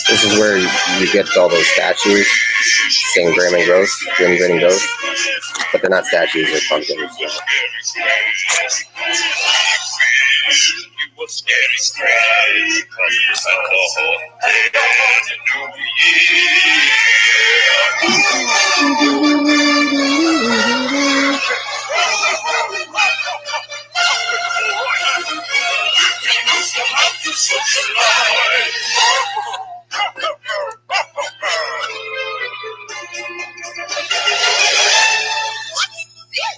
This is where you get all those statues saying Grim and Ghost, Grim, Grin, and Ghost. But they're not statues, they're pumpkins.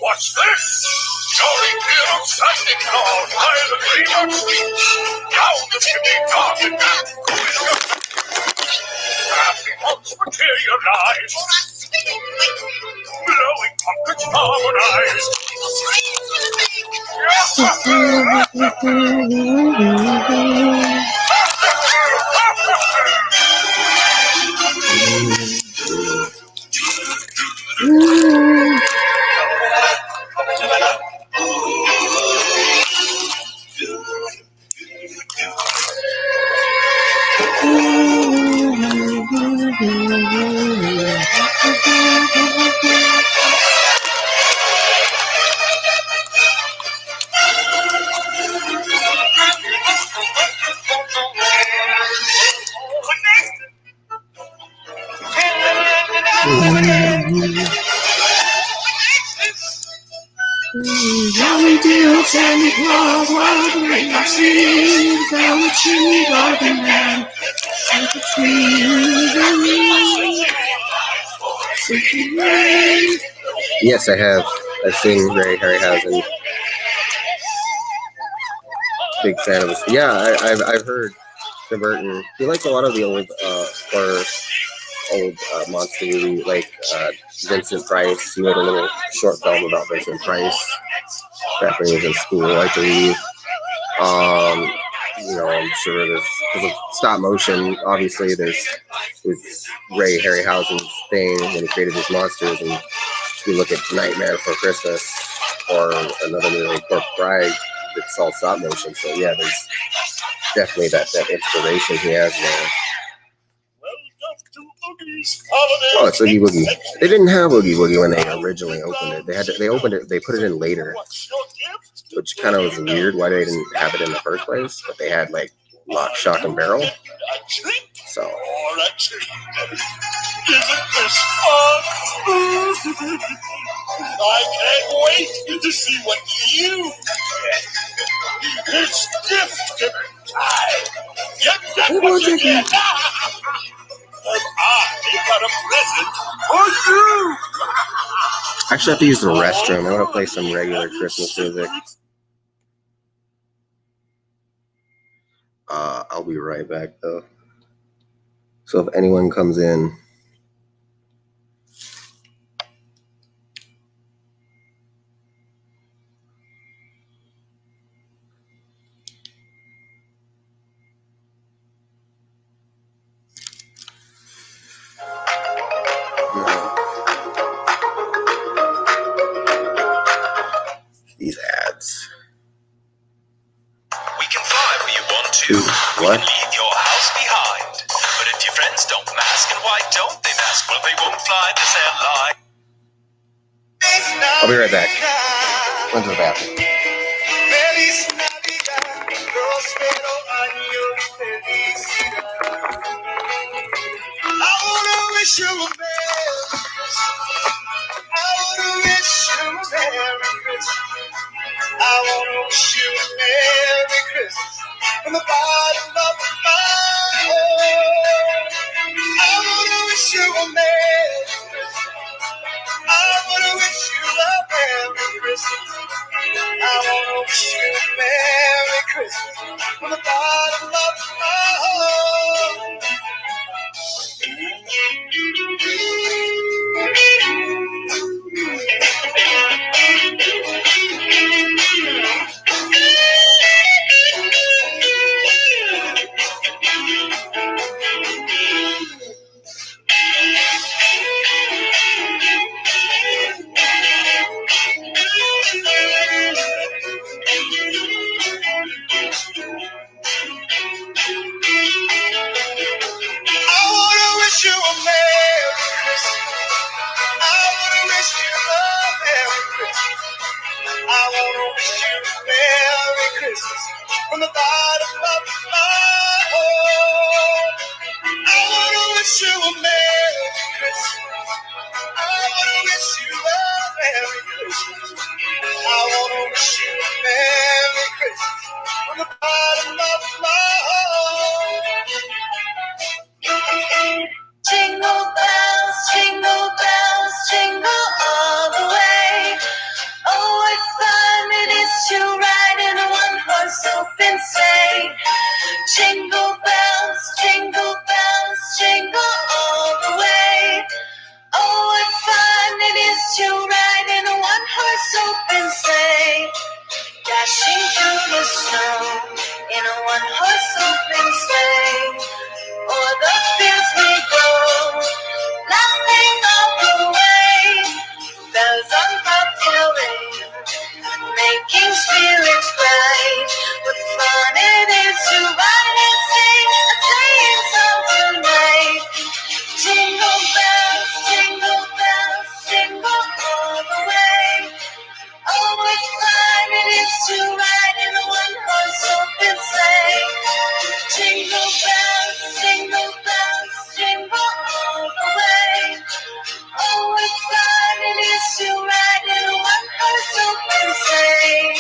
What's this? Jolly Bill Santa Claus, by the Green Street, down the chimney top and happy hopes materialize, blowing pumpkins harmonize. Jolly deal Santa Claus, while the rain sings down the chimney garden man. Santa tree. Yes, I have. I've seen Ray Harryhausen. Big fan of this. Yeah, I've heard Tim Burton. He likes a lot of the old horror, old monster movie, like Vincent Price. He made a little short film about Vincent Price back when he was in school, I believe. I'm sure there's, because of stop motion, obviously there's Ray Harryhausen's thing when he created his monsters, and you look at Nightmare Before Christmas or another movie like Pork Bride, it's all stop motion. So yeah, there's definitely that inspiration he has there. Oh, it's Oogie Boogie. They didn't have Oogie Boogie when they originally opened it. They put it in later, which kind of was weird why they didn't have it in the first place. But they had like Lock, Shock, and Barrel. So. Isn't this fun? I can't wait to see what you get. It's gift giving time. Get what you get. And I got a present for you. I actually have to use the restroom. I want to play some regular Christmas music. I'll be right back though. So if anyone comes in. These ads. We can fly where you want to. What? We can leave your house behind. But if you friends don't mask, and why don't they mask? Well, they won't fly this airline. I'll be right back. Went to the bathroom. Feliz Navidad, próspero año felicidad. I wanna wish you a Merry Christmas. I wanna wish you a Merry Christmas. I wanna wish you a Merry Christmas from the bottom of my heart. I wanna wish you a Merry Christmas. I wanna wish you a Merry Christmas. I wanna wish you a Merry Christmas from the bottom of my heart. I wanna wish you a Merry Christmas. I wanna wish you a Merry Christmas. I wanna wish you a Merry Christmas from the bottom of my heart. I wanna wish you a Merry Christmas. I wanna wish you a Merry Christmas. I wanna wish you a Merry Christmas from the bottom of my heart. Jingle bells, jingle all the way. Oh, what fun it is to ride in a one-horse open sleigh. Jingle bells, jingle all the way. Oh, what fun it is to ride in a one-horse open sleigh. Dashing through the snow in a one-horse open sleigh. O'er the fields we go, laughing all the way. Bells on bobtail ring, making spirits bright. What fun it is to ride and sing a sleighing song tonight. Jingle bells, jingle all the way. Oh, what fun it is to ride in a one-horse open sleigh. Jingle bells, jingle all the way. Oh, what fun it is to ride in a one-horse open sleigh.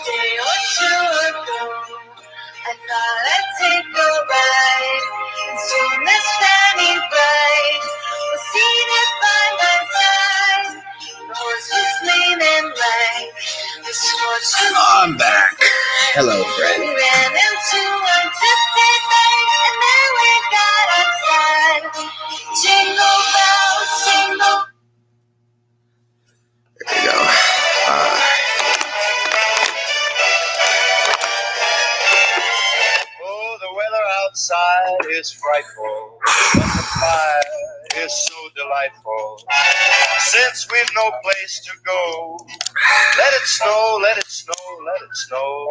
Day or two ago, I thought I'd take a ride. And soon Miss Fanny Bright was seated by my side. The horse was lean and lank. The horse was I'm back. Hello, friend. we ran into a tipsy bank, and then we got outside. Jingle bells, jingle. There you go. Oh, the weather outside is frightful, but the fire is so delightful. Since we've no place to go, let it snow, let it snow, let it snow.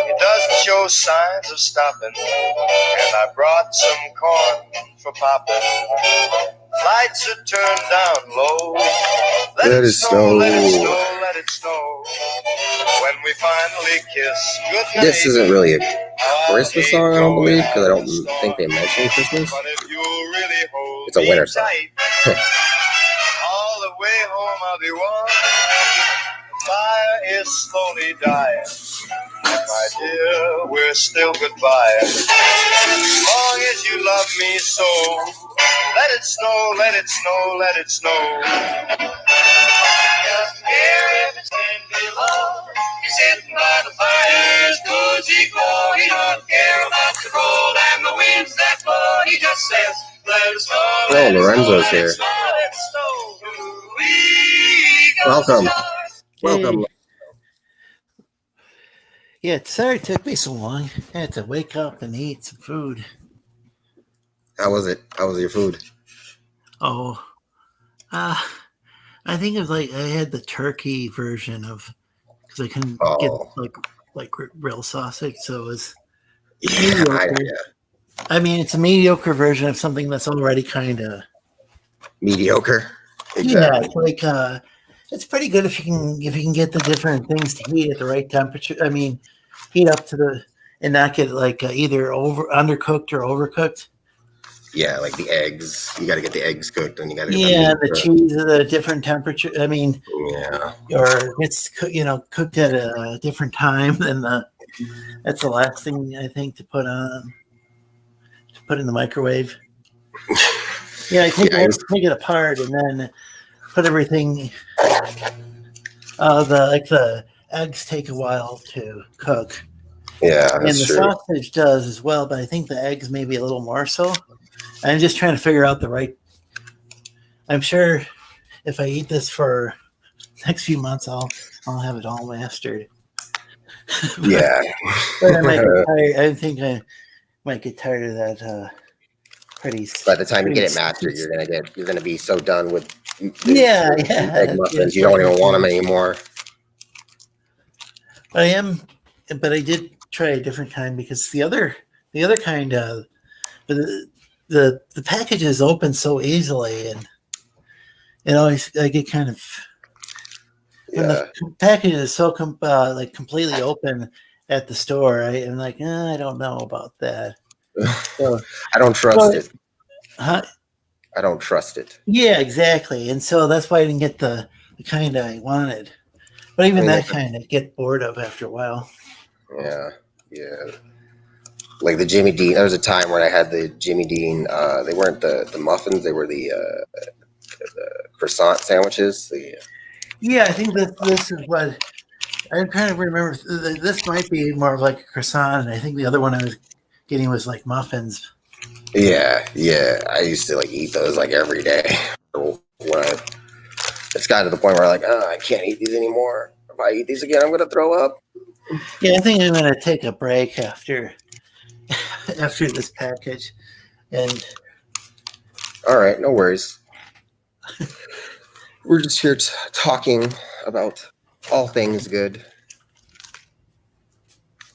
It doesn't show signs of stopping, and I brought some corn for popping. Lights are turned down low. Let it snow. Let it snow, let it snow. When we finally kiss goodnight. This isn't really a Christmas song, I don't believe, because I don't think they mentioned Christmas. But if you really hold It's a winter song. tight, all the way home I'll be warm. The fire is slowly dying. And my dear, we're still goodbye. As long as you love me so, let it snow, let it snow, let it snow. Just care if it's 10 below. He's sitting by the fire's cozy glow. He don't care about the cold and the winds that blow. He just says, let it snow. Oh, Lorenzo's here. Let it snow. We go Welcome. stars. Welcome. Yeah, sorry it took me so long. I had to wake up and eat some food. How was it? How was your food? Oh, I think it was like I had the turkey version of because I couldn't get like real sausage, so it was Yeah, mediocre. I mean, it's a mediocre version of something that's already kind of Mediocre. yeah. Exactly. It's like it's pretty good if you can get the different things to heat at the right temperature. I mean, heat up to the and not get like either undercooked or overcooked. Yeah, like the eggs. You got to get the eggs cooked, and you got to get the Yeah, meat. the cheese at a different temperature. I mean, Yeah. or it's cooked at a different time than the. That's the last thing I think to put in the microwave. Yeah, I Yeah. take it apart and then put everything. The eggs take a while to cook, Yeah, and that's the true. sausage does as well. But I think the eggs maybe a little more so. I'm just trying to figure out the right. I'm sure if I eat this for next few months, I'll have it all mastered. Yeah. But I might get tired. I think I might get tired of that. Pretty. By the time you Pretty. get it mastered, you're gonna be so done with Yeah, the egg yeah. muffins. That's You what don't I'm even want them saying. anymore. I am, but I did try a different kind because the other kind the packages open so easily and it always I get kind of when the Yeah. package is so like completely open at the store. I'm like, I don't know about that. So, I don't trust so it. huh? I don't trust it. Yeah, exactly. And so that's why I didn't get the kind I wanted. But I even mean, that kind I get bored of after a while. yeah, yeah. Like the Jimmy Dean. There was a time when I had the Jimmy Dean. They weren't the muffins. They were the croissant sandwiches. Yeah, I think that this is what I'm trying to remember. This might be more of like a croissant. And I think the other one I was getting was like muffins. Yeah, yeah. I used to like eat those like every day. When it's gotten to the point where I'm like, I can't eat these anymore. If I eat these again, I'm gonna throw up. Yeah, I think I'm going to take a break after this package. And All right, no worries. We're just here talking about all things good.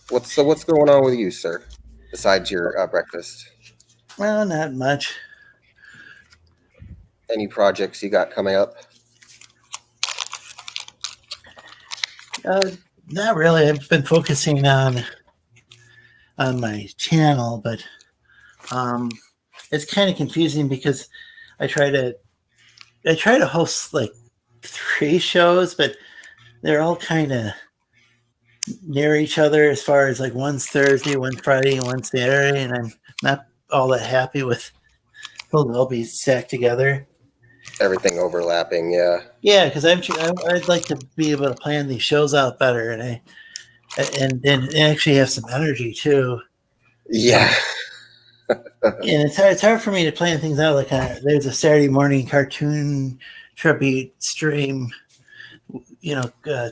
What's going on with you, sir? Besides your breakfast, well, not much. any projects you got coming up? Not really. I've been focusing on my channel, but um, it's kind of confusing because I try to host like 3 shows, but they're all kind of near each other as far as like one's Thursday, one's Friday, and one's Saturday, and I'm not all that happy with they'll be stacked together. Everything overlapping, yeah. Yeah, because I'd like to be able to plan these shows out better, and actually have some energy too. Yeah. And it's hard for me to plan things out. Like there's a Saturday morning cartoon tribute stream,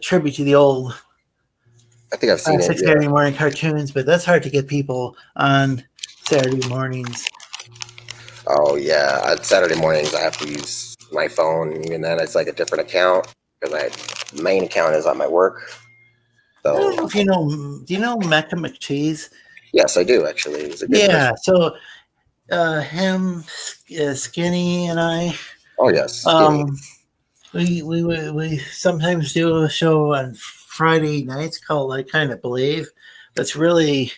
tribute to the old I think I've seen it. classic Yeah. Saturday morning cartoons, but that's hard to get people on Saturday mornings. Oh yeah. Saturday mornings I have to use my phone. Even then, it's like a different account because my main account is on my work. I don't know So if you know. Do you know Mecca McCheese? yes, I do actually. He's a good Yeah. person. So him, Skinny, and I. Oh yes, skinny. We sometimes do a show on Friday nights called I Kind of Believe. That's really,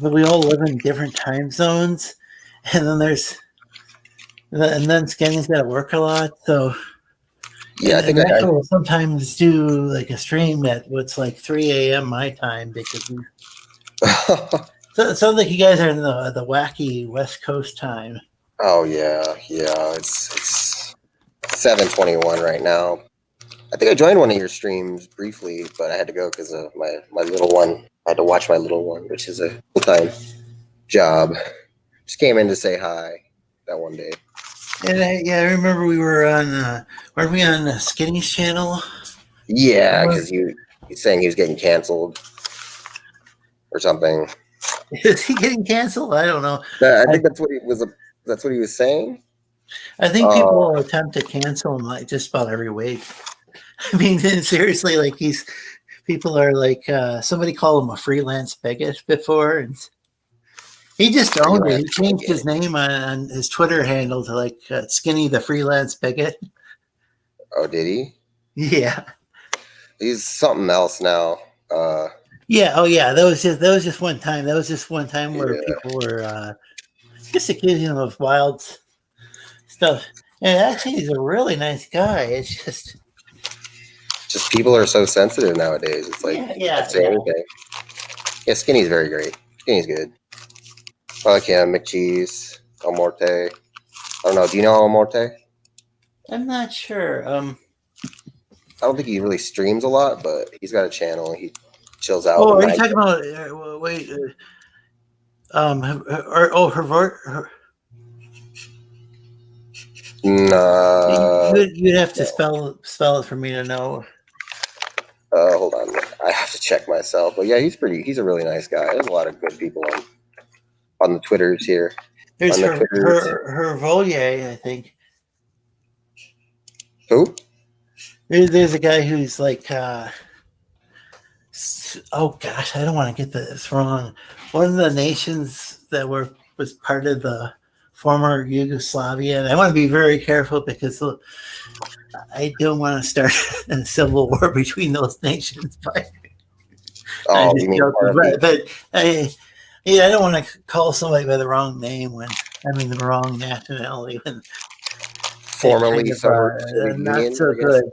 but we all live in different time zones, and then Skinny's got to work a lot. So Yeah, I and think I Michael will sometimes do like a stream at what's like 3 a.m. my time because so it sounds like you guys are in the wacky West Coast time. Oh yeah, yeah. It's 7:21 right now. I think I joined one of your streams briefly, but I had to go because of my little one. I had to watch my little one, which is a full time job. Just came in to say hi that one day. And I remember we were weren't we on Skinny's channel? Yeah, because he's saying he was getting canceled or something. Is he getting canceled? I don't know. I think that's what he was. That's what he was saying. I think people attempt to cancel him like just about every week. I mean, seriously, like people are like somebody called him a freelance bigot before, and He just Or you owned don't it. have He to changed get his it? name on his Twitter handle to like Skinny the Freelance Bigot. Oh, did he? Yeah. He's something else now. Yeah. Oh, yeah. That was just one time. That was just one time where Yeah. people were just accusing him of wild stuff. And actually, he's a really nice guy. It's Just people are so sensitive nowadays. It's like yeah. I'd say anything. Yeah, Skinny's very great. Skinny's good. I like him, McCheese, El Morte. I don't know. Do you know El Morte? I'm not sure. I don't think he really streams a lot, but he's got a channel. He chills out Oh, in are you Minecraft. talking about? Wait. Her, Nah, you'd have to no. spell it for me to know. Hold on. I have to check myself. But yeah, he's a really nice guy. There's a lot of good people on the Twitters here. There's On the Twitters. her Volier, I think. Who? There's a guy who's like, oh gosh, I don't want to get this wrong. One of the nations that was part of the former Yugoslavia, and I want to be very careful because I don't want to start a civil war between those nations. But I'm Oh, just you mean joking. part of the But I don't want to call somebody by the wrong name when I mean the wrong nationality when formerly kind of Soviet not Union, so I guess? good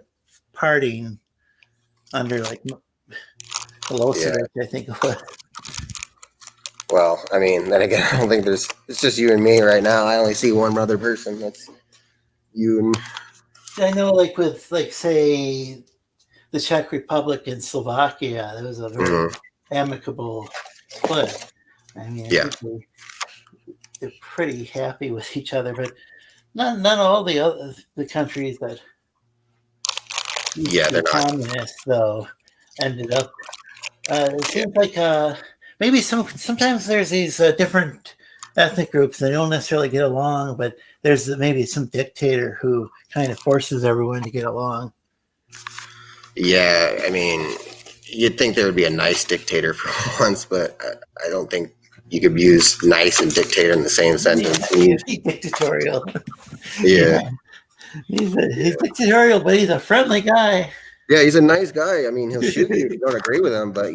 partying under like Yeah. Milosevic, I think it was. Well, I mean, then again, I don't think it's just you and me right now. I only see one other person. That's you and. I know, like with like say the Czech Republic and Slovakia, there was a very amicable split. I mean, I think they're pretty happy with each other, but not all the countries that Yeah, they're not. communists though ended up. It seems like maybe sometimes there's these different ethnic groups that don't necessarily get along, but there's maybe some dictator who kind of forces everyone to get along. Yeah, I mean, you'd think there would be a nice dictator for once, but I don't think you could use nice and dictator in the same sentence. He's dictatorial. Yeah. He's dictatorial, but he's a friendly guy. Yeah, he's a nice guy. I mean, he'll shoot you if you don't agree with him, but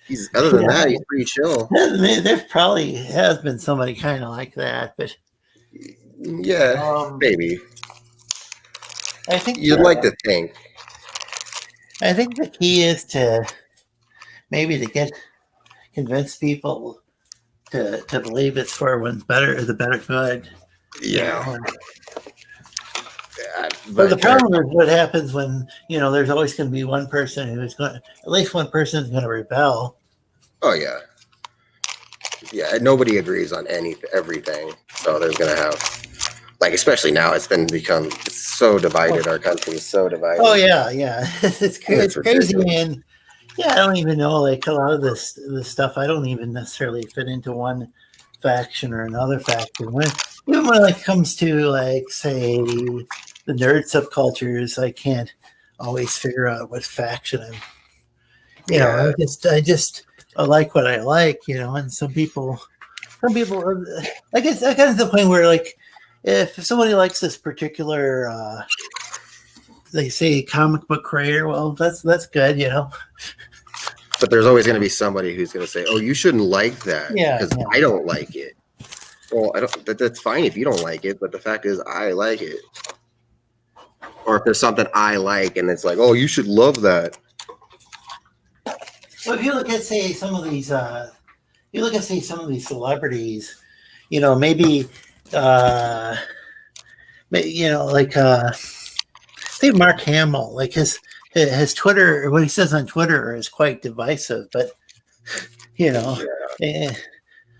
he's other than that, he's pretty chill. There probably has been somebody kind of like that, but yeah, maybe. I think you'd like to think. I think the key is to maybe to convince people to believe it's for the better good. Yeah. But the problem is what happens when there's always going to be one person who's going, at least one person is going to rebel. Oh yeah, yeah. Nobody agrees on everything, so there's going to have, like, especially now, it's so divided. Our country is so divided. Oh yeah, it's crazy, man. Yeah, I don't even know, like, a lot of this stuff. I don't even necessarily fit into one faction or another faction. Even when it comes to, like, say, the nerd subcultures, I can't always figure out what faction I'm. I like what I like, and some people, I guess I got to the point where, like, if somebody likes this particular, they say comic book creator, well, that's good, But there's always going to be somebody who's going to say, "Oh, you shouldn't like that because I don't like it." Well, I don't. That's fine if you don't like it, but the fact is, I like it. Or if there's something I like, and it's like, "Oh, you should love that." Well, if you look at some of these celebrities, maybe, like say Mark Hamill, like his Twitter, what he says on Twitter is quite divisive, but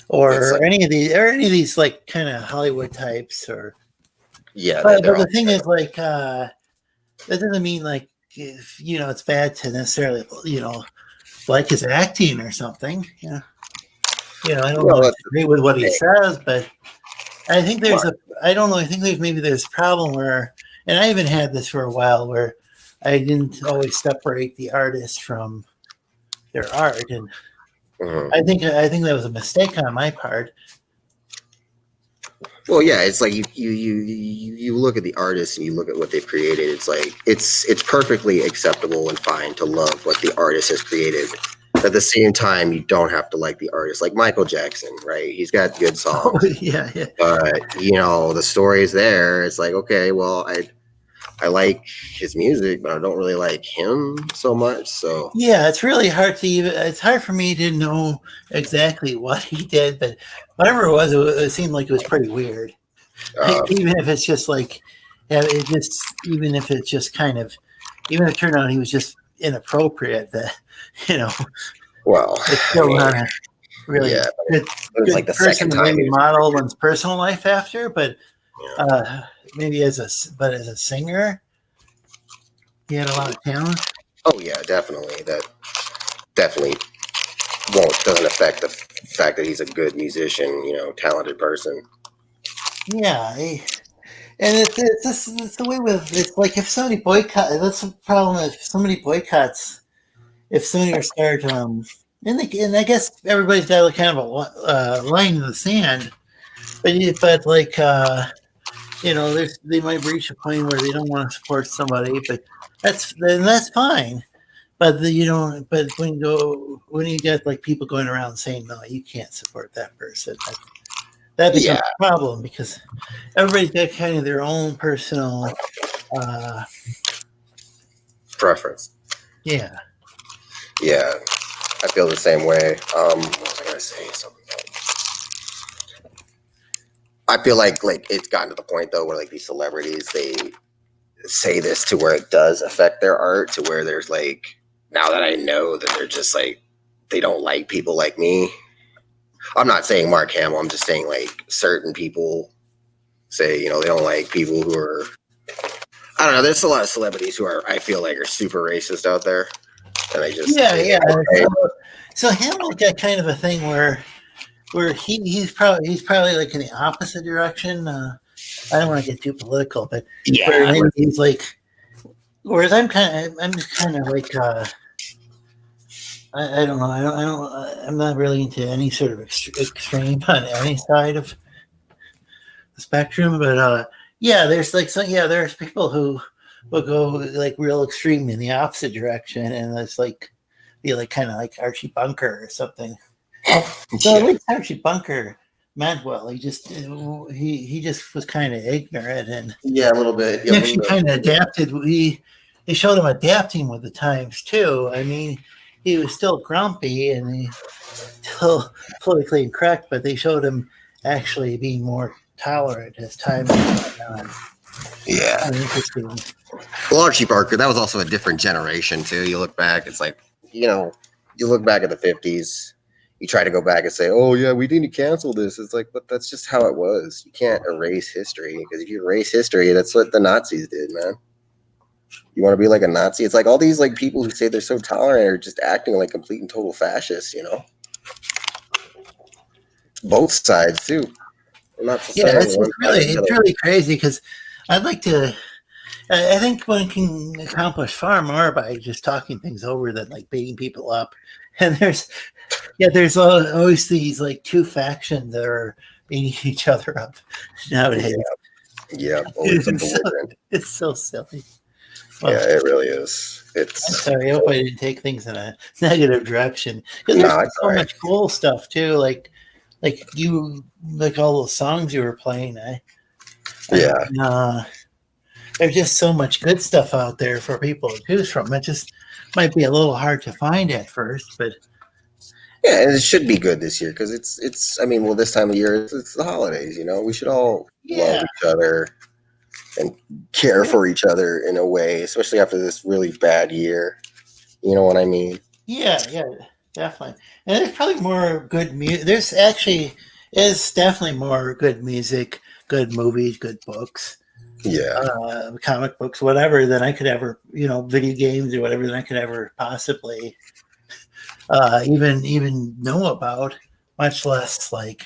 or any of these like kind of Hollywood types, or but the thing is, like, that doesn't mean, like, if it's bad to necessarily like his acting or something. I don't agree with what he says, but I think I don't know. I think there's a problem where, and I even had this for a while, where I didn't always separate the artist from their art, and Mhm. I think that was a mistake on my part. Well, yeah, it's like you look at the artist and you look at what they've created. It's like it's perfectly acceptable and fine to love what the artist has created. At the same time, you don't have to like the artist. Like Michael Jackson, right? He's got good Oh, songs, yeah, yeah. but the story's there. It's like, okay, well, I like his music, but I don't really like him so much. So Yeah, it's really hard to even. It's hard for me to know exactly what he did, but whatever it seemed like it was pretty weird. uh, Even if it's just like, yeah, it just even if it's just kind of, even if it turned out he was just inappropriate, that you know, well, it's I still mean, not a really yeah, good it was like good the second person to time maybe he was. model one's personal life after. But Yeah. maybe as a singer, he had a lot of talent. Oh yeah, definitely. That definitely doesn't affect the fact that he's a good musician, talented person. Yeah, and it's the way with it's like if somebody that's the problem. If somebody boycotts, if somebody were start and I guess everybody's got like kind of a line in the sand, but like there's they might reach a point where they don't want to support somebody, but that's fine. But but when you get like people going around saying no, you can't support that person, that becomes Yeah, a problem because everybody's got kind of their own personal uh preference. yeah. Yeah, I feel the same way. What was I gonna say? Something. I feel like it's gotten to the point though where like these celebrities they say this to where it does affect their art to where there's like now that I know that they're just like they don't like people like me. I'm not saying Mark Hamill. I'm just saying like certain people say they don't like people who are. I don't know. There's a lot of celebrities who are I feel like are super racist out there, and I just Yeah, yeah. right? So Hamill got kind of a thing where he's probably like in the opposite direction. I don't want to get too political, but where Yeah, he's like, whereas I'm just kind of like I don't know, I'm not really into any sort of extreme on any side of the spectrum, but yeah, there's like there's people who will go like real extreme in the opposite direction, and it's like be like kind of like Archie Bunker or something. So at yeah, least Archie Bunker meant well. He just was kind of ignorant, and yeah, a little bit. he Yeah, a actually little bit. kind of adapted. They showed him adapting with the times too. I mean, he was still grumpy and he still politically incorrect, but they showed him actually being more tolerant as time went on. It's Yeah. kind of interesting. Well, Archie Barker, that was also a different generation too. You look back, it's like you look back at the '50s. You try to go back and say, "Oh yeah, we need to cancel this." It's like, but that's just how it was. You can't erase history because if you erase history, that's what the Nazis did, man. You want to be like a Nazi? It's like all these like people who say they're so tolerant are just acting like complete and total fascists. Both sides too. I'm not Yeah, saying one side or the it's other. really crazy because I'd like to. I think one can accomplish far more by just talking things over than like beating people up. And there's always these like two factions that are beating each other up nowadays. Yeah, always some It's so, belligerent. it's so silly. Well, Yeah, it really is. I'm It's sorry. I hope I didn't take things in a negative direction because no, there's it's all so right. much cool stuff too. Like you like all those songs you were playing. Yeah, There's just so much good stuff out there for people to choose from. It just might be a little hard to find at first, but yeah, and it should be good this year because it's. I mean, well, this time of year it's the holidays. We should all love yeah, each other and care for each other in a way, especially after this really bad year. You know what I mean? yeah, definitely. And there's probably more good music. There's actually is definitely more good music, good movies, good books, Yeah, comic books, whatever than I could ever, video games or whatever than I could ever possibly even know about, much less like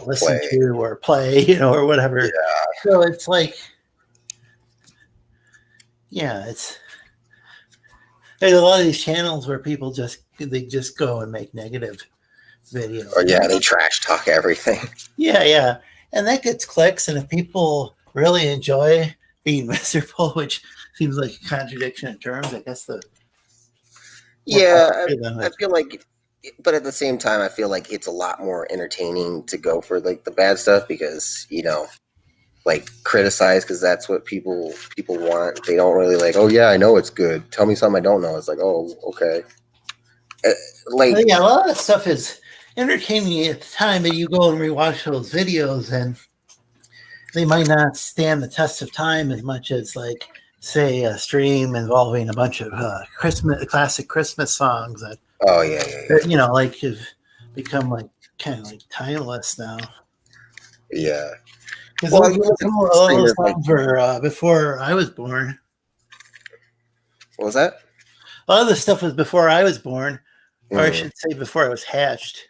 listen play. to or play, or whatever. Yeah, So it's like, yeah, There's a lot of these channels where people just go and make negative videos. Oh yeah, they trash talk everything. Yeah, and that gets clicks. And if people really enjoy being miserable, which seems like a contradiction in terms, I guess the Yeah, I feel like, but at the same time, I feel like it's a lot more entertaining to go for like the bad stuff because like criticize because that's what people want. They don't really like. Oh yeah, I know it's good. Tell me something I don't know. It's like, oh okay. Like yeah, a lot of stuff is entertaining at the time, but you go and rewatch those videos, and they might not stand the test of time as much as, like, say, a stream involving a bunch of classic Christmas songs that, oh yeah. like have become like kind of like timeless now. Yeah. Because Well, a lot of those songs were before I was born. What was that? A lot of the stuff was before I was born, or I should say before I was hatched.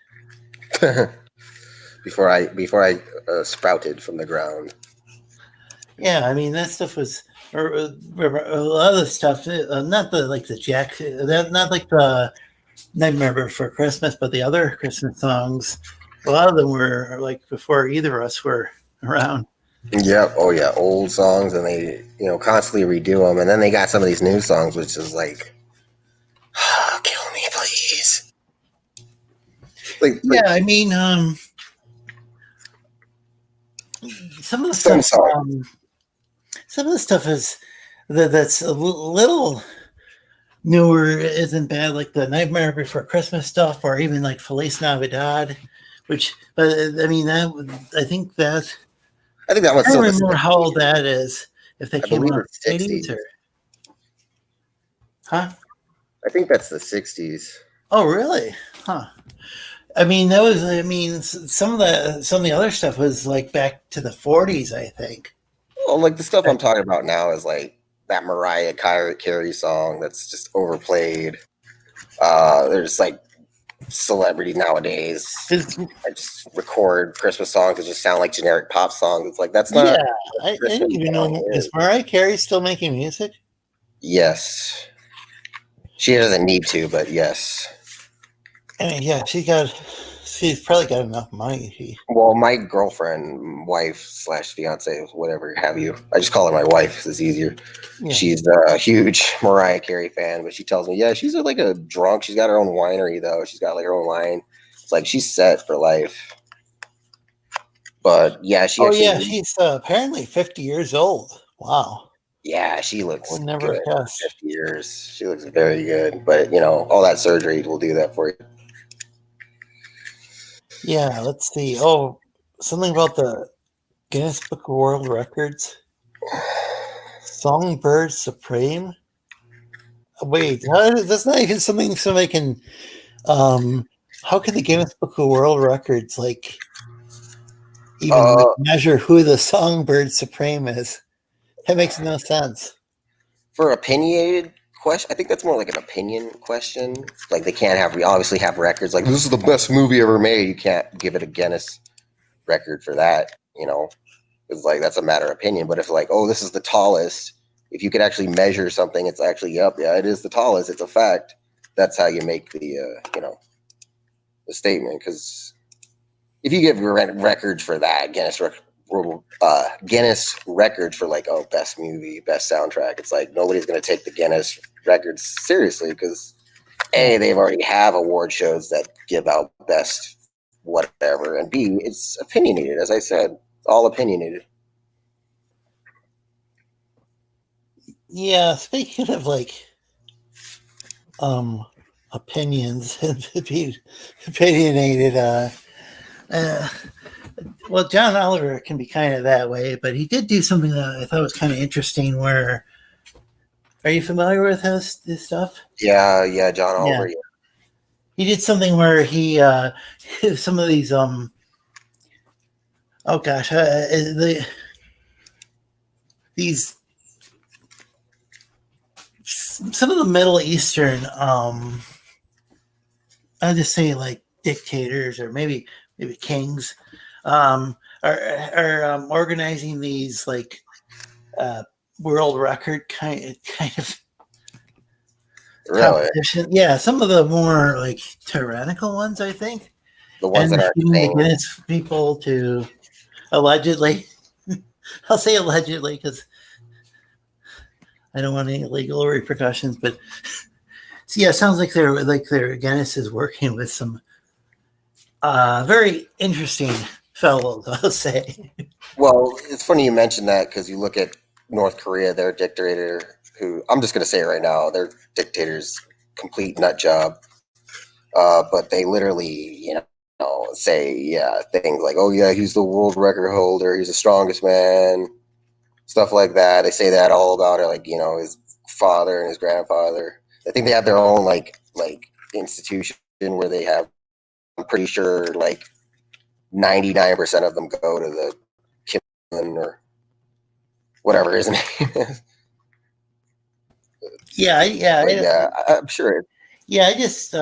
before I sprouted from the ground. Yeah, I mean that stuff was a lot of the stuff. Not the Jack, not like the Nightmare Before Christmas, but the other Christmas songs. A lot of them were like before either of us were around. Yep. Oh yeah, old songs, and they constantly redo them, and then they got some of these new songs, which is like, oh, kill me, please. Yeah, I mean, some of the stuff. Some of the stuff is that's a little newer isn't bad, like the Nightmare Before Christmas stuff, or even like Feliz Navidad, which, but I mean, I think that one's I don't remember how old that is. If they came out in the 80s, or huh? I think that's the 60s. Oh, really? Huh. I mean, some of the other stuff was like back to the 40s, I think. Well, like the stuff I'm talking about now is like that Mariah Carey song that's just overplayed. There's like celebrities nowadays. I just record Christmas songs that just sound like generic pop songs. It's like that's not. Yeah, I didn't even know. Is Mariah Carey still making music? Yes, she doesn't need to, but yes. I mean, yeah, she's probably got enough money. Well, my girlfriend, wife / fiance, whatever have you. I just call her my wife because it's easier. Yeah. She's a huge Mariah Carey fan, but she tells me, yeah, she's like a drunk. She's got her own winery, though. She's got like her own wine. It's like she's set for life. But yeah, she's apparently 50 years old. Wow. Yeah, she looks would never good. guess. 50 years. She looks very good. But, all that surgery will do that for you. Yeah, let's see. Oh, something about the Guinness Book of World Records. Songbird Supreme. Wait, that's not even something somebody can. How can the Guinness Book of World Records even measure who the Songbird Supreme is? That makes no sense. For opinionated question, I think that's more like an opinion question. Like they can't obviously have records. Like this is the best movie ever made. You can't give it a Guinness record for that. It's like that's a matter of opinion. But if like, oh, this is the tallest, if you could actually measure something, it's actually up. Yeah, it is the tallest. It's a fact. That's how you make the the statement. Because if you give records for that, Guinness record for like, oh, best movie, best soundtrack, it's like nobody's going to take the Guinness records seriously because they've already have award shows that give out best whatever, and B, it's opinionated. As I said, it's all opinionated. Yeah, speaking of like opinions and opinionated, well, John Oliver can be kind of that way, but he did do something that I thought was kind of interesting. Where, are you familiar with his stuff? Yeah, John Oliver. Yeah. He did something where he some of these these some of the Middle Eastern I'll just say like dictators or maybe kings are organizing these like world record kind of Really, competition. Yeah, some of the more like tyrannical ones, I think, the ones and that the are feeding sane. against people to allegedly. I'll say allegedly because I don't want any legal repercussions. But yeah, it sounds like their Guinness is working with some very interesting fellows. I'll say. Well, it's funny you mentioned that because you look at North Korea, their dictator, who I'm just going to say it right now, their dictator's complete nut job. But they literally, say things like, "Oh yeah, he's the world record holder. He's the strongest man." Stuff like that. They say that all about it, like his father and his grandfather. I think they have their own like institution where they have. I'm pretty sure like 99% of them go to the Kim or whatever his name is. But yeah, I'm sure. Yeah, I guess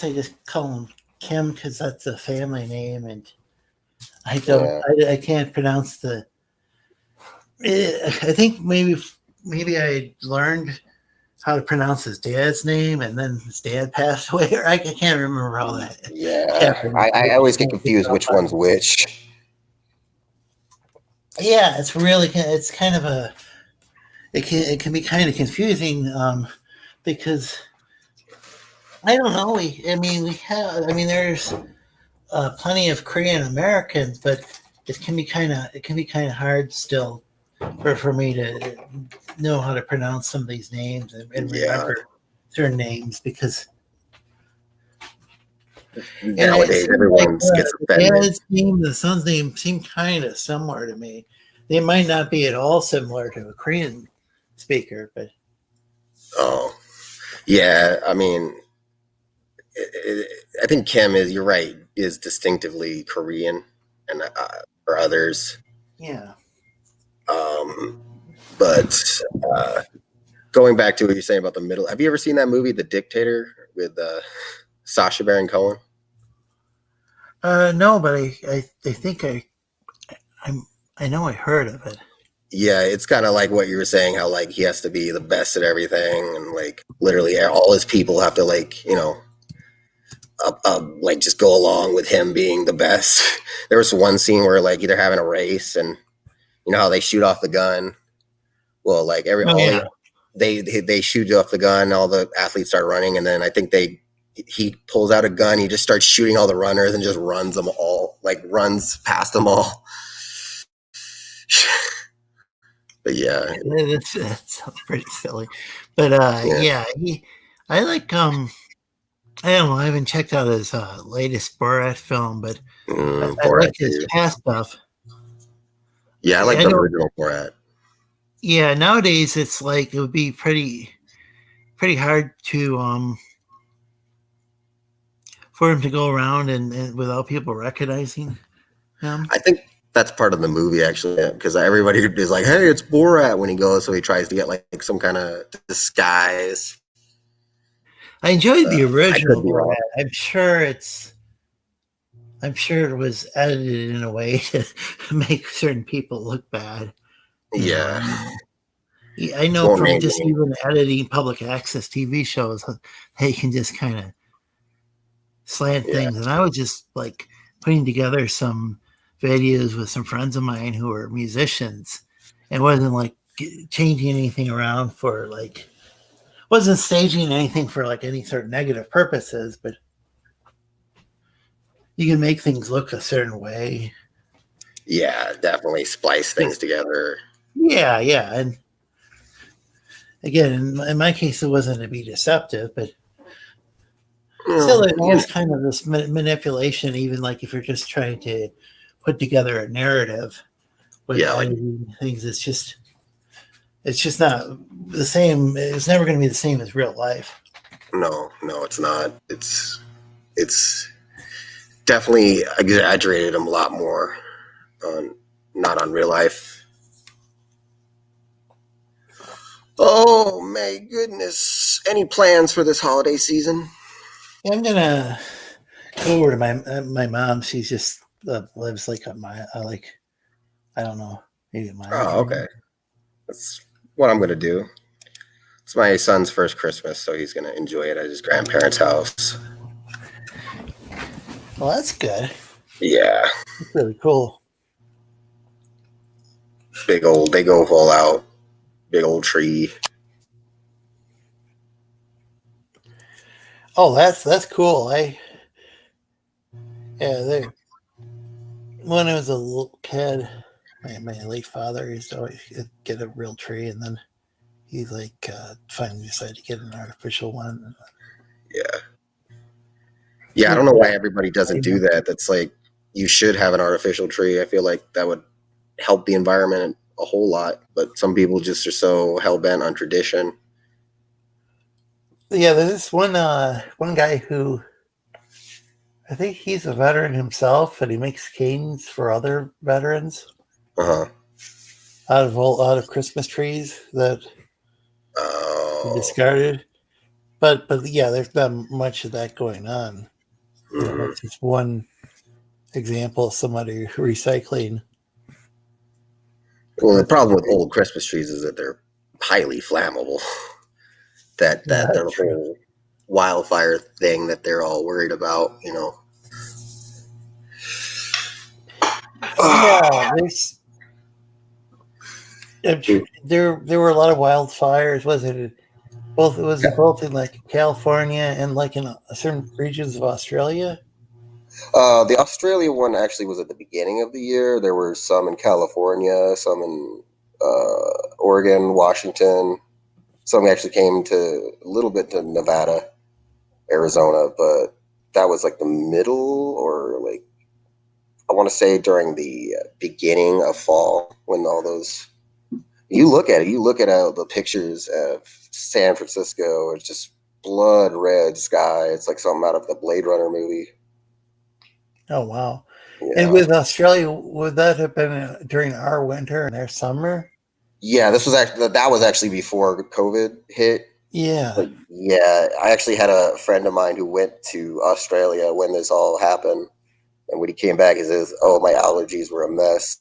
I just call him Kim because that's a family name, and Yeah. I can't pronounce the. I think maybe I learned how to pronounce his dad's name, and then his dad passed away. Or I can't remember how that Yeah, happened. I always get confused which one's which. Yeah, it's kind of a it can be kind of confusing because I don't know. I mean, there's plenty of Korean Americans, but it can be kind of hard still for me to know how to pronounce some of these names and Yeah, remember certain names because it nowadays seems like everyone gets the offended. dad's name, the son's name seem kind of similar to me. They might not be at all similar to a Korean speaker, but Oh, yeah. I mean, I think Kim is. You're right. Is distinctively Korean, and for others. yeah. Um, but going back to what you're saying about the middle, have you ever seen that movie, The Dictator, with Sacha Baron Cohen? No, but I think I'm I know I heard of it. Yeah, it's kind of like what you were saying, how like he has to be the best at everything, and like literally all his people have to like just go along with him being the best. There was one scene where like they're having a race, and you know how they shoot off the gun. Well, like Oh yeah. they shoot off the gun, all the athletes start running, and then I think he pulls out a gun, he just starts shooting all the runners and just runs them all, like runs past them all. But yeah, That sounds pretty silly. But yeah, I like I don't know, I haven't checked out his latest Borat film, but I like Borat his too. past stuff. Yeah, I like I the know original Borat. yeah, nowadays it's like it would be pretty hard to for him to go around and without people recognizing him. I think that's part of the movie actually, because everybody is like, "Hey, it's Borat" when he goes, so he tries to get like some kind of disguise. I enjoyed the I could original be wrong. Borat. I'm sure it was edited in a way to make certain people look bad. You know, Yeah, I it's know more from just mainly. even editing public access TV shows, they can just kind of slant Yeah, things. And I was just like putting together some videos with some friends of mine who are musicians, and wasn't like changing anything around for like wasn't staging anything for like any sort of negative purposes, but you can make things look a certain way. yeah, definitely splice things Just together. yeah, and again, in my case, it wasn't to be deceptive, but still, Well, there is kind of this manipulation, even like if you're just trying to put together a narrative with yeah, like editing things. It's just not the same. It's never going to be the same as real life. no, it's not. It's definitely exaggerated them a lot more on not on real life. Oh my goodness! Any plans for this holiday season? Yeah, I'm gonna go over to my mom. She's just lives like a mile, like I don't know, maybe a mile Oh, from me. okay. That's what I'm gonna do. It's my son's first Christmas, so he's gonna enjoy it at his grandparents' house. Well, that's good. Yeah, That's really cool. they go full out, big old tree. Oh, that's cool. They when I was a little kid, my late father used to always get a real tree, and then he finally decided to get an artificial one. Yeah, I don't know why everybody doesn't do that. That's like, you should have an artificial tree. I feel like that would help the environment a whole lot, but some people just are so hell bent on tradition. Yeah, there's this one guy who I think he's a veteran himself, and he makes canes for other veterans Uh-huh. out of Christmas trees that he discarded. But yeah, there's not much of that going on. That's just one example of somebody recycling. Well, the problem with old Christmas trees is that they're highly flammable. That the whole wildfire thing that they're all worried about, Yeah, there were a lot of wildfires. Was it both in like California and like in certain regions of Australia? The Australia one actually was at the beginning of the year. There were some in California, some in Oregon, Washington. Some actually came to a little bit to Nevada, Arizona, but that was like the middle, or like, I want to say during the beginning of fall, when all those, you look at the pictures of San Francisco, it's just blood red sky. It's like something out of the Blade Runner movie. Oh wow! Yeah. And with Australia, would that have been during our winter and their summer? Yeah, that was actually before COVID hit. Yeah. But yeah, I actually had a friend of mine who went to Australia when this all happened, and when he came back, he says, "Oh, my allergies were a mess."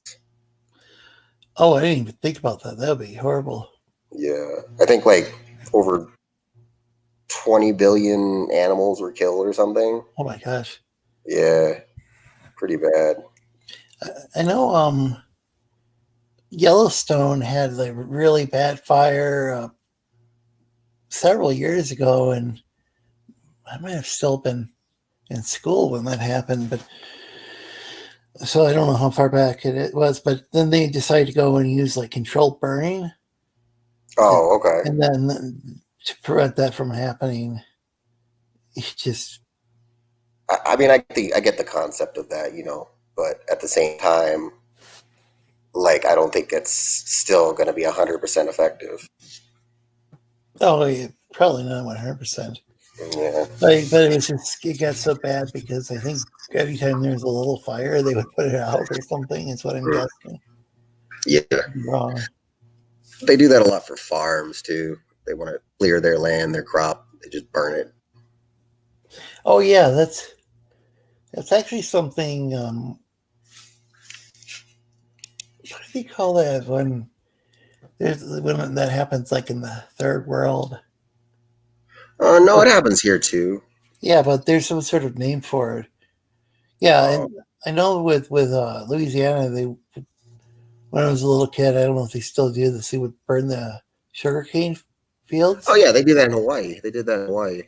Oh, I didn't even think about that. That would be horrible. Yeah, I think like over 20 billion animals were killed or something. Oh my gosh. Yeah, pretty bad. I know. Yellowstone had like really bad fire several years ago, and I might have still been in school when that happened, but so I don't know how far back it was. But then they decided to go and use like controlled burning. Oh, okay. And then to prevent that from happening, it just. I mean, I get the concept of that, but at the same time, like, I don't think it's still going to be 100% effective. Oh, yeah, probably not 100%. Yeah. But it got so bad because I think every time there's a little fire, they would put it out or something. Is what I'm guessing. Yeah. Wrong. They do that a lot for farms too. They want to clear their land, their crop. They just burn it. Oh yeah, that's actually something. What do you call that when that happens, like in the third world? No, it happens here too. Yeah, but there's some sort of name for it. Yeah, and I know with Louisiana, when I was a little kid, I don't know if they still do this. They would burn the sugarcane fields. Oh yeah, they do that in Hawaii. They did that in Hawaii.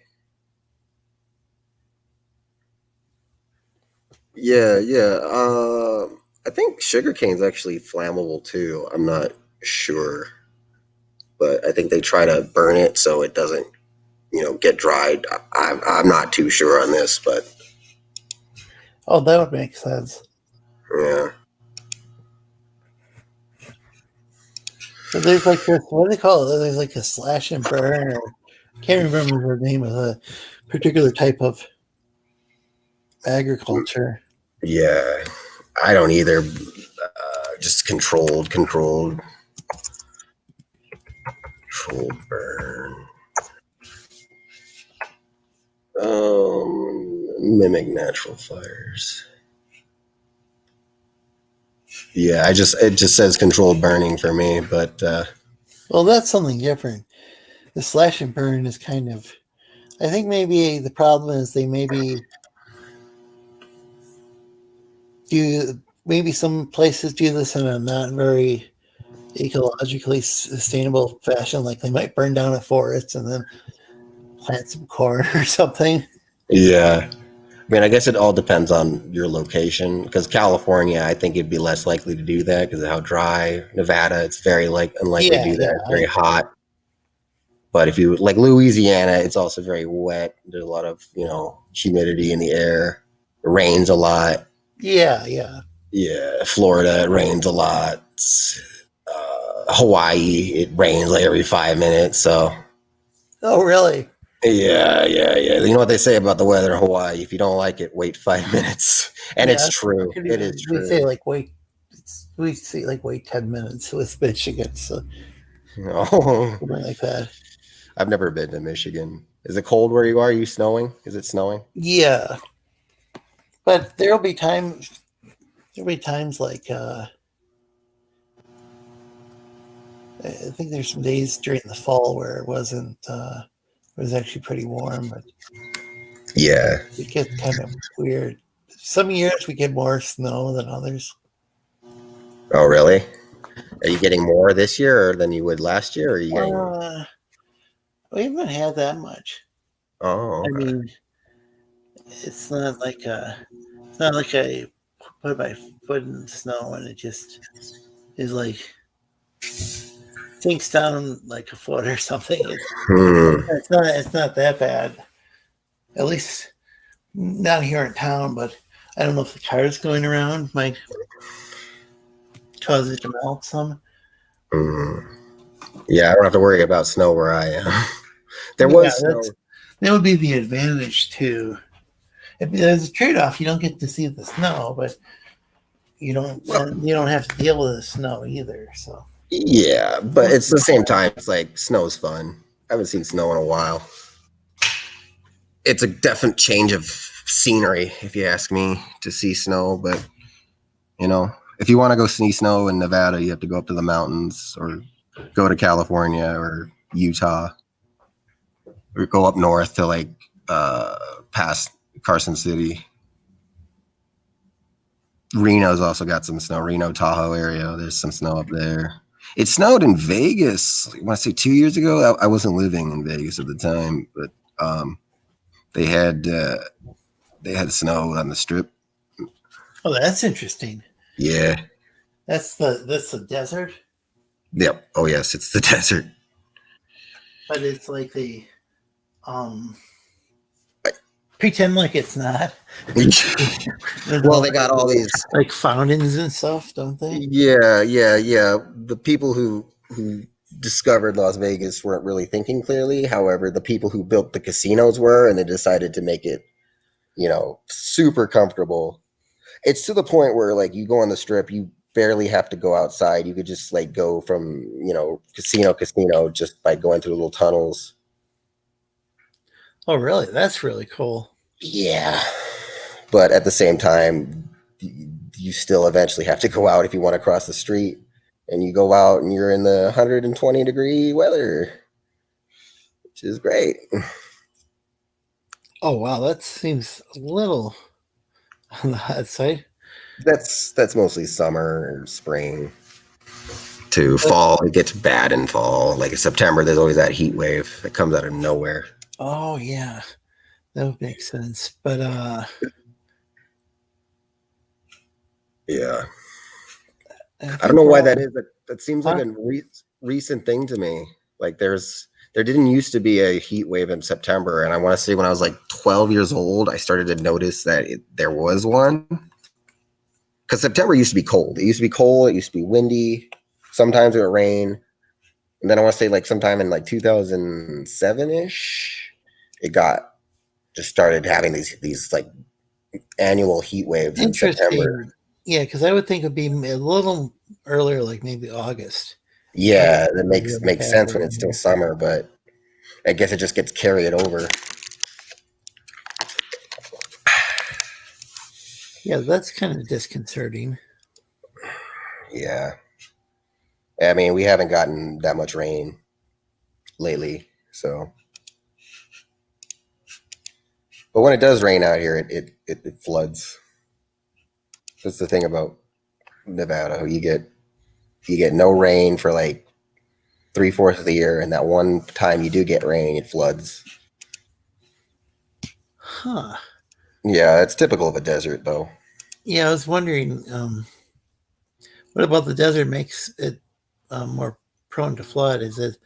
Yeah, yeah. I think sugarcane's actually flammable too. I'm not sure, but I think they try to burn it so it doesn't, get dried. I'm not too sure on this, but oh, that would make sense. Yeah. So there's like this, what do they call it? There's like a slash and burn, or I can't remember the name of a particular type of agriculture. Yeah, I don't either. Just controlled burn. Mimic natural fires. Yeah, it just says controlled burning for me, but well, that's something different. the slash and burn is kind of. I think maybe the problem is they maybe do. Maybe some places do this in a not very ecologically sustainable fashion. Like they might burn down a forest and then plant some corn or something. Yeah. I mean, I guess it all depends on your location. Because California, I think it'd be less likely to do that because of how dry. Nevada, it's very unlikely to Yeah, do that. It's very hot. But if you like Louisiana, it's also very wet. There's a lot of humidity in the air. It rains a lot. yeah. Yeah, Florida, it rains a lot. Hawaii, it rains like every 5 minutes. So Oh, really? yeah. You know what they say about the weather in Hawaii? If you don't like it, wait 5 minutes. And Yeah, it's true. It is we true. say like wait. We say like wait 10 minutes with Michigan, so Oh, something like that. I've never been to Michigan. Is it cold where you are? Are you snowing? Is it snowing? Yeah, but there'll be times. There'll be times like I think there's some days during the fall where it wasn't. It was actually pretty warm, but Yeah. it gets kind of weird. Some years we get more snow than others. Oh, really? Are you getting more this year than you would last year? Or are you getting? We haven't had that much. Oh, I okay. mean, it's not like I put my foot in the snow and it just is like sinks down like a foot or something. It's not that bad. At least not here in town, but I don't know if the cars going around might cause it to melt some. Hmm. Yeah, I don't have to worry about snow where I am. There Yeah, was snow. that would be the advantage too. If there's a trade-off, you don't get to see the snow, but you don't have to deal with the snow either. So Yeah, but it's the same time. It's like snow's fun. I haven't seen snow in a while. It's a definite change of scenery, if you ask me, to see snow. But if you want to go see snow in Nevada, you have to go up to the mountains or go to California or Utah or go up north to like past Carson City. Reno's also got some snow. Reno, Tahoe area. There's some snow up there. It snowed in Vegas. I want to say 2 years ago. I wasn't living in Vegas at the time, but they had snow on the strip. oh, that's interesting. Yeah. That's the desert, Yep. Oh yes, it's the desert. but it's like the um pretend like it's not. Well, they got all these. Like fountains and stuff, don't they? Yeah. The people who discovered Las Vegas weren't really thinking clearly. However, the people who built the casinos were, and they decided to make it, super comfortable. It's to the point where like you go on the strip, you barely have to go outside. You could just like go from, casino just by going through little tunnels. Oh, really? That's really cool. Yeah. But at the same time, you still eventually have to go out if you want to cross the street. And you go out and you're in the 120-degree weather, which is great. Oh, wow, that seems a little on the hot side. That's mostly summer or spring. To fall, it gets bad in fall. Like in September, there's always that heat wave that comes out of nowhere. Oh, yeah, that would make sense. But Yeah. I don't know why that is. That seems like a recent thing to me. Like there didn't used to be a heat wave in September, and I want to say when I was like 12 years old, I started to notice that there was one. Because September used to be cold. It used to be cold. It used to be windy. Sometimes it would rain, and then I want to say like sometime in like 2007 ish, it just started having these like annual heat waves in September. Yeah, because I would think it'd be a little earlier, like maybe August. Yeah, that makes sense when it's still summer, but I guess it just gets carried over. Yeah, that's kind of disconcerting. Yeah. I mean, we haven't gotten that much rain lately, So, but when it does rain out here, it floods. That's the thing about Nevada. You get no rain for like 3/4 of the year, and that one time you do get rain, it floods. Huh. Yeah, it's typical of a desert, though. Yeah, I was wondering, what about the desert makes it more prone to flood? Is it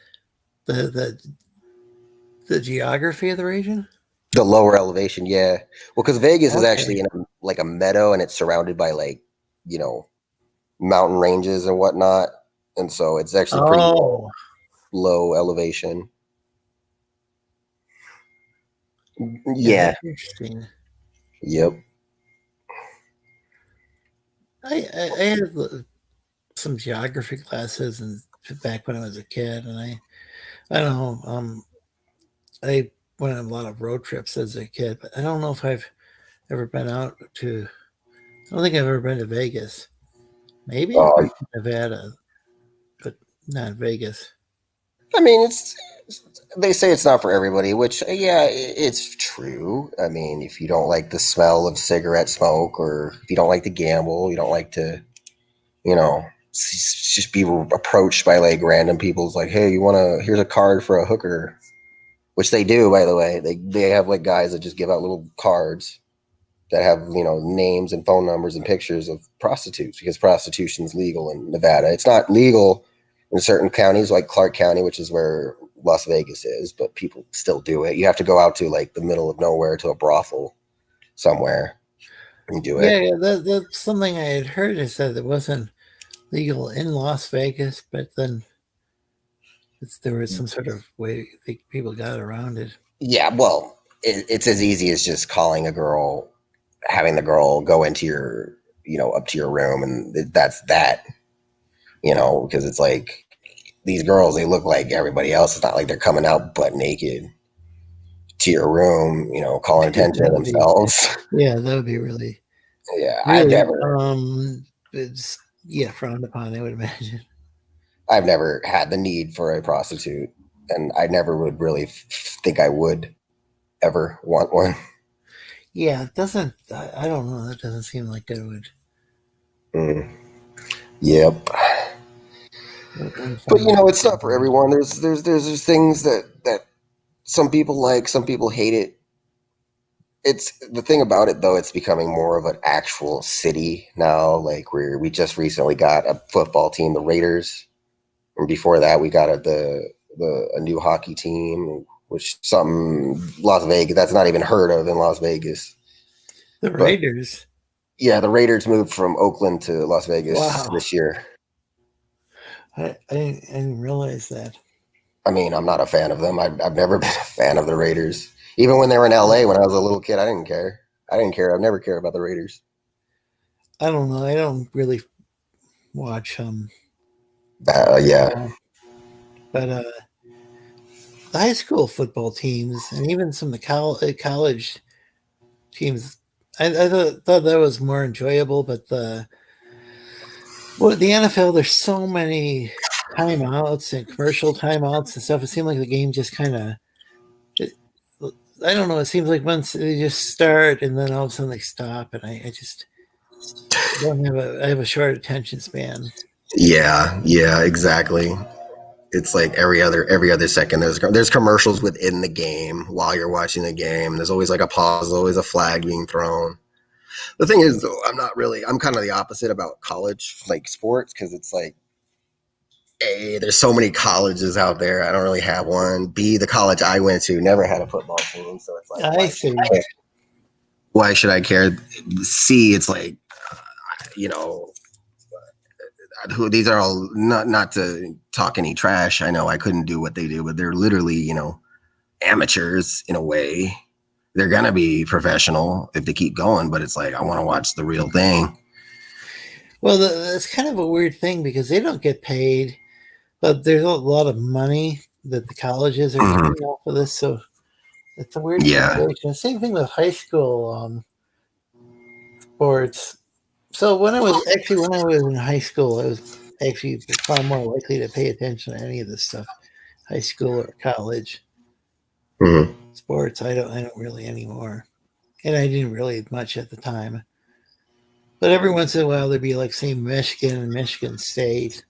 the geography of the region? The lower elevation, yeah. Well, because Vegas is Okay. actually in like a meadow, and it's surrounded by like mountain ranges and whatnot, and so it's actually pretty Oh, low elevation. yeah, Yeah. that's interesting. Yep. I had some geography classes and back when I was a kid, and I don't know. I went on a lot of road trips as a kid, but I don't know if I've ever been out to. I don't think I've ever been to Vegas. Maybe I've been Um, to Nevada, but not Vegas. I mean, they say it's not for everybody, which yeah, it's true. I mean, if you don't like the smell of cigarette smoke, or if you don't like to gamble, you don't like to, just be approached by like random people. It's like, hey, you want to? Here's a card for a hooker, which they do, by the way. They have like guys that just give out little cards that have names and phone numbers and pictures of prostitutes, because prostitution is legal in Nevada. It's not legal in certain counties like Clark County, which is where Las Vegas is, but people still do it. You have to go out to like the middle of nowhere to a brothel somewhere and do it. Yeah, that's something I had heard. Is that it wasn't legal in Las Vegas, but then there was some sort of way people got around it. Yeah, well, it's as easy as just calling a girl, having the girl go into your, up to your room, and that's that. Because it's like these girls, they look like everybody else. It's not like they're coming out butt naked to your room, calling attention to That would be, themselves. yeah, that would be really, Yeah, really, it's frowned upon. I would imagine. I've never had the need for a prostitute, and I never would really think I would ever want one. Yeah, it doesn't. I don't know. That doesn't seem like it Mm. Yep. wouldn't But find it. it's not for everyone. There's things that some people like, some people hate it. It's the thing about it, though. It's becoming more of an actual city now. Like we just recently got a football team, the Raiders, and before that we got a new hockey team, which something Las Vegas that's not even heard of in Las Vegas. The But Raiders. yeah, the Raiders moved from Oakland to Las Vegas Wow, this year. I didn't realize that. I mean, I'm not a fan of them. I've never been a fan of the Raiders. Even when they were in LA when I was a little kid, I didn't care. I didn't care. I've never cared about the Raiders. I don't know. I don't really watch Yeah. but the high school football teams and even some of the college teams, I thought that was more enjoyable. But the NFL, there's so many timeouts and commercial timeouts and stuff. It seemed like the game just kind of, I don't know. It seems like once they just start and then all of a sudden they stop, and I just don't have I have a short attention span. Yeah, exactly. It's like every other second there's commercials within the game while you're watching the game. There's always like a pause, always a flag being thrown. The thing is, though, I'm kind of the opposite about college like sports, because it's like, A, there's so many colleges out there. I don't really have one. B, the college I went to never had a football team, so it's like, I see. why should I care? C, it's like, you know, who these are all, not to talk any trash. I know I couldn't do what they do, but they're literally, amateurs in a way. They're gonna be professional if they keep going, but it's like I want to watch the real thing. Well, that's kind of a weird thing because they don't get paid, but there's a lot of money that the colleges are Mhm. getting off of this. So it's a weird Yeah. situation. Same thing with high school sports. So when I was in high school, I was actually far more likely to pay attention to any of this stuff, high school or college. Mhm. sports. I don't really anymore, and I didn't really much at the time. But every once in a while, there'd be like, say, Michigan and Michigan State,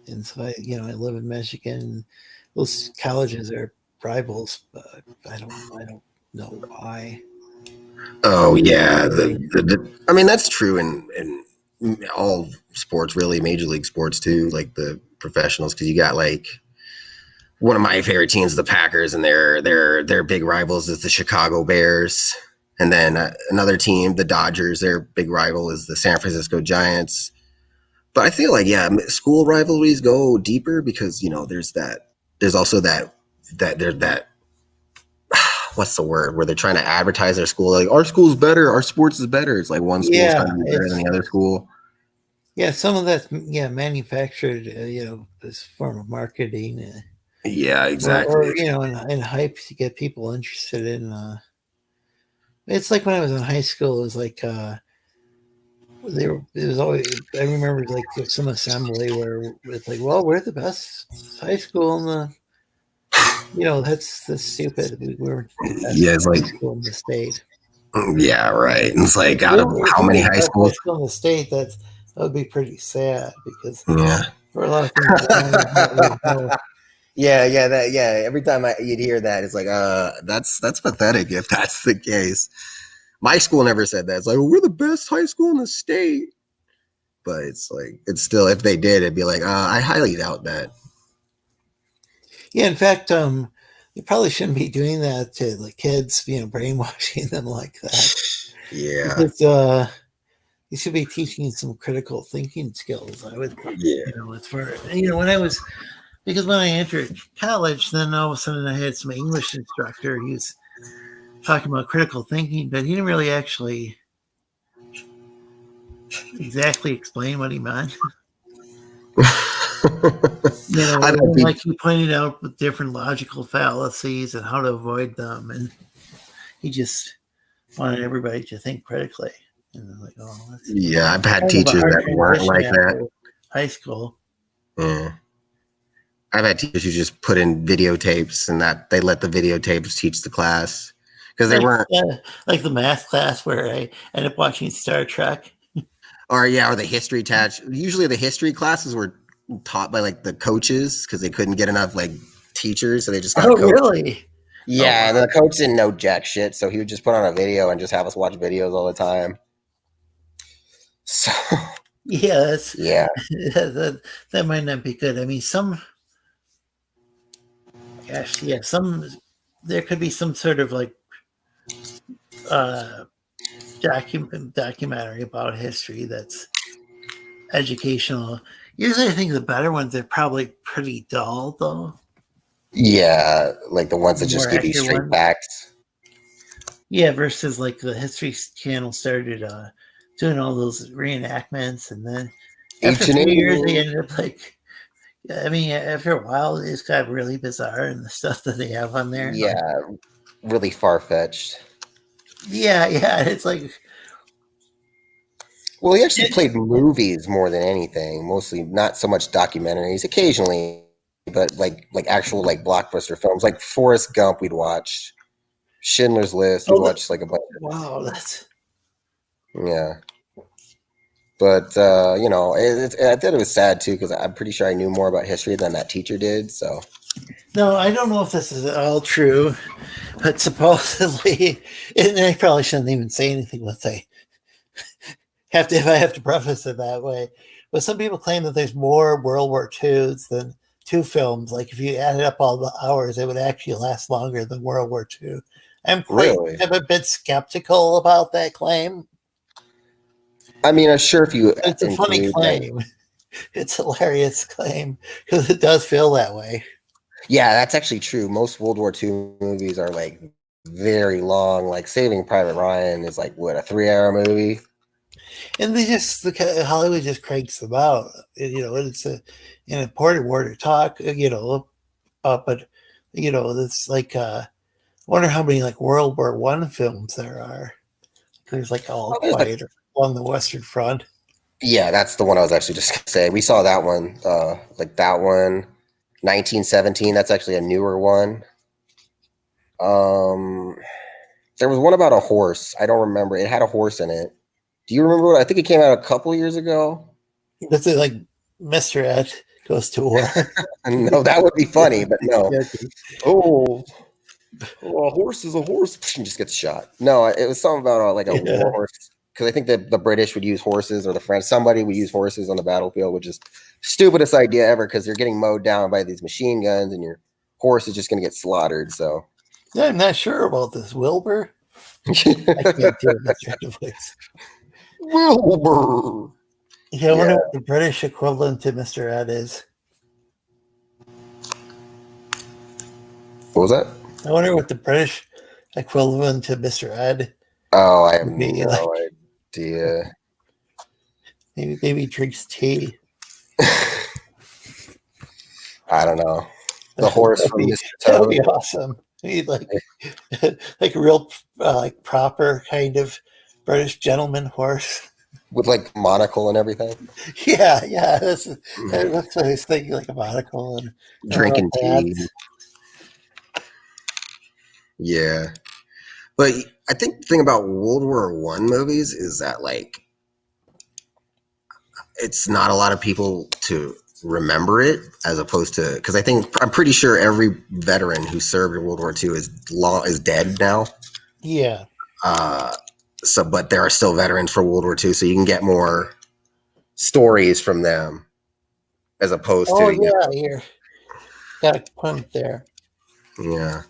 and so I live in Michigan. And those colleges are rivals, but I don't know why. Oh yeah, Really. I mean that's true in all sports, really, major league sports too, like the professionals, because you got like one of my favorite teams, the Packers, and their big rivals is the Chicago Bears, and then another team, the Dodgers. Their big rival is the San Francisco Giants. But I feel like school rivalries go deeper because there's also that what's the word where they're trying to advertise their school like our school's better, our sports is better. It's like one school's trying Yeah, to be better than it's the other school. some of that's manufactured. This form of marketing, Yeah, or exactly. in hype to get people interested in. It's like when I was in high school, it was like it was always. I remember like some assembly where it's like, well, we're the best high school in the. That's stupid. We weren't the best Yeah, it's high like school in the state. yeah, right. It's like out of If how we many were the high best high schools? school in the state, that would be pretty sad because Yeah. for a lot of things around, there's no. Yeah. Every time you'd hear that, it's like, that's pathetic if that's the case. My school never said that. It's like, well, we're the best high school in the state. But it's like, it's still, if they did, it'd be like, I highly doubt that. Yeah, in fact, you probably shouldn't be doing that to the kids, brainwashing them like that. Yeah. Because you should be teaching some critical thinking skills. I would think, Yeah. as far when I was because when I entered college, then all of a sudden I had some English instructor. He was talking about critical thinking, but he didn't really actually exactly explain what he meant. I've had And like people, he pointed out with different logical fallacies and how to avoid them, and he just wanted everybody to think critically. And I'm like, oh, that's yeah, I've had kind of a teachers hard that weren't transition like that. after high school. Yeah. I've had teachers who just put in videotapes and that they let the videotapes teach the class because they Like, weren't, like the math class where I ended up watching Star Trek. or the history attached. Usually the history classes were taught by like the coaches because they couldn't get enough like teachers, so they just got a Oh, coach. really? Oh, Yeah, wow. and the coach didn't know jack shit, so he would just put on a video and just have us watch videos all the time. So Yeah, that's yeah, that might not be good. I mean, there could be some sort of like uh documentary about history that's educational. Usually, I think the better ones are probably pretty dull, though. yeah, like the ones The that just more give you accurate straight ones, facts. yeah. Versus like the History Channel started doing all those reenactments, and then after a Ancient few years, they aliens. ended up like. I mean, after a while, it's got really bizarre, and the stuff that they have on there, like, Yeah, really far fetched. yeah, it's like, Well, he actually played movies more than anything. Mostly, not so much documentaries. Occasionally, but like actual like blockbuster films, like Forrest Gump. We'd watch Schindler's List. We'd oh, watch like a bunch. wow, that's Yeah, but I thought it was sad too because I'm pretty sure I knew more about history than that teacher did. So no, I don't know if this is all true, but supposedly, and I probably shouldn't even say anything once I have to, if I have to preface it that way. But some people claim that there's more World War IIs than two films. Like if you added up all the hours, it would actually last longer than World War II. really, I'm a bit skeptical about that claim. I mean, I'm sure if you It's a funny include like, claim. It's a hilarious claim because it does feel that way. yeah, that's actually true. Most World War II movies are like very long. Like Saving Private Ryan is like what, a 3 hour movie. And Hollywood just cranks them out. It's an important war to talk. But it's like I wonder how many like World War One films there are. There's like All Oh, there's like Quiet along the Western Front. yeah, that's the one I was actually just gonna say. We saw that one, like that one, 1917. That's actually a newer one. There was one about a horse. I don't remember. It had a horse in it. Do you remember what? I think it came out a couple years ago. That's it, like Mr. Ed goes to war. No, that would be funny, but no. Okay. Oh, a horse is a horse. And just gets shot. No, it was something about like a war horse. Because I think that the British would use horses, or the French, somebody would use horses on the battlefield, which is stupidest idea ever. Because they're getting mowed down by these machine guns, and your horse is just going to get slaughtered. So Yeah, I'm not sure about this, Wilbur. I can't do that kind of voice. Wilbur. Yeah, I wonder what the British equivalent to Mr. Ed is. What was that? I wonder what the British equivalent to Mr. Ed. Oh, I have Maybe, no idea. Maybe he drinks tea. I don't know. The horse from Mr. That would Toad. be awesome. He'd like like a real like proper kind of British gentleman horse. With like monocle and everything. Yeah. That's what I was thinking, like a monocle and Drinking tea. Yeah. But I think the thing about World War I movies is that like it's not a lot of people to remember it, as opposed to, because I'm pretty sure every veteran who served in World War II is dead now. Yeah. But there are still veterans for World War II, so you can get more stories from them, as opposed to. You're got a point there. Yeah,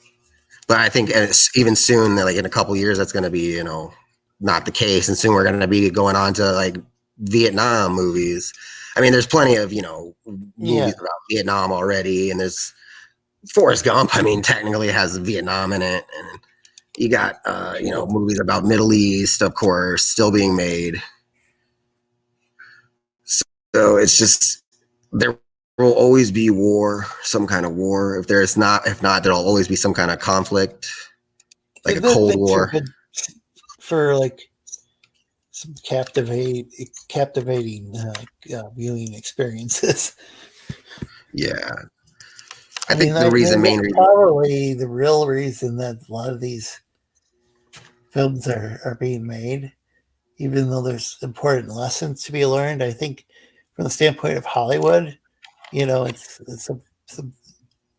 but I think even soon, like in a couple years, that's going to be not the case, and soon we're going to be going on to like Vietnam movies. I mean, there's plenty of movies about Vietnam already, and there's Forrest Gump. I mean, technically has Vietnam in it, and you got movies about Middle East, of course, still being made. So it's just, there will always be war, some kind of war. If not, there'll always be some kind of conflict, like a Cold War. For like some captivating viewing experiences. Yeah. I think the main reason. Probably the real reason that a lot of these films are being made, even though there's important lessons to be learned, I think from the standpoint of Hollywood, it's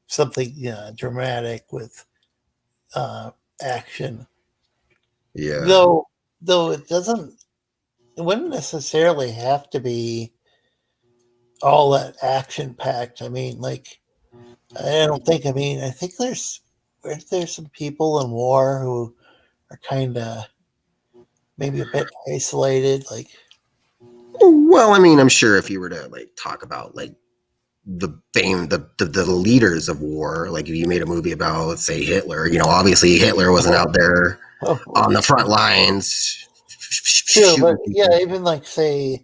something dramatic with action. Yeah. Though it wouldn't necessarily have to be all that action packed. I mean, like, I think there's some people in war who are kind of maybe a bit isolated. Like, well, I mean, I'm sure if you were to like talk about like the leaders of war, like if you made a movie about, let's say, Hitler, obviously Hitler wasn't out there on the front lines. Sure, but even like, say,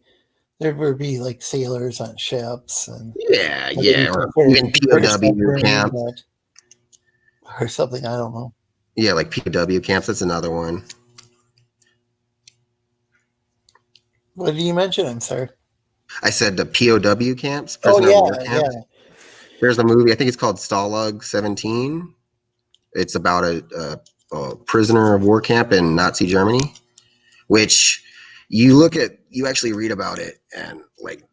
there would be like sailors on ships and or even POW camps or something. I don't know. Yeah, like POW camps. That's another one. What did you mention? I'm sorry. I said the POW camps. Yeah. There's a movie. I think it's called Stalag 17. It's about a prisoner of war camp in Nazi Germany, which you actually read about it, and like,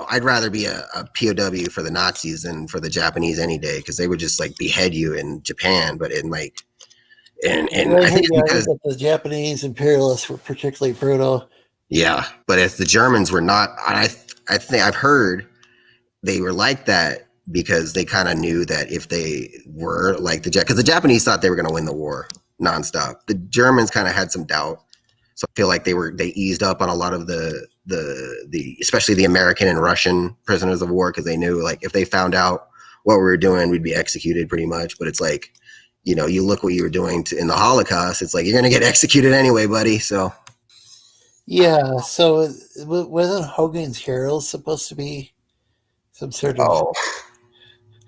I'd rather be a POW for the Nazis than for the Japanese any day, because they would just like behead you in Japan. But in like, I think it's because the Japanese imperialists were particularly brutal. Yeah, but if the Germans were not, I think I've heard they were like that because they kind of knew that if they were like because the Japanese thought they were going to win the war nonstop. The Germans kind of had some doubt, so I feel like they eased up on a lot of the especially the American and Russian prisoners of war, because they knew like if they found out what we were doing, we'd be executed pretty much. But it's like, you look what you were doing in the Holocaust. It's like you're going to get executed anyway, buddy. So. Yeah, so wasn't Hogan's Heroes supposed to be some sort of? Oh,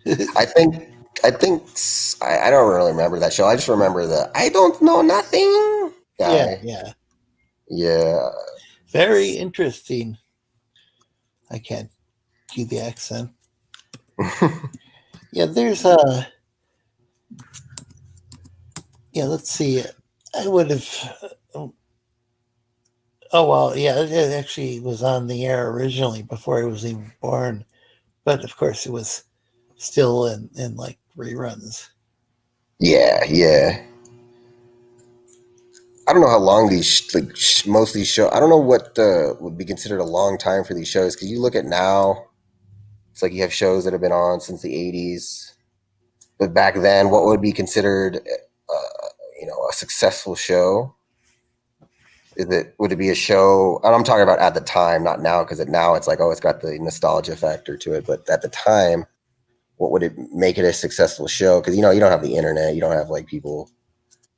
I don't really remember that show. I just remember the I don't know nothing guy. Yeah. Very interesting. I can't do the accent. Yeah, there's Yeah, let's see. I would have. Oh well, yeah. It actually was on the air originally before I was even born, but of course it was still in like reruns. Yeah, yeah. I don't know how long most of these shows. I don't know what would be considered a long time for these shows because you look at now, it's like you have shows that have been on since the '80s, but back then, what would be considered, a successful show? Would it be a show? And I'm talking about at the time, not now, because now it's like, oh, it's got the nostalgia factor to it. But at the time, what would it make it a successful show? Because you don't have the internet, you don't have like people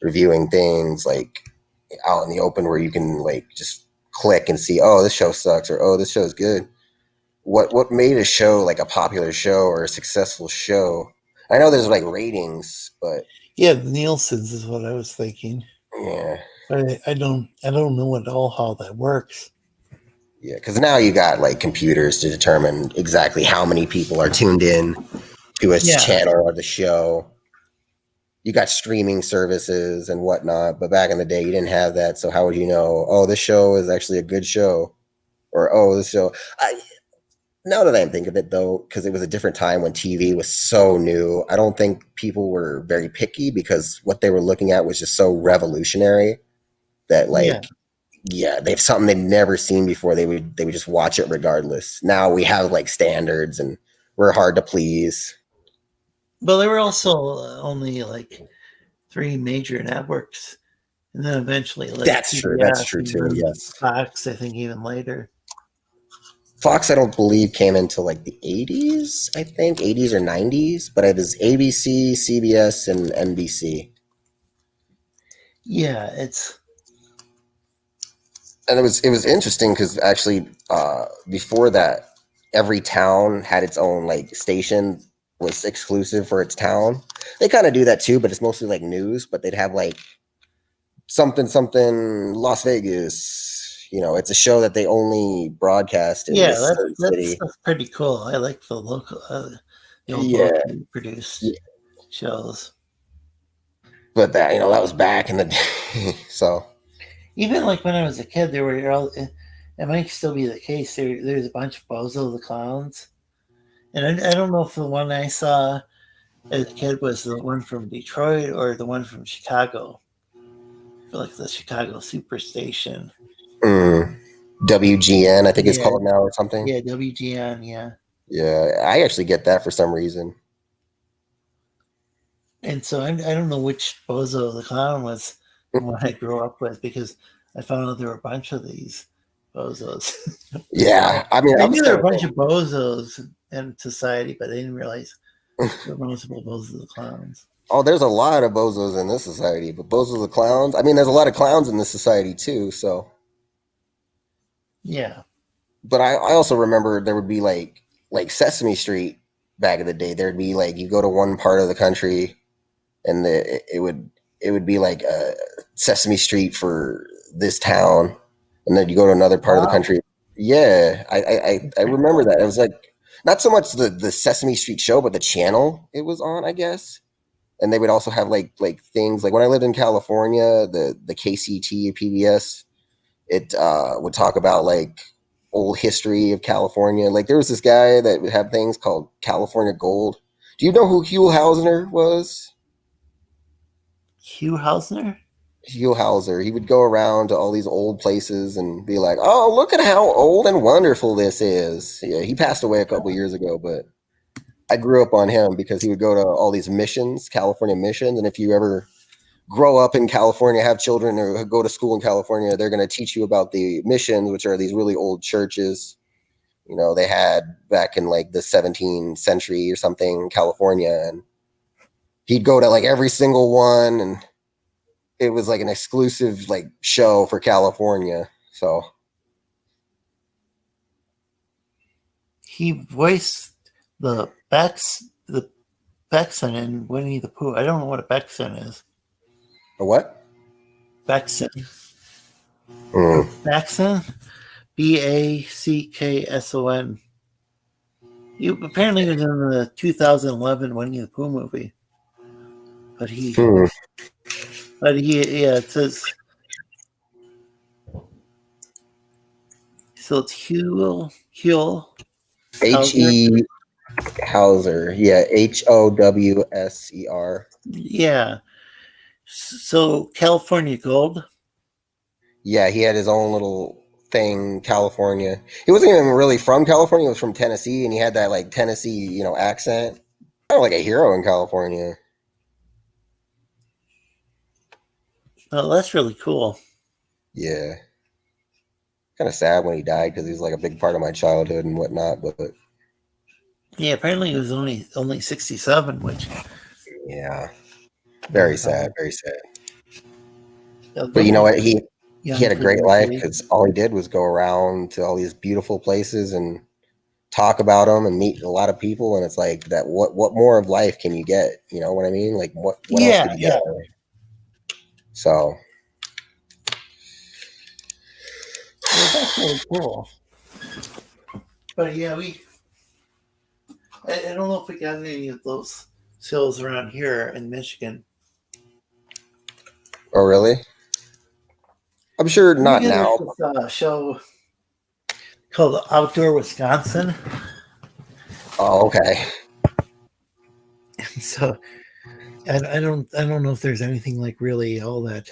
reviewing things like out in the open where you can like just click and see, oh, this show sucks, or oh, this show is good. What made a show like a popular show or a successful show? I know there's like ratings, but Yeah, the Nielsen's is what I was thinking. yeah, But I don't know at all how that works. yeah, because now you got like computers to determine exactly how many people are tuned in to a Yeah, channel or the show. You got streaming services and whatnot, but back in the day, you didn't have that. So how would you know? Oh, this show is actually a good show, or oh, this show. Now that I think of it, though, because it was a different time when TV was so new, I don't think people were very picky because what they were looking at was just so revolutionary that, yeah. like, yeah, they've something they'd never seen before. They would just watch it regardless. Now we have like standards, and we're hard to please. But there were also only like three major networks, and then eventually like That's true. That's CBS true and too. then Yes. Fox. I think even later. Fox, I don't believe came into like the '80s. I think '80s or '90s, but it was ABC, CBS, and NBC. Yeah, it's And it was interesting because actually before that, every town had its own like station was exclusive for its town. They kind of do that too, but it's mostly like news. But they'd have like something something Las Vegas. It's a show that they only broadcast in yeah. this That's certain that's city. stuff pretty cool. I like the local, the old Yeah, locally produced shows. but that was back in the day. So Even like when I was a kid, there were all. It might still be the case. There's a bunch of Bozo the Clowns, and I don't know if the one I saw as a kid was the one from Detroit or the one from Chicago. I feel like the Chicago Superstation. mm, WGN, I think it's Yeah, called now or something. yeah, WGN, yeah. Yeah, I actually get that for some reason. And so I don't know which Bozo the Clown was the one I grew up with because I found out there were a bunch of these Bozos. Yeah, I mean, I I was knew there kind were a of bunch of Bozos in society, but I didn't realize there were multiple Bozos the Clowns. Oh, there's a lot of bozos in this society, but bozos are clowns. I mean, there's a lot of clowns in this society too. So, Yeah. but I also remember there would be like Sesame Street back in the day. There'd be like you go to one part of the country, and it would be like Sesame Street for this town, and then you go to another part of the Wow. country. Yeah, I I, I That's I pretty remember cool. that. It was like not so much the Sesame Street show, but the channel it was on, I guess. And they would also have like things like when I lived in California, the KCT PBS, it would talk about like old history of California. Like there was this guy that would have things called California Gold. Do you know who Hugh Hausner was? Hugh Hausner? Hugh Hauser. He would go around to all these old places and be like, "Oh, look at how old and wonderful this is." Yeah, he passed away a couple years ago, but I grew up on him because he would go to all these missions, California missions, and if you ever grow up in California, have children, or go to school in California, they're going to teach you about the missions, which are these really old churches. They had back in like the 17th century or something in California, and he'd go to like every single one, and it was like an exclusive like show for California. So He voiced the Bexon in Winnie the Pooh. I don't know what a Bexon is. a what? Bexon. Mm. Baxon? Backson. He apparently was in the 2011 Winnie the Pooh movie. But he Hmm. But it says so. It's Huel Hauser. H.E. Hauser. Yeah, Howser. Yeah. So California Gold. Yeah, he had his own little thing, California. He wasn't even really from California. He was from Tennessee, and he had that like Tennessee, accent. Kind of like a hero in California. Oh, that's really cool. Yeah. Kind of sad when he died because he was like a big part of my childhood and whatnot. But Yeah, apparently he was only 67, which yeah, very sad, very sad. But you know definitely what? He young had a for great his life age. because all he did was go around to all these beautiful places and talk about them and meet a lot of people. And it's like that. What more of life can you get? You know what I mean? Like what else Yeah, could you yeah. get? So Well, that's really cool. But yeah, I don't know if we got any of those shows around here in Michigan. oh really? I'm sure not Michigan, now. there's this show called Outdoor Wisconsin. Oh, okay. So I don't know if there's anything like really all that.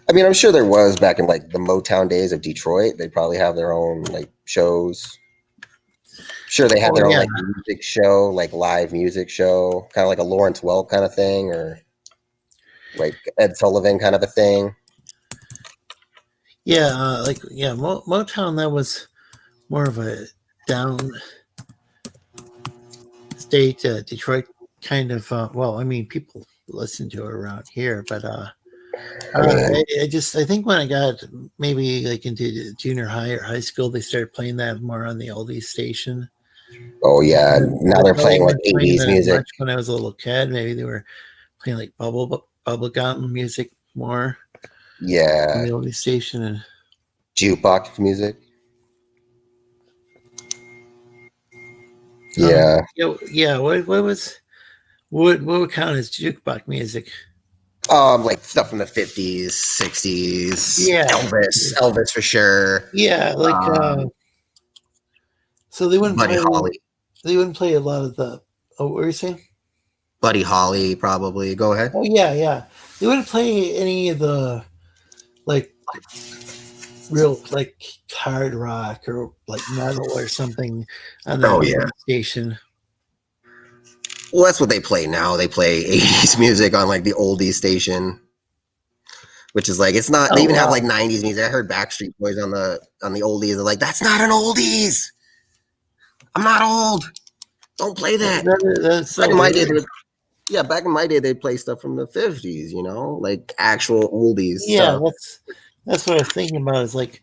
I mean, I'm sure there was back in like the Motown days of Detroit. They'd probably have their own like shows. Sure, they had Oh their own yeah, like music show, like live music show, kind of like a Lawrence Welk kind of thing, or like Ed Sullivan kind of a thing. yeah, Motown. That was more of a down state Detroit kind of. Well, I mean, people listen to it around here, but I mean, I think when I got maybe like into junior high or high school, they started playing that more on the oldies station. oh yeah, now They they're probably playing like weren't playing '80s that as music. much when I was a little kid. Maybe they were playing like bubblegum music more on Yeah, the oldies station. And jukebox music. Yeah, yeah. What would count as jukebox music? like stuff from the '50s, '60s. Yeah, Elvis for sure. yeah. Like Um, so they wouldn't Buddy play. Holly, They wouldn't play a lot of the. Oh, what were you saying? Buddy Holly, probably. Go ahead. Oh yeah, yeah. They wouldn't play any of the like real like hard rock or like metal or something on that Oh yeah. old station. Well, that's what they play now. They play '80s music on like the oldies station, which is like it's not. They Oh even have wow. like '90s music. I heard Backstreet Boys on the oldies. They're like, that's not an oldies. I'm not old. Don't play that. That's Back so in my day, weird. back in my day, they'd play stuff from the '50s. Like actual oldies Yeah, stuff. that's what I was thinking about. Is like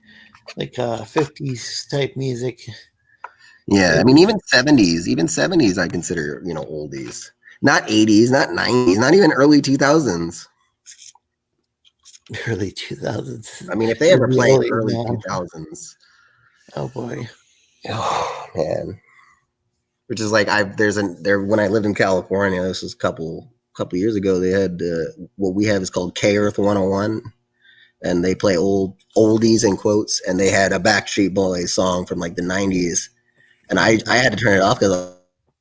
50s type music. Yeah, I mean even '70s, I consider oldies. Not '80s, not '90s, not even early 2000s. Early 2000s. I mean, if they You'd ever be play old early now. 2000s, Oh boy. oh man. Which is like when I lived in California, this was a couple years ago. They had what we have is called K Earth 101, and they play oldies in quotes, and they had a Backstreet Boys song from like the '90s, and I had to turn it off because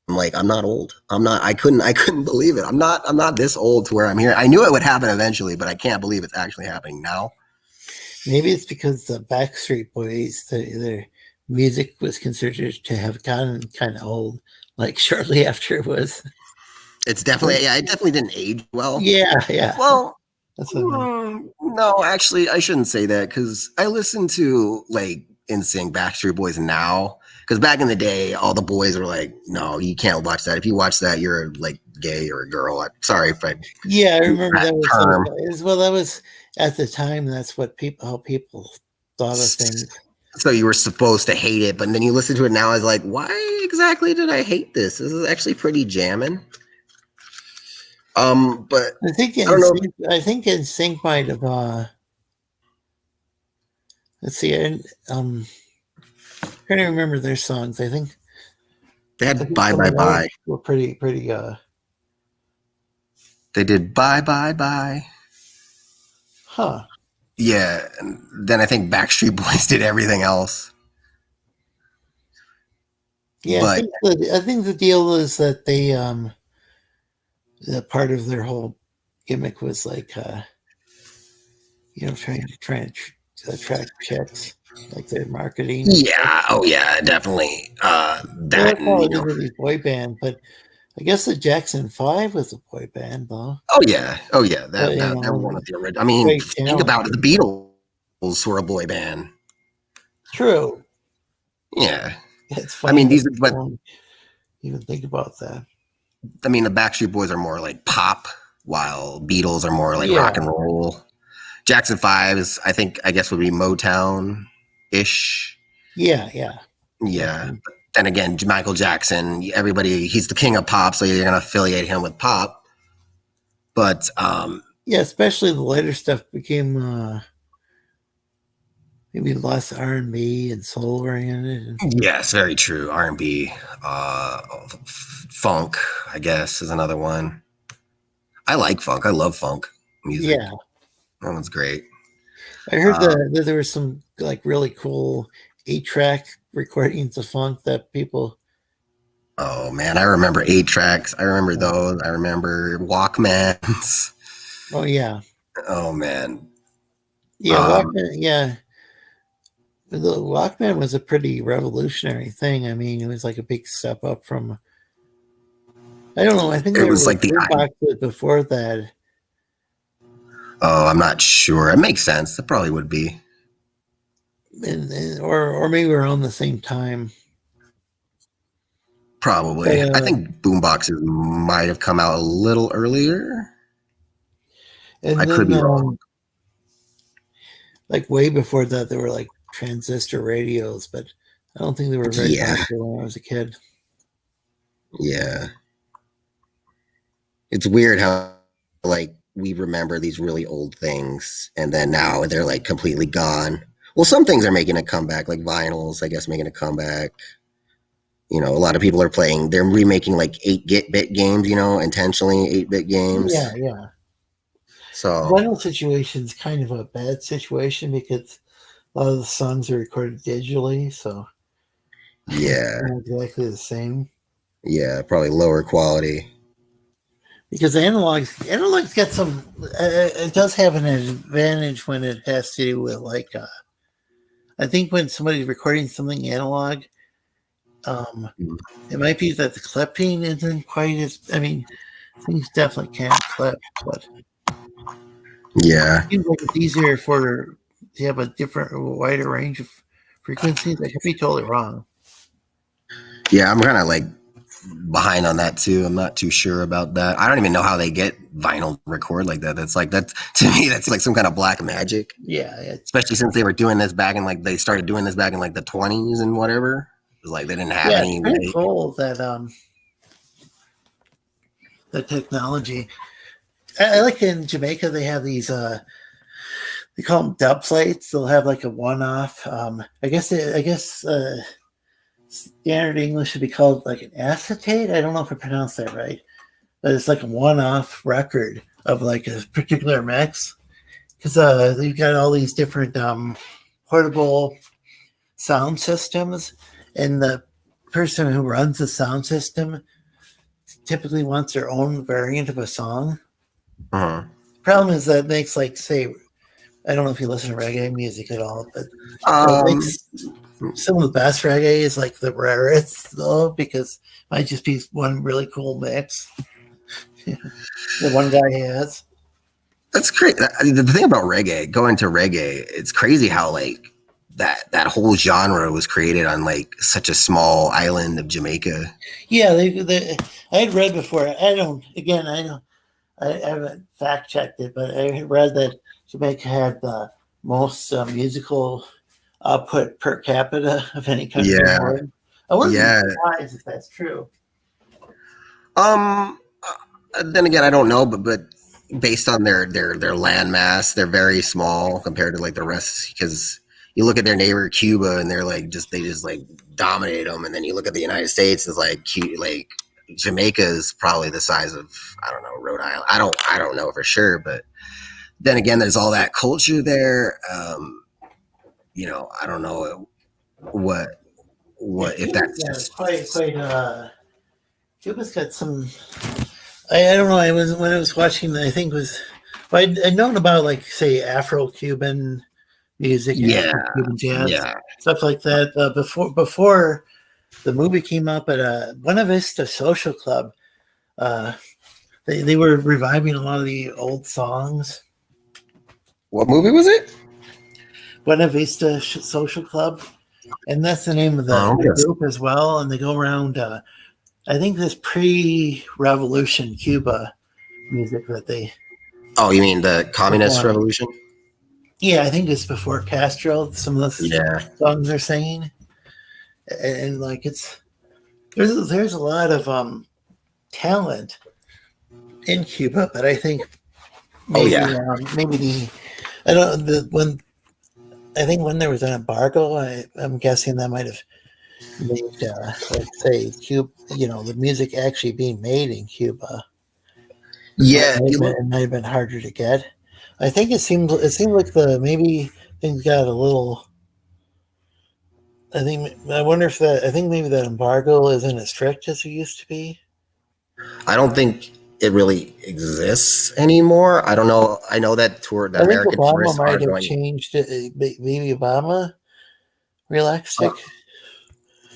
I'm like, I'm not old. I'm not. I couldn't believe it. I'm not this old to where I'm here. I knew it would happen eventually, but I can't believe it's actually happening now. Maybe it's because the Backstreet Boys, their music was considered to have gotten kind of old, like shortly after it was. It's definitely it definitely didn't age well. Yeah. Well, That's what I mean. no, actually, I shouldn't say that because I listen to like NSYNC, Backstreet Boys now. Because back in the day, all the boys were like, "No, you can't watch that. If you watch that, you're like gay or a girl." Sorry if I Yeah, I remember that that was term. that was at the time. That's what how people thought of things. So you were supposed to hate it, but then you listen to it now. It's like, why exactly did I hate this? This is actually pretty jamming. But I think I don't know. NSYNC might have. Let's see. Trying to remember their songs. I think They I had think Bye some Bye of those Bye. were pretty. They did Bye Bye Bye. Huh. Yeah, and then I think Backstreet Boys did everything else. Yeah, But I think the deal is that they that part of their whole gimmick was like trying to attract chicks, like their marketing and stuff. yeah, oh yeah, definitely. Well, That that's how and it is with these boy band, but I guess the Jackson Five was a boy band, though. oh yeah, But that one of the original. I mean, great think talent. about it. The Beatles were a boy band. True. Yeah, It's I funny mean that these, but people don't even think about that. I mean the Backstreet Boys are more like pop, while Beatles are more like Yeah, rock and roll. Jackson Fives, I guess would be Motown ish. yeah. Yeah. Definitely. But then again, Michael Jackson, he's the king of pop, so you're gonna affiliate him with pop. But Yeah, especially the later stuff became maybe less R&B and soul oriented. yes, very true. R&B, funk, I guess, is another one. I like funk. I love funk music. Yeah, That one's great. I heard Uh, that there were some like really cool 8-track recordings of funk that people. oh man, I remember 8 tracks. I remember those. I remember Walkmans. Oh yeah, Oh man. yeah, Um, Walkman. Yeah, the Walkman was a pretty revolutionary thing. I mean, it was like a big step up from. I don't know. I think it there was were like the boomboxes before that, oh, I'm not sure. It makes sense. It probably would be. or maybe around the same time. But Probably. I think boomboxes might have come out a little earlier. I and could then be wrong. like way before that, there were like transistor radios, but I don't think they were very Yeah, popular when I was a kid. yeah. It's weird how like we remember these really old things and then now they're like completely gone. Well, some things are making a comeback, like vinyls, I guess, making a comeback. A lot of people are playing, they're remaking like 8-bit games, intentionally 8-bit games. Yeah. The So, vinyl situation is kind of a bad situation because a lot of the songs are recorded digitally, so it's yeah, not exactly the same. yeah, probably lower quality. Because analogs get some. It does have an advantage when it has to do with like. I think when somebody's recording something analog, it might be that the clipping isn't quite as. I mean, things definitely can clip, but it Yeah. seems like it's easier to have a wider range of frequencies. I could be totally wrong. Yeah, I'm kind of like behind on that too. I'm not too sure about that. I don't even know how they get vinyl to record like that. That's like that to me. That's like some kind of black magic. Yeah, Especially since they were doing this back in like they started doing this back in like the 20s and whatever. It was like they didn't have yeah. It's any kind of way. cool that the technology. I like in Jamaica they have these they call them dub plates. They'll have like a one-off. I guess standard English should be called like an acetate. I don't know if I pronounced that right, but it's like a one-off record of like a particular mix because they've got all these different portable sound systems, and the person who runs the sound system typically wants their own variant of a song. Uh-huh. Problem is that it makes like say I don't know if you listen to reggae music at all, but it Um, makes some of the best reggae is like the rarest though, because it might just be one really cool mix. The one guy has. that's great. The thing about reggae, going to reggae, it's crazy how like that whole genre was created on like such a small island of Jamaica. Yeah, I had read before. I haven't fact checked it, but I read that Jamaica had the most musical output per capita of any country in the Yeah, world. I wouldn't be yeah. surprised if that's true. Um. Then again, I don't know, but based on their land mass, they're very small compared to like the rest. Because you look at their neighbor Cuba, and they just like dominate them, and then you look at the United States, it's like Jamaica is probably the size of I don't know Rhode Island. I don't know for sure, but then again, there's all that culture there. I don't know what if that's Yeah, just quite. Cuba's got some. I don't know. I was when I was watching. I think it was. Well, I'd known about like say Afro-Cuban music, yeah, Afro-Cuban jazz, yeah. stuff like that. Before the movie came up at Buena Vista Social Club, uh, they were reviving a lot of the old songs. What movie was it? Buena Vista Social Club, and that's the name of the Yes. group as well. And they go around. I think this pre-revolution Cuba music that they. Oh, you mean the communist perform. revolution? Yeah, I think it's before Castro. Some of the Yeah. songs they're singing, and like there's a lot of talent in Cuba, but I think maybe maybe the I don't the when I think when there was an embargo, I'm guessing that might have made like say Cuba, the music actually being made in Cuba. Yeah, if you look, It might have been harder to get. I think it seemed like the maybe things got a little. I wonder if that. I think maybe that embargo isn't as strict as it used to be. I don't think it really exists anymore. I don't know. I know that the I think American Obama tourists are might have going. changed it. Maybe Obama relaxed it.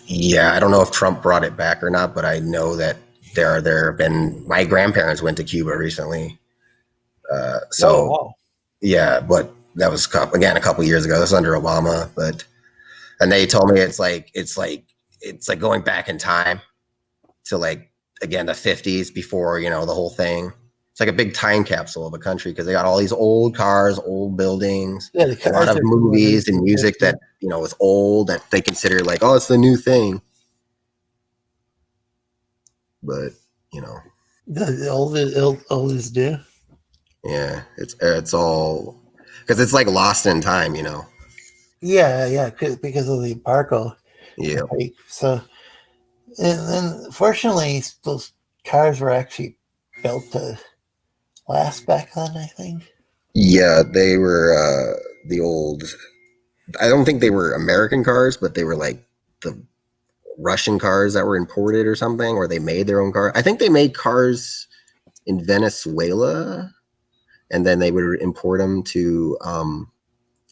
Yeah, I don't know if Trump brought it back or not, but I know that there have been. My grandparents went to Cuba recently, so Wow. yeah, but that was again a couple years ago. This was under Obama, and they told me it's like going back in time to like again the 50s before the whole thing. It's like a big time capsule of a country because they got all these old cars, old buildings, Yeah, the a lot cars of are from movies and music that is old that they consider like, oh, it's the new thing. But the oldest do. yeah, it's all because it's like lost in time. Yeah, because of the embargo. Yeah. Right? So, and then fortunately, those cars were actually built to last back then. I think. Yeah, they were the old. I don't think they were American cars, but they were like the Russian cars that were imported or something, or they made their own car. I think they made cars in Venezuela, and then they would import them to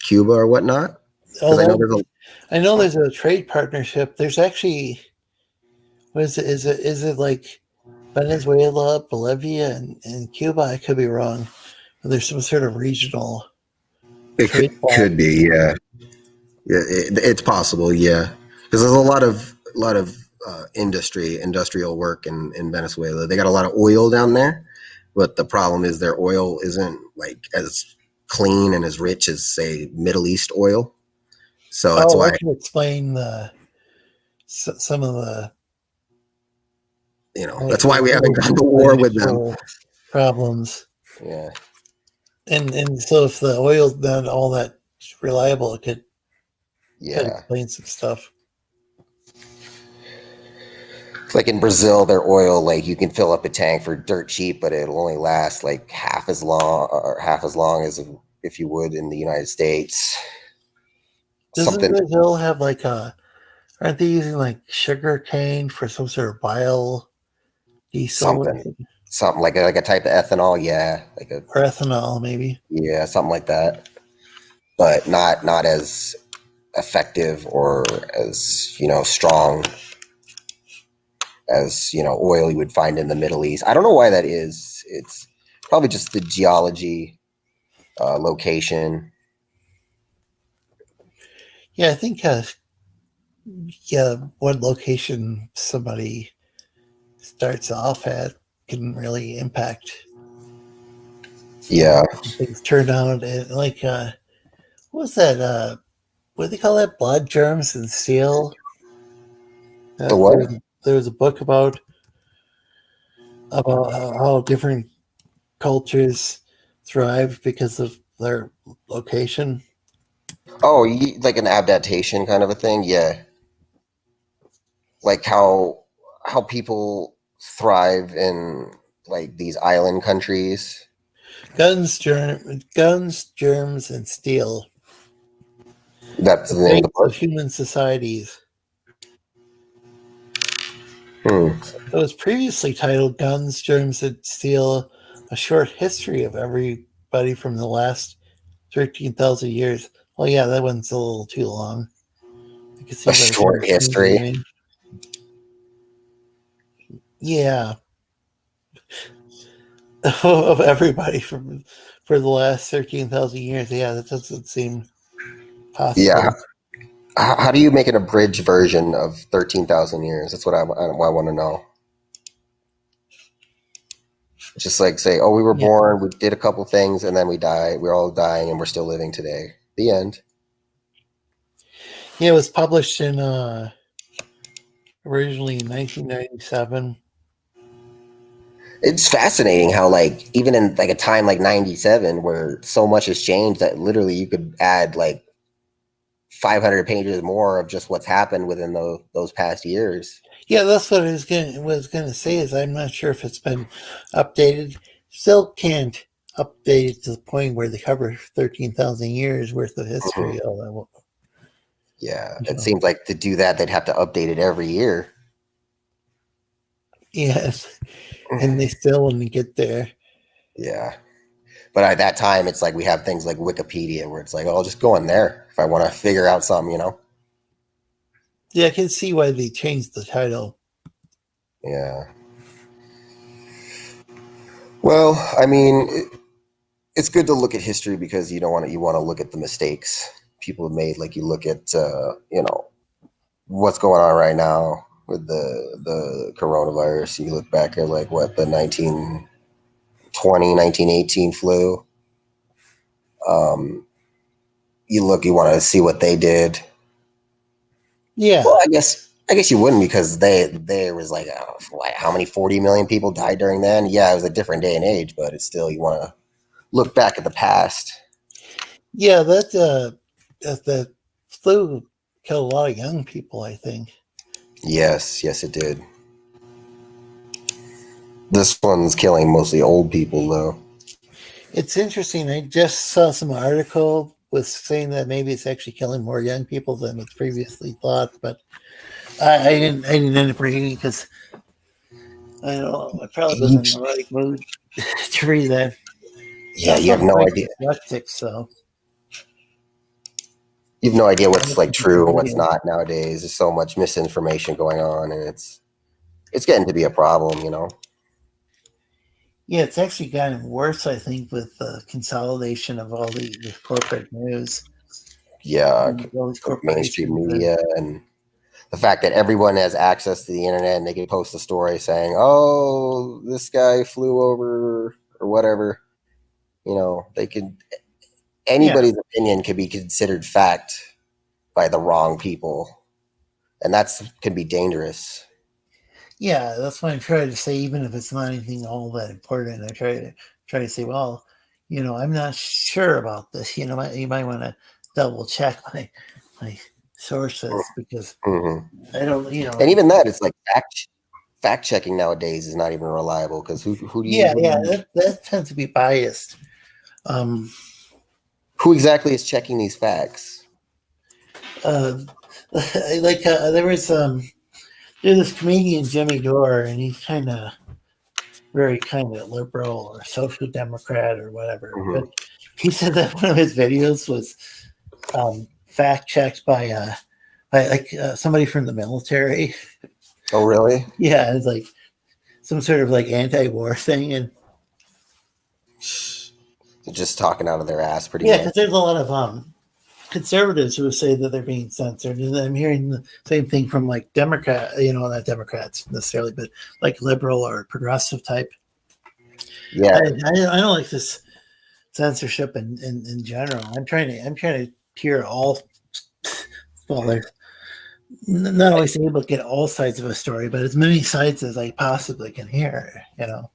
Cuba or whatnot. Because I know there's a trade partnership. There's actually, what is it? Is it like Venezuela, Bolivia, and Cuba? I could be wrong. But there's some sort of regional it trade could be, yeah, it's possible, yeah, because there's a lot of industrial work in Venezuela. They got a lot of oil down there, but the problem is their oil isn't like as clean and as rich as say Middle East oil. So that's why that can explain some of the that's why we haven't gone to war with them. Problems. Yeah, and so if the oil's not all that reliable, it could explain some stuff. Like in Brazil, their oil, like you can fill up a tank for dirt cheap, but it'll only last like half as long as if you would in the United States. Doesn't Brazil have like aren't they using like sugar cane for some sort of biodiesel? Something like a type of ethanol, yeah, or ethanol maybe. Yeah, something like that, but not as effective or as strong as oil you would find in the Middle East. I don't know why that is. It's probably just the geology, location. Yeah, I think one location somebody starts off at can really impact. Yeah, things turn out like what was that? What do they call that? Blood germs and steel. The what? There was a book about how different cultures thrive because of their location. Oh, like an adaptation kind of a thing, yeah. Like how people thrive in like these island countries. Guns, Germs, and Steel. That's The the name of the Fates of book. Human Societies. Hmm. It was previously titled Guns, Germs, and Steel, a short history of everybody from the last 13,000 years. Well, yeah, that one's a little too long. You can see A why they kind short of changed the history. name. Yeah. Of everybody for the last 13,000 years. Yeah, that doesn't seem Yeah. possible. How do you make an abridged version of 13,000 years? That's what I want to know. Just like say, oh, we were Yeah. born, we did a couple things, and then we die. We're all dying, and we're still living today. The end. Yeah, it was published in originally in 1997. It's fascinating how, like, even in like a time like 97, where so much has changed that literally you could add like 500 pages more of just what's happened within those past years. Yeah, that's what I was gonna say. Is I'm not sure if it's been updated. Still can't update it to the point where they cover 13,000 years worth of Mhm. history. All that. Yeah, You it know. seems like to do that, they'd have to update it every year. Yes, and they still wouldn't get there. Yeah. But at that time, it's like we have things like Wikipedia where it's like, oh, I'll just go in there if I want to figure out something, you know? Yeah, I can see why they changed the title. Yeah. Well, I mean, it's good to look at history because you want to look at the mistakes people have made. Like you look at what's going on right now with the coronavirus. You look back at like what the 1918 flu. Um, you want to see what they did. Yeah, Well, I guess you wouldn't because there was like how many 40 million people died during then. Yeah, it was a different day and age, but it's still you want to look back at the past. yeah, that flu killed a lot of young people. I think. Yes, it did. This one's killing mostly old people though. It's interesting. I just saw some article with saying that maybe it's actually killing more young people than was previously thought, but I didn't end up reading because I don't know, I probably wasn't in the right mood to read that. Yeah, Plus, you have I'm no quite idea. dyslexic, so You have no idea I what's don't like think it's a true and what's video. not nowadays. There's so much misinformation going on, and it's getting to be a problem, you know. Yeah, it's actually gotten worse, I think, with the consolidation of all the corporate news, Yeah, all these mainstream corporations, and media and the fact that everyone has access to the internet and they can post a story saying, "Oh, this guy flew over" or whatever. You know, they could yeah, anybody's opinion can be considered fact by the wrong people, and that's can be dangerous. yeah, that's why I'm trying to say. Even if it's not anything all that important, I try to say, well, I'm not sure about this. You might want to double check my sources because Hmm. I don't, And even that, it's like fact checking nowadays is not even reliable because yeah, yeah, that tends to be biased. Um, who exactly is checking these facts? uh, like there's this comedian Jimmy Dore, and he's very kind of liberal or social democrat or whatever. Hmm. But he said that one of his videos was fact checked by like somebody from the military. Oh, really? Yeah, it's like some sort of like anti-war thing, and Just talking out of their ass, pretty yeah, much. because there's a lot of conservatives who say that they're being censored, and I'm hearing the same thing from like not Democrats necessarily, but like liberal or progressive type. Yeah, I don't like this censorship in general. I'm trying to hear all. Well, there's not always able to get all sides of a story, but as many sides as I possibly can hear. well,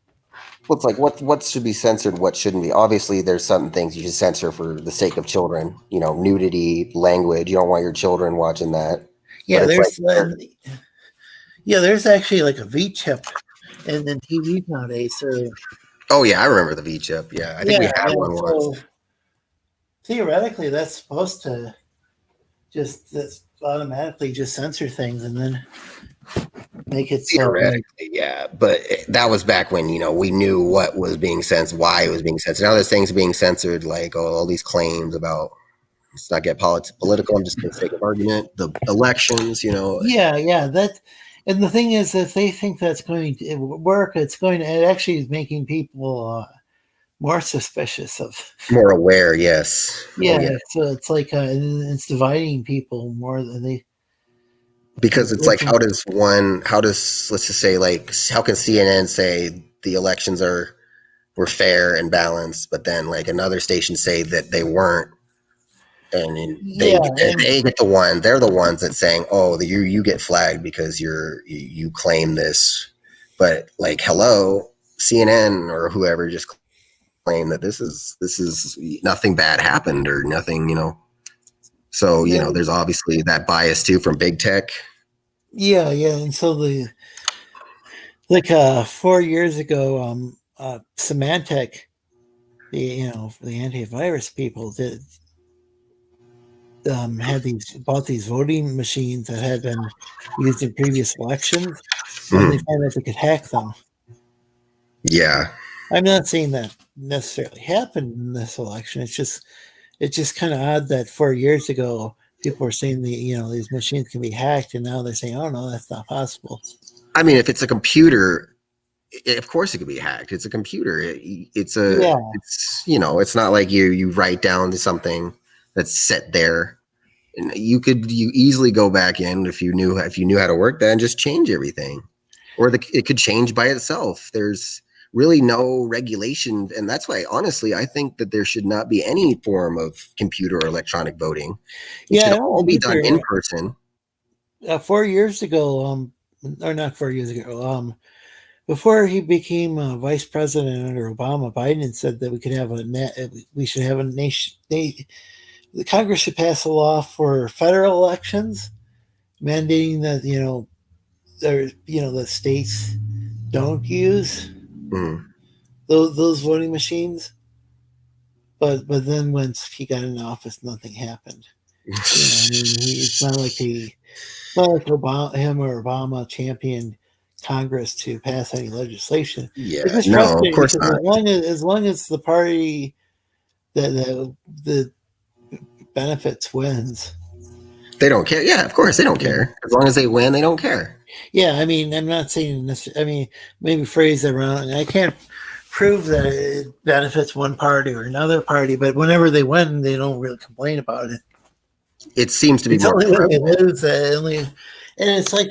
it's like what should be censored, what shouldn't be. Obviously, there's certain things you should censor for the sake of children. You know, nudity, language. You don't want your children watching that. But Yeah, it's like, there's actually like a V chip in TV nowadays. So Oh yeah, I remember the V chip. Yeah, I think we Yeah, had yeah. one once. So theoretically, that's supposed to that's automatically just censor things and then make it so like Theoretically, yeah, but that was back when we knew what was being censored, why it was being censored. Now there's things being censored, like all these claims about. Let's not get political. I'm just for the sake of argument. The elections, yeah, yeah. That and the thing is, if they think that's going to work, it actually is making people more suspicious of. more aware. Yes. Oh Yeah, yeah. so it's like it's dividing people more than they. Because it's like, how does let's just say, like, how can CNN say the elections were fair and balanced, but then like another station say that they weren't, and Yeah, and they're the ones that saying, oh, you get flagged because you claim this, but like, hello, CNN or whoever just claim that this is nothing bad happened or nothing, so and there's obviously that bias too from big tech. yeah, yeah, and so the 4 years ago, Symantec, the antivirus people did had bought these voting machines that had been used in previous elections, and they Mm, found that they could hack them. yeah. I'm not saying that necessarily happened in this election. It's just kind of odd that 4 years ago people were saying these machines can be hacked, and now they're saying, oh no, that's not possible. I mean, if it's a computer, of course it could be hacked. It's a computer. Yeah, It's not like you write down something that's set there. And you easily go back in if you knew how to work that and just change everything, or it could change by itself. There's really no regulation, and that's why honestly I think that there should not be any form of computer or electronic voting. It yeah, should I don't all be done either. in person. 4 years ago, or not 4 years ago, before he became vice president under Obama, Biden said that we should have a nation. The Congress should pass a law for federal elections, mandating that the states don't use Mm. those voting machines. But then once he got in office, nothing happened. I mean, it's not like him or Obama championed Congress to pass any legislation. Yeah, It's just no, of frustrating course because not. as long as the party that benefits wins. They don't care. Yeah, of course they don't Yeah. care. As long as they win, they don't care. Yeah, I mean, I'm not saying this. I mean, maybe phrase it wrong. I can't prove that it benefits one party or another party, but whenever they win, they don't really complain about it. It seems to be It's more only when they prevalent. lose that and it's like,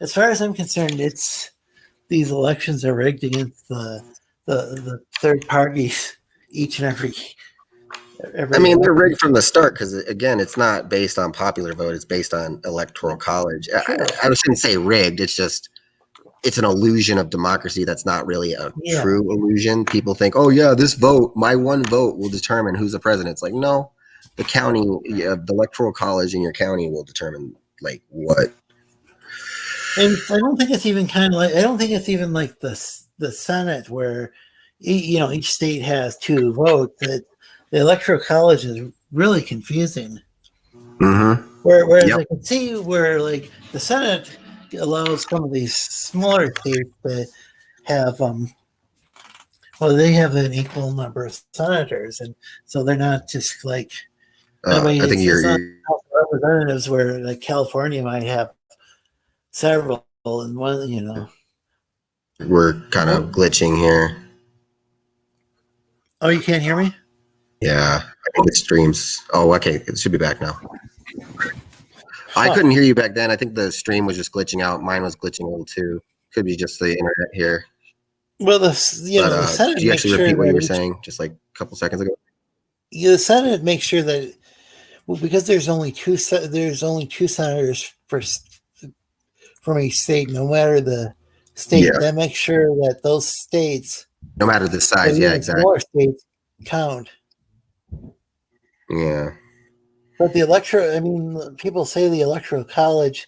as far as I'm concerned, it's these elections are rigged against the third parties each and every I mean, they're election. rigged from the start because, again, it's not based on popular vote. It's based on electoral college. Sure. I shouldn't say rigged. It's an illusion of democracy that's not really a Yeah. true illusion. People think, oh, yeah, my one vote will determine who's the president. It's like, no, the county, the electoral college in your county will determine, like, what. And I don't think it's even like the Senate where each state has two votes. That the electoral college is really confusing. Mm-hmm. Whereas Yep. I can see where like the Senate allows some of these smaller states to have they have an equal number of senators, and so they're not just like that way. I think It's not House of Representatives where like California might have several and one. we're kind of glitching here. Oh, you can't hear me? Yeah, I think the streams. Oh, okay, it should be back now. I Huh. couldn't hear you back then. I think the stream was just glitching out. Mine was glitching a little too. Could be just the internet here. Well, the Senate Could you makes actually sure repeat what you were that saying just like a couple seconds ago? the Senate makes sure that because there's only two senators from each state, no matter the state. Yeah, That makes sure that those states, no matter the or size. Yeah, even exactly. smaller states, count. Yeah. But people say the electoral college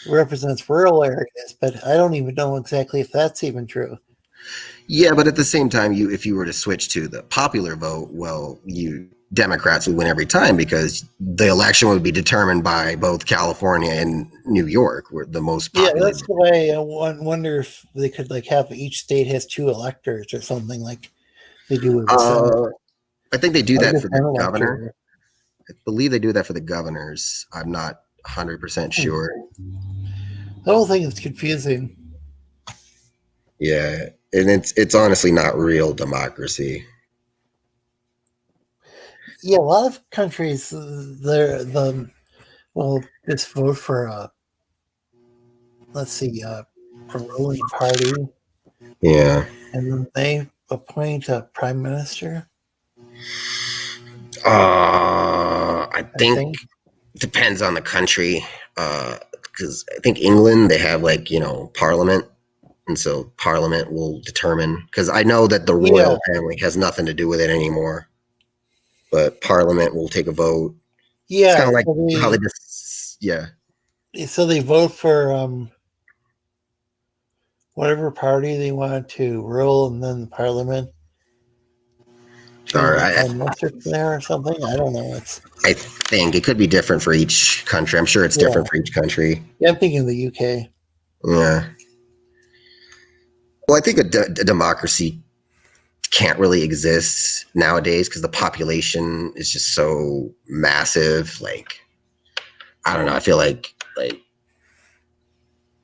represents rural areas, but I don't even know exactly if that's even true. Yeah, but at the same time, if you were to switch to the popular vote, well, Democrats would win every time because the election would be determined by both California and New York, were the most Yeah, populated. that's the way. I wonder if they could like have each state has 2 electors or something like they do with the Senate. I think they do Or that just for the one governor. elector. I believe they do that for the governors. I'm not 100% sure. The whole thing is confusing. Yeah, and it's honestly not real democracy. Yeah, a lot of countries, just vote for let's see, a ruling party, Yeah. and then they appoint a prime minister. I I think think. depends on the country. Because I think England they have like Parliament, and so Parliament will determine. Because I know that the royal family has nothing to do with it anymore, but Parliament will take a vote. It's kind Yeah, of like how they just so they vote for whatever party they want to rule, and then the Parliament chooses Or a prime minister from there or something. I don't know. I think it could be different for each country. I'm sure it's different for each country. Yeah, I'm thinking the UK. Yeah. Well, I think a democracy can't really exist nowadays because the population is just so massive. Like, I don't know. I feel like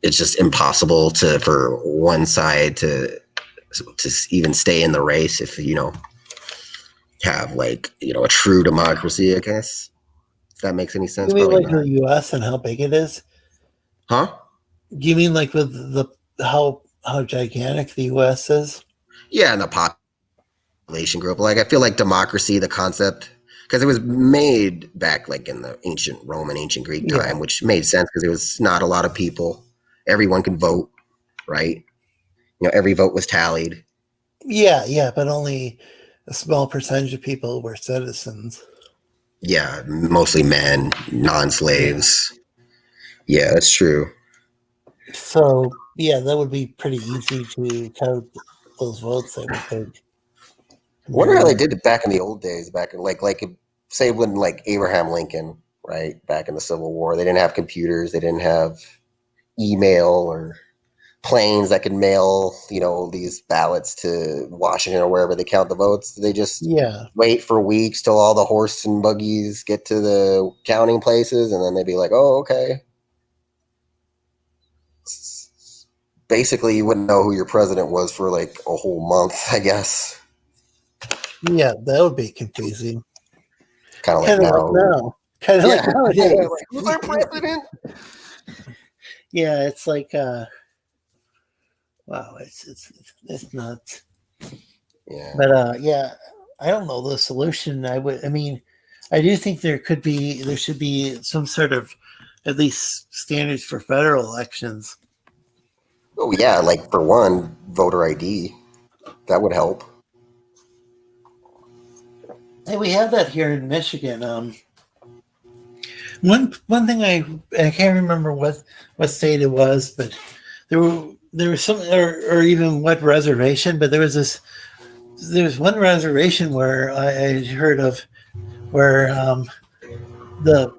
it's just impossible for one side to even stay in the race if have a true democracy. I guess if that makes any sense. You mean Probably like not. the US and how big it is? Huh? Do you mean like with how gigantic the US is? Yeah, and the population group. Like I feel like democracy, the concept, because it was made back like in the ancient Roman, ancient Greek time, which made sense because there was not a lot of people. Everyone could vote, right? Every vote was tallied. Yeah, but only a small percentage of people were citizens. Yeah, mostly men, non-slaves. Yeah, that's true. So yeah, that would be pretty easy to count those votes, I would think. I wonder how they did it back in the old days, back in say when like Abraham Lincoln, right, back in the Civil War, they didn't have computers, they didn't have email or planes that could mail, these ballots to Washington or wherever they count the votes. They just wait for weeks till all the horse and buggies get to the counting places, and then they'd be like, "Oh, okay." Basically, you wouldn't know who your president was for like a whole month, I guess. Yeah, that would be confusing. Kind of like now. Kind of like nowadays. Yeah, like, who's our president? Yeah, it's like wow, it's nuts. Yeah. But I don't know the solution. I do think there should be some sort of at least standards for federal elections. Oh yeah, like for one, voter ID. That would help. Hey, we have that here in Michigan. One thing I can't remember what state it was, but there was some or even what reservation, but there was one reservation where I heard of where the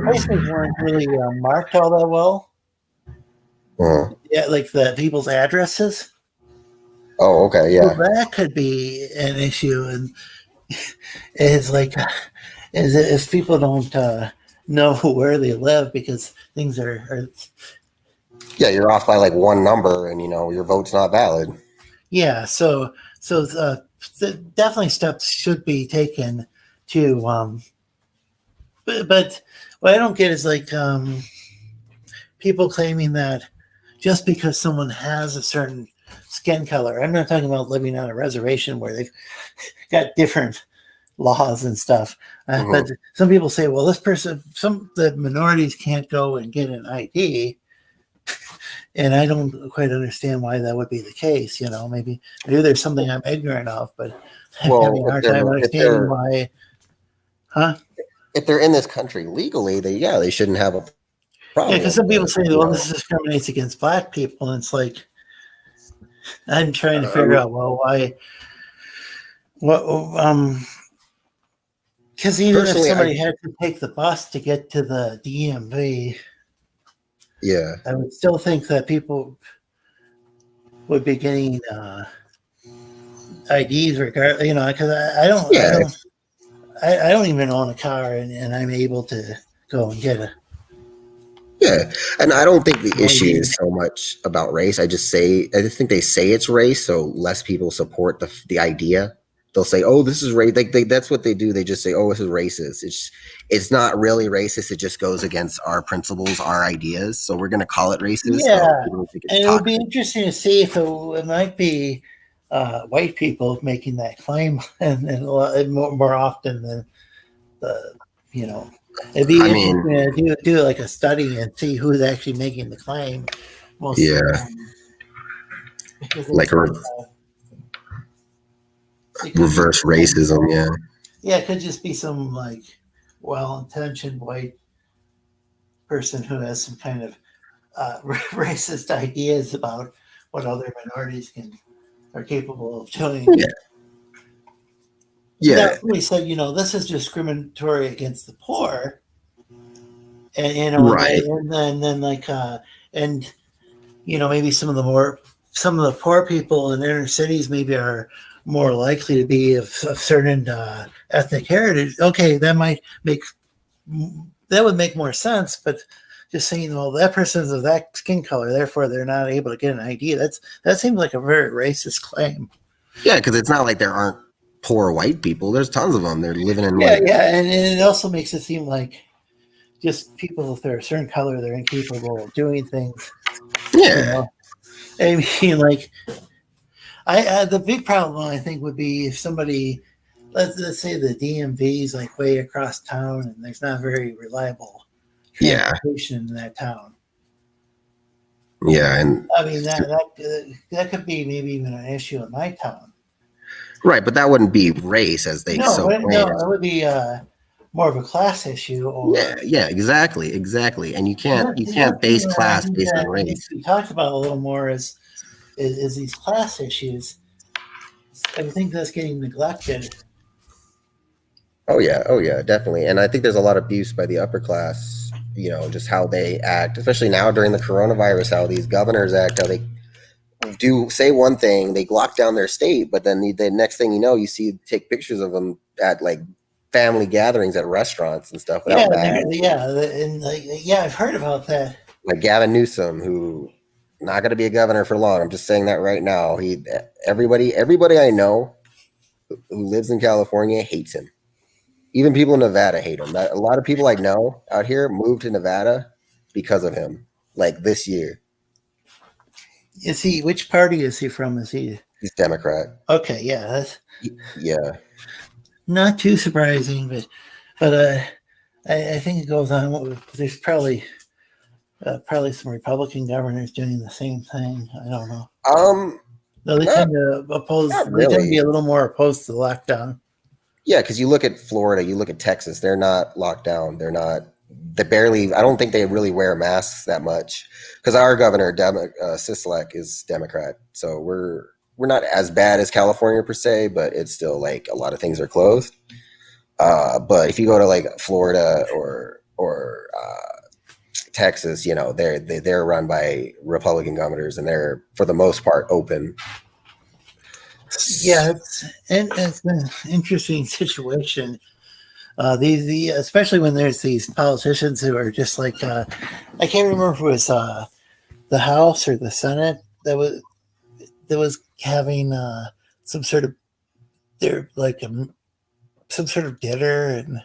places weren't really marked all that well. Yeah, like the people's addresses. Oh, okay, yeah. So that could be an issue, and it's like if people don't know where they live because things are yeah, you're off by like one number, and your vote's not valid. Yeah, so definitely steps should be taken to but what I don't get is like people claiming that just because someone has a certain skin color, I'm not talking about living on a reservation where they've got different laws and stuff, but some people say, well, this person, the minorities can't go and get an ID. And I don't quite understand why that would be the case. Maybe there's something I'm ignorant of, but I'm having a hard time understanding why. Huh? If they're in this country legally, they shouldn't have a Yeah, because some people but, say, you well, know, this discriminates against black people. And it's like, I'm trying to figure out, well, why, what, because even if personally, somebody had to take the bus to get to the DMV, yeah, I would still think that people would be getting IDs regardless, because yeah, I don't even own a car, and I'm able to go and get a yeah. And I don't think the issue ID. is so much about race. I just think they say it's race, so less people support the idea. They'll say, "Oh, this is race." That's what they do. They just say, "Oh, this is racist." It's not really racist. It just goes against our principles, our ideas. So we're gonna call it racist. So Yeah, people don't think it's and it would be toxic. interesting to see if it might be white people making that claim, and more often than the, you know, it'd be I interesting mean, to do like a study and see who's actually making the claim. Most yeah, because like it's a like it could be reverse racism. Yeah, yeah, it could just be some like well-intentioned white person who has some kind of racist ideas about what other minorities are capable of doing. yeah, Now, yeah. if somebody said, this is discriminatory against the poor, and Right. and then like and maybe some of the poor people in inner cities maybe are more likely to be of certain ethnic heritage. Okay, that would make more sense, but just saying, well, that person's of that skin color, therefore they're not able to get an ID. That seems like a very racist claim. Yeah, because it's not like there aren't poor white people. There's tons of them. They're living in Yeah, like, yeah, and it also makes it seem like just people if they're a certain color, they're incapable of doing things. You yeah, know, I mean, like the big problem I think would be if somebody, let's say the DMV is like way across town and there's not very reliable yeah, transportation in that town. yeah, and I mean that could be maybe even an issue in my town. right, but that wouldn't be race as they so No, claim. it would be more of a class issue, Yeah, or yeah, exactly, and you one can't thing base that I class think based on that needs race. to be talked about a little more is these class issues. I think that's getting neglected. Oh yeah, definitely. And I think there's a lot of abuse by the upper class. You know, just how they act, especially now during the coronavirus. How these governors act, how they do say one thing, they lock down their state, but then the next thing you know, you see take pictures of them at like family gatherings at restaurants and stuff Yeah, without masks. and like yeah, I've heard about that. Like Gavin Newsom, who not going to be a governor for long. I'm just saying that right now. Everybody I know who lives in California hates him. Even people in Nevada hate him. A lot of people I know out here moved to Nevada because of him. Like this year, Is he? Which party is he from? Is he? he's Democrat. Okay, yeah, that's Yeah, not too surprising, but I think it goes on. There's probably some Republican governors doing the same thing. I don't know. um, No, they not tend to oppose. not They tend to be really. a little more opposed to the lockdown. Yeah, because you look at Florida, you look at Texas, they're not locked down. They're not. They barely. I don't think they really wear masks that much. Because our governor, Sisolak, is Democrat, so we're not as bad as California per se, but it's still like a lot of things are closed. But if you go to like Florida or Texas, you know they're run by Republican governors, and they're for the most part open. Yeah, it's an interesting situation. The especially when there's these politicians who are just like I can't remember if it was the House or the Senate that was having some sort of they're like some sort of dinner and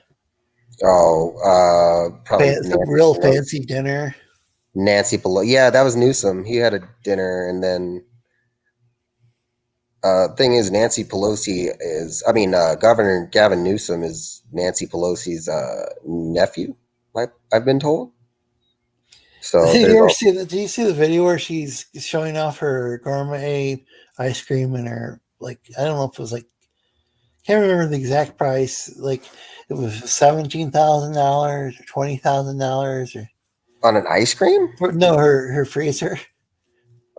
Probably some Nancy real Pelosi. fancy dinner. Nancy Pelosi. Yeah, that was Newsom. He had a dinner, and then thing is, Nancy Pelosi is. I mean, Governor Gavin Newsom is Nancy Pelosi's nephew. I've been told. So Did there's you ever all. see the? Do you see the video where she's showing off her gourmet ice cream and her like? I don't know if it was like can't remember the exact price. Like it was $17,000 or $20,000 or On an ice cream? No, her freezer.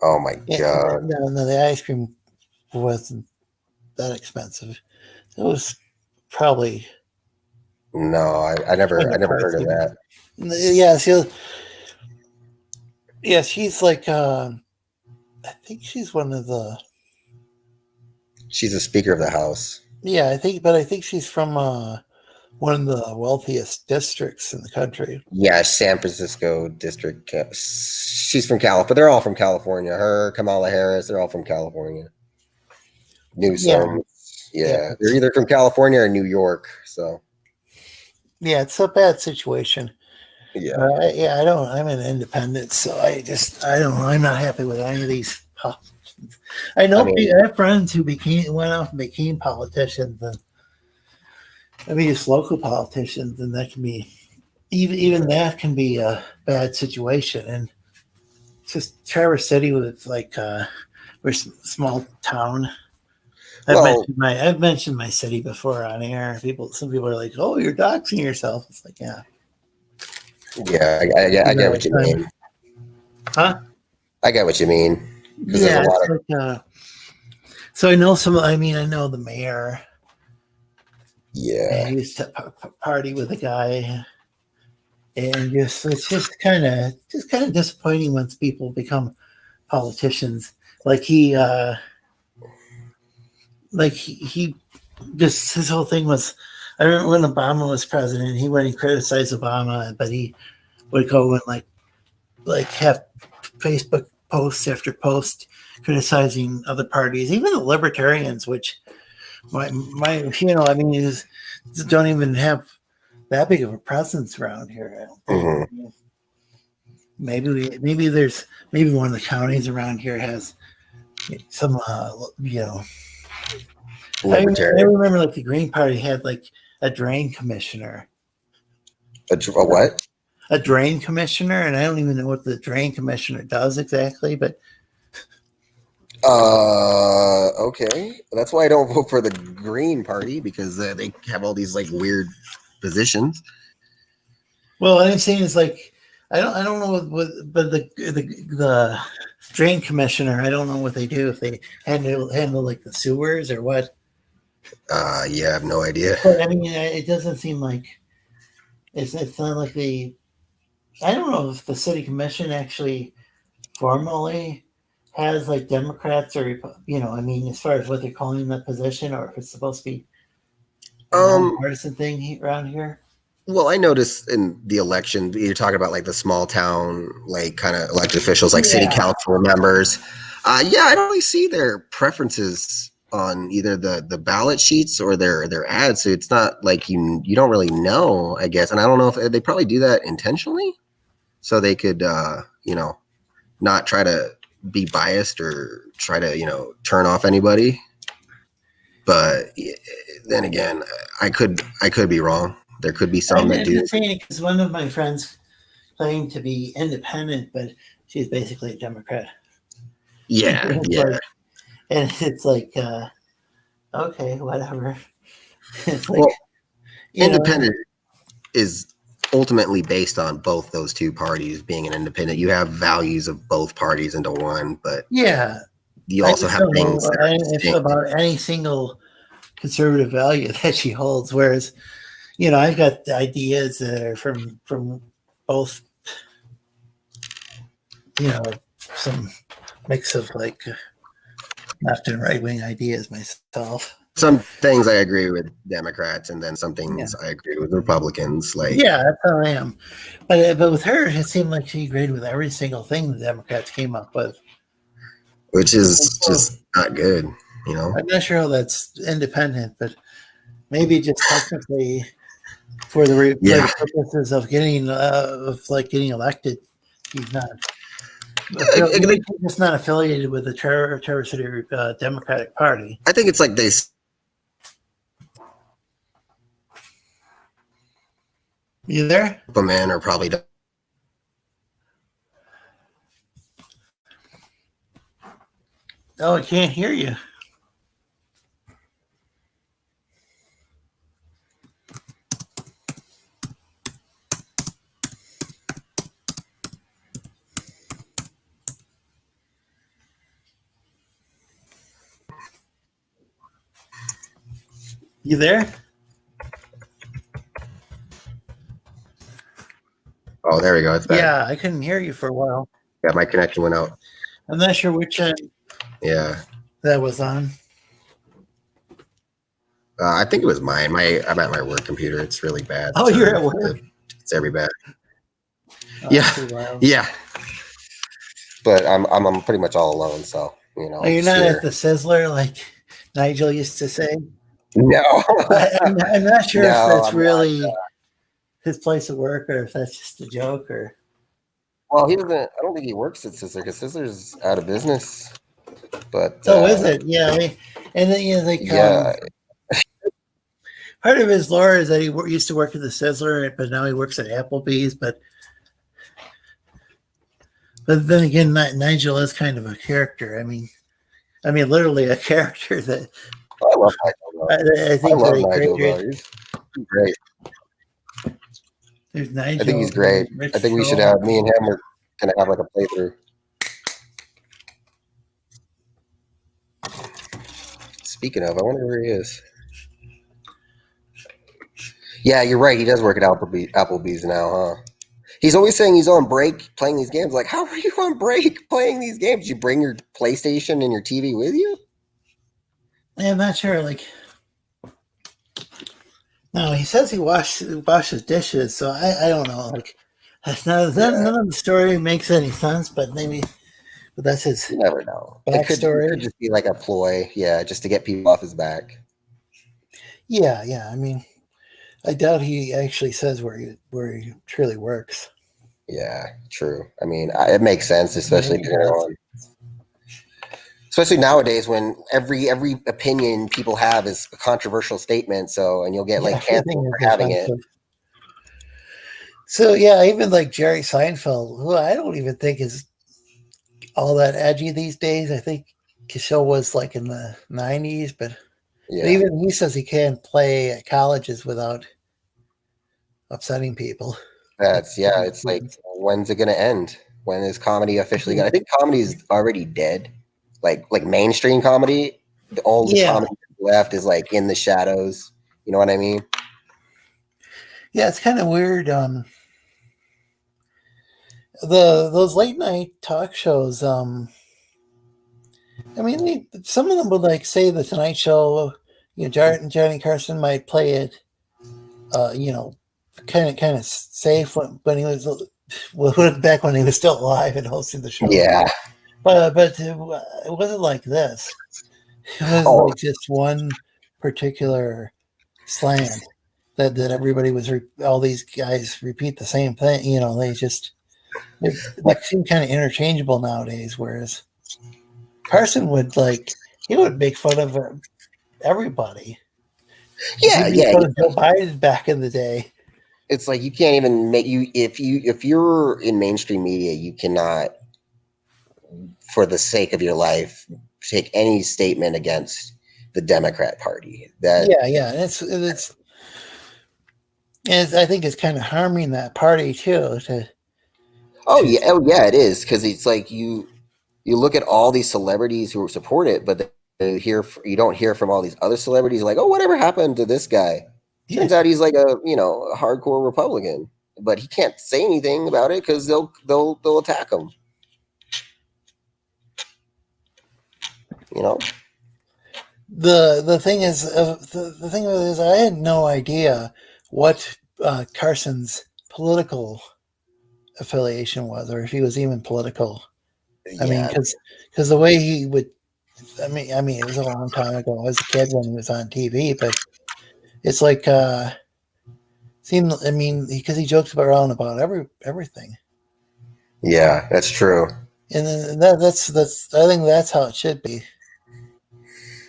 Oh my Yeah, god! no, the ice cream wasn't that expensive. It was probably No, I never heard of that. yeah. Yeah, she's like I think she's one of the She's a Speaker of the House. yeah. I think she's from one of the wealthiest districts in the country. Yeah, San Francisco district. She's from California. They're all from California. Her, Kamala Harris, they're all from California. Yeah, Newsom. yeah, Yeah, they're either from California or New York. So yeah. It's a bad situation. yeah, Yeah, I don't. I'm an independent, so I don't. I'm not happy with any of these politicians. I I know mean, I have friends who went off and became politicians, and I mean, just local politicians, and that can be even that can be a bad situation. And it's just Traverse City was like we're a small town. well, I've mentioned my city before on air. Some people are like, "Oh, you're doxing yourself." It's like, yeah, yeah, I get what you mean. huh? I get what you mean because there's a Yeah, lot it's of like so I know some. I mean, I know the mayor. And yeah. he used to party with a guy, and just it's just kind of disappointing once people become politicians. Like he just his whole thing was. I remember when Obama was president, he went and criticized Obama, but he would go and like have Facebook posts after post criticizing other parties, even the libertarians, which my I mean is don't even have that big of a presence around here. I don't think. Hmm. Maybe one of the counties around here has some I Libertarian. remember like the Green Party had like a drain commissioner, A what? a drain commissioner, and I don't even know what the drain commissioner does exactly, but Okay. That's why I don't vote for the Green Party because they have all these like weird positions. well, what I'm saying is like I don't know but the drain commissioner, I don't know what they do if they handle like the sewers or what. Yeah, I have no idea. But I mean, it doesn't seem like it's not like I don't know if the city commission actually formally has like Democrats or I mean, as far as what they're calling that position, or if it's supposed to be a Um, nonpartisan thing around here. well, I noticed in the election, you're talking about like the small town, like kind of elected officials, like city Yeah. council members. Yeah, I don't really see their preferences on either the ballot sheets or their ads. So it's not like you don't really know, I guess. And I don't know if they probably do that intentionally, so they could not try to be biased or try to turn off anybody. But then again, I could be wrong. There could be some I'm that do. just saying it because one of my friends claimed to be independent, but she's basically a Democrat. Yeah, It's yeah. like, and it's like, okay, whatever. It's like, Well, you know, independent is ultimately based on both those two parties being an independent. You have values of both parties into one, but yeah. you I also just have don't things know that are if distinct. about any single conservative value that she holds. Whereas, I've got ideas that are from both, some mix of like left and right wing ideas myself. Some things I agree with Democrats, and then some Yeah, things I agree with Republicans. Like, yeah, that's how I am. But with her, it seemed like she agreed with every single thing the Democrats came up with. which And is so just not good, you know. I'm not sure how that's independent, but maybe just technically for Yeah, the purposes of getting elected, he's not. I Maybe he's just not affiliated with the Traverse City Democratic Party. think it's like they You there? Superman are probably. Oh, I can't hear you. You there? Oh, there we go. It's back. Yeah, I couldn't hear you for a while. Yeah, my connection went out. I'm not sure which end Yeah. that was on. I think it was mine. I'm at my work computer. It's really bad. Oh, you're at work? It's every bad. Oh, Yeah. Yeah. But I'm pretty much all alone, so Oh, you're not at the Sizzler like Nigel used to say? No. I'm not sure if that's I'm really his place of work or if that's just a joke or. Well, he doesn't. I don't think he works at Sizzler because Sizzler's out of business. But is it? Yeah, and then yeah. Part of his lore is that he used to work at the Sizzler, but now he works at Applebee's. But then again, Nigel is kind of a character. I mean, literally a character that. I love Nigel. I think I love Nigel. He's great. There's Nigel. I think he's great. I think we should have me and him. We're gonna have like a playthrough. Speaking of, I wonder where he is. Yeah, you're right. He does work at Applebee's now, huh? He's always saying he's on break playing these games. Like, how are you on break playing these games? You bring your PlayStation and your TV with you? I'm not sure. Like, no, he says he washes dishes, so I don't know. Like, none of the story makes any sense, but that's his. You never know. Backstory. It could just be like a ploy, just to get people off his back. Yeah. I mean, I doubt he actually says where he truly works. Yeah, true. I mean, it makes sense, especially nowadays when every opinion people have is a controversial statement. So, and you'll get like canceled for having it. So yeah, even like Jerry Seinfeld, who I don't even think is all that edgy these days. I think his show was like in the 90s, but even he says he can't play at colleges without upsetting people. It's like, when's it going to end? When is comedy officially going to? I think comedy is already dead. Like mainstream comedy, all the comedy left is like in the shadows. You know what I mean? Yeah, it's kind of weird. Those late night talk shows. I mean, some of them would like say the Tonight Show. Johnny Carson might play it. Kind of safe when he was back when he was still alive and hosting the show. Yeah, but it wasn't like this. It was like just one particular slant that everybody was. All these guys repeat the same thing. They seem kind of interchangeable nowadays. Whereas Carson would make fun of everybody. Yeah. Fun of Joe Biden back in the day. It's like you can't even if you're in mainstream media, you cannot, for the sake of your life, take any statement against the Democrat Party. And I think it's kind of harming that party too. It is, because it's like you look at all these celebrities who support it, but you don't hear from all these other celebrities like, oh, whatever happened to this guy? Turns out he's like a hardcore Republican, but he can't say anything about it because they'll attack him. The thing is, I had no idea what Carson's political affiliation was, or if he was even political. I mean, because the way he would, I mean, it was a long time ago. I was a kid when he was on TV, but it's like because he jokes around about everything. Yeah, that's true. And that's I think that's how it should be.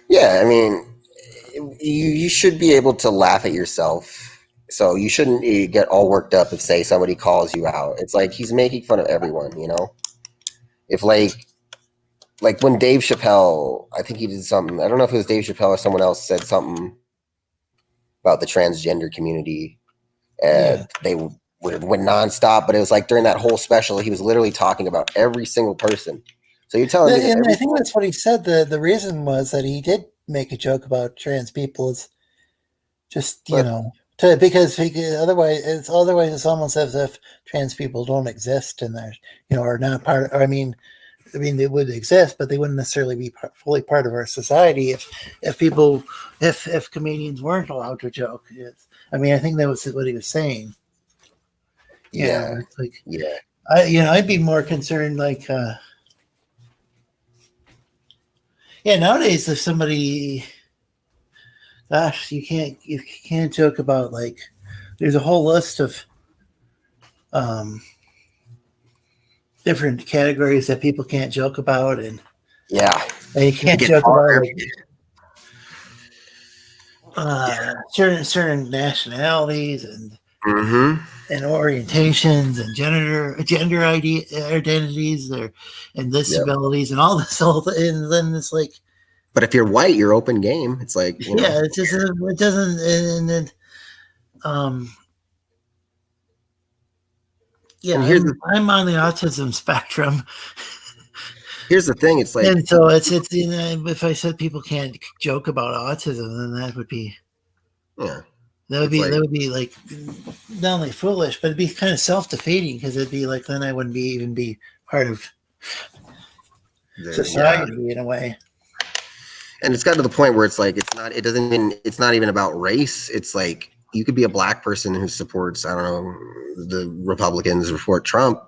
Yeah, I mean, you should be able to laugh at yourself. So you shouldn't get all worked up if, say, somebody calls you out. It's like he's making fun of everyone, If like when Dave Chappelle, I think he did something. I don't know if it was Dave Chappelle or someone else said something about the transgender community, and they went nonstop. But it was like during that whole special, he was literally talking about every single person. So you're telling me, and I think that's what he said. The reason was that he did make a joke about trans people. Just But- because otherwise it's almost as if trans people don't exist and they're are not part of. I mean, they would exist, but they wouldn't necessarily be fully part of our society if comedians weren't allowed to joke. I think that was what he was saying. Yeah. It's like Yeah. I'd be more concerned like nowadays if somebody, gosh, you can't joke about like there's a whole list of different categories that people can't joke about, and Yeah. you can't It gets joke harder. about like certain nationalities and Mm-hmm. and orientations and gender identities and disabilities and all this whole thing. And then it's like, But if you're white, you're open game. It's like, it just it doesn't and then And here's I'm on the autism spectrum. Here's the thing. It's like, And so it's if I said people can't joke about autism, then that would be yeah. that would be like not only foolish, but it'd be kind of self-defeating because it'd be like then I wouldn't even be part of society in a way. And it's got to the point where it's like it's not even about race. It's like you could be a black person who supports, I don't know, the Republicans support Trump.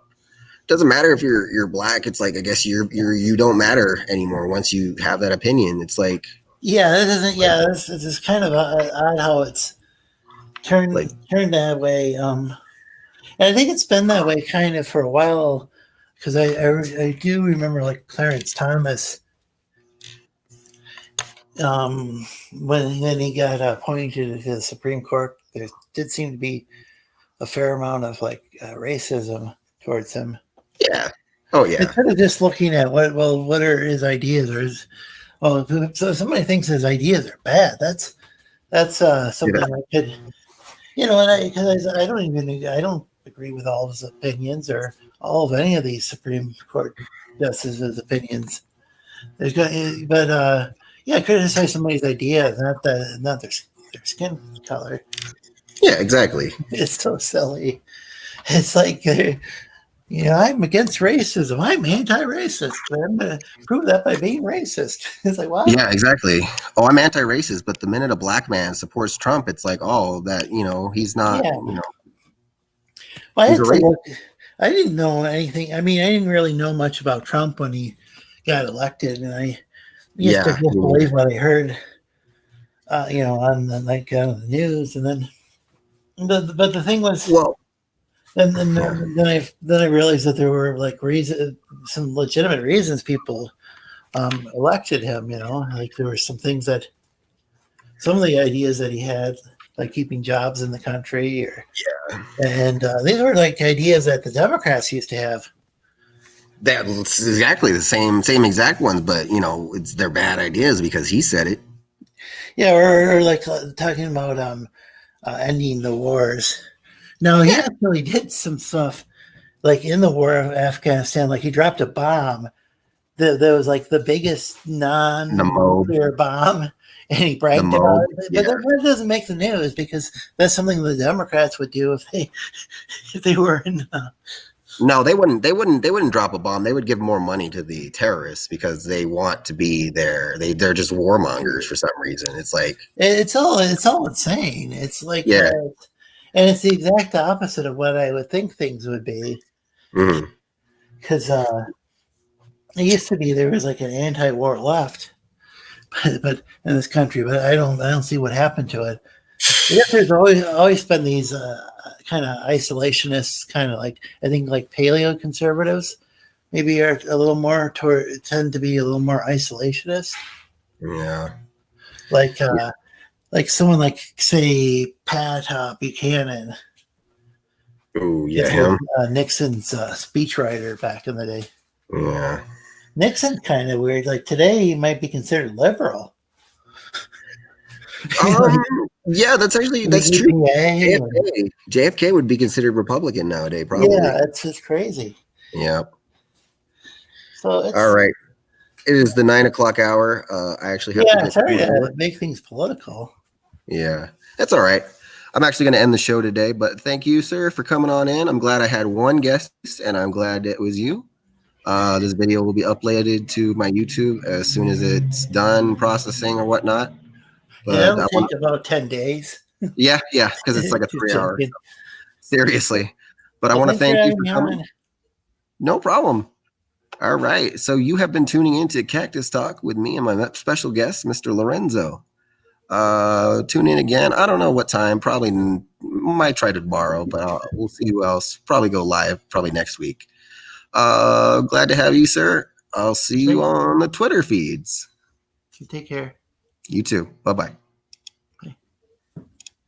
Doesn't matter if you're black. It's like I guess you don't matter anymore once you have that opinion. It's like This is kind of odd how it's turned that way. And I think it's been that way kind of for a while because I do remember like Clarence Thomas when he got appointed to the Supreme Court. There did seem to be a fair amount of like racism towards him. Yeah. Oh yeah. Instead of just looking at what are his ideas so somebody thinks his ideas are bad. That's something I could, because I don't agree with all of his opinions or all of any of these Supreme Court justices' opinions. Criticize somebody's ideas, not their skin color. Yeah, exactly. It's so silly. It's like, I'm against racism. I'm anti-racist. I'm going to prove that by being racist. It's like, what? Yeah, exactly. Oh, I'm anti-racist, but the minute a black man supports Trump, it's like, oh, that, he's not, Well, I didn't know anything. I mean, I didn't really know much about Trump when he got elected, and I used to just believe what I heard, on the news, and then, but the thing was, and then I realized that there were like some legitimate reasons people elected him. Like there were some things some of the ideas that he had, like keeping jobs in the country, and these were like ideas that the Democrats used to have. That's exactly the same exact ones, but they're bad ideas because he said it. Yeah, or like talking about ending the wars. No, he actually did some stuff like in the war of Afghanistan. Like he dropped a bomb that was like the biggest non-nuclear bomb, and he bragged about it. But that doesn't make the news because that's something the Democrats would do if they were in. No, they wouldn't. They wouldn't drop a bomb. They would give more money to the terrorists because they want to be there. They're just warmongers for some reason. It's like it's all insane. It's like and it's the exact opposite of what I would think things would be. Because it used to be there was like an anti-war left, but in this country, but I don't see what happened to it. I guess there's always been these kind of isolationists, kind of like I think like paleo conservatives, maybe are a little more tend to be a little more isolationist. Yeah, like someone like say Pat Buchanan. Oh yeah, him. Nixon's speechwriter back in the day. Yeah, Nixon's kind of weird. Like today, he might be considered liberal. Yeah, that's true. JFK would be considered Republican nowadays, probably. Yeah, it's crazy. Yeah. So all right. It is the 9 o'clock hour. I actually have to sorry to make things political. Yeah. That's all right. I'm actually going to end the show today, but thank you, sir, for coming on in. I'm glad I had one guest, and I'm glad it was you. This video will be uploaded to my YouTube as soon as it's done processing or whatnot. But It'll take about 10 days. Yeah, because it's like a 3-hour. Seriously. But I Well, want to thanks thank for you for having me coming. on. No problem. All right. So you have been tuning into Cactus Talk with me and my special guest, Mr. Lorenzo. Tune in again. I don't know what time. Probably might try tomorrow, but we'll see who else. Probably go live probably next week. Glad to have you, sir. I'll see you on the Twitter feeds. Take care. You too. Bye-bye.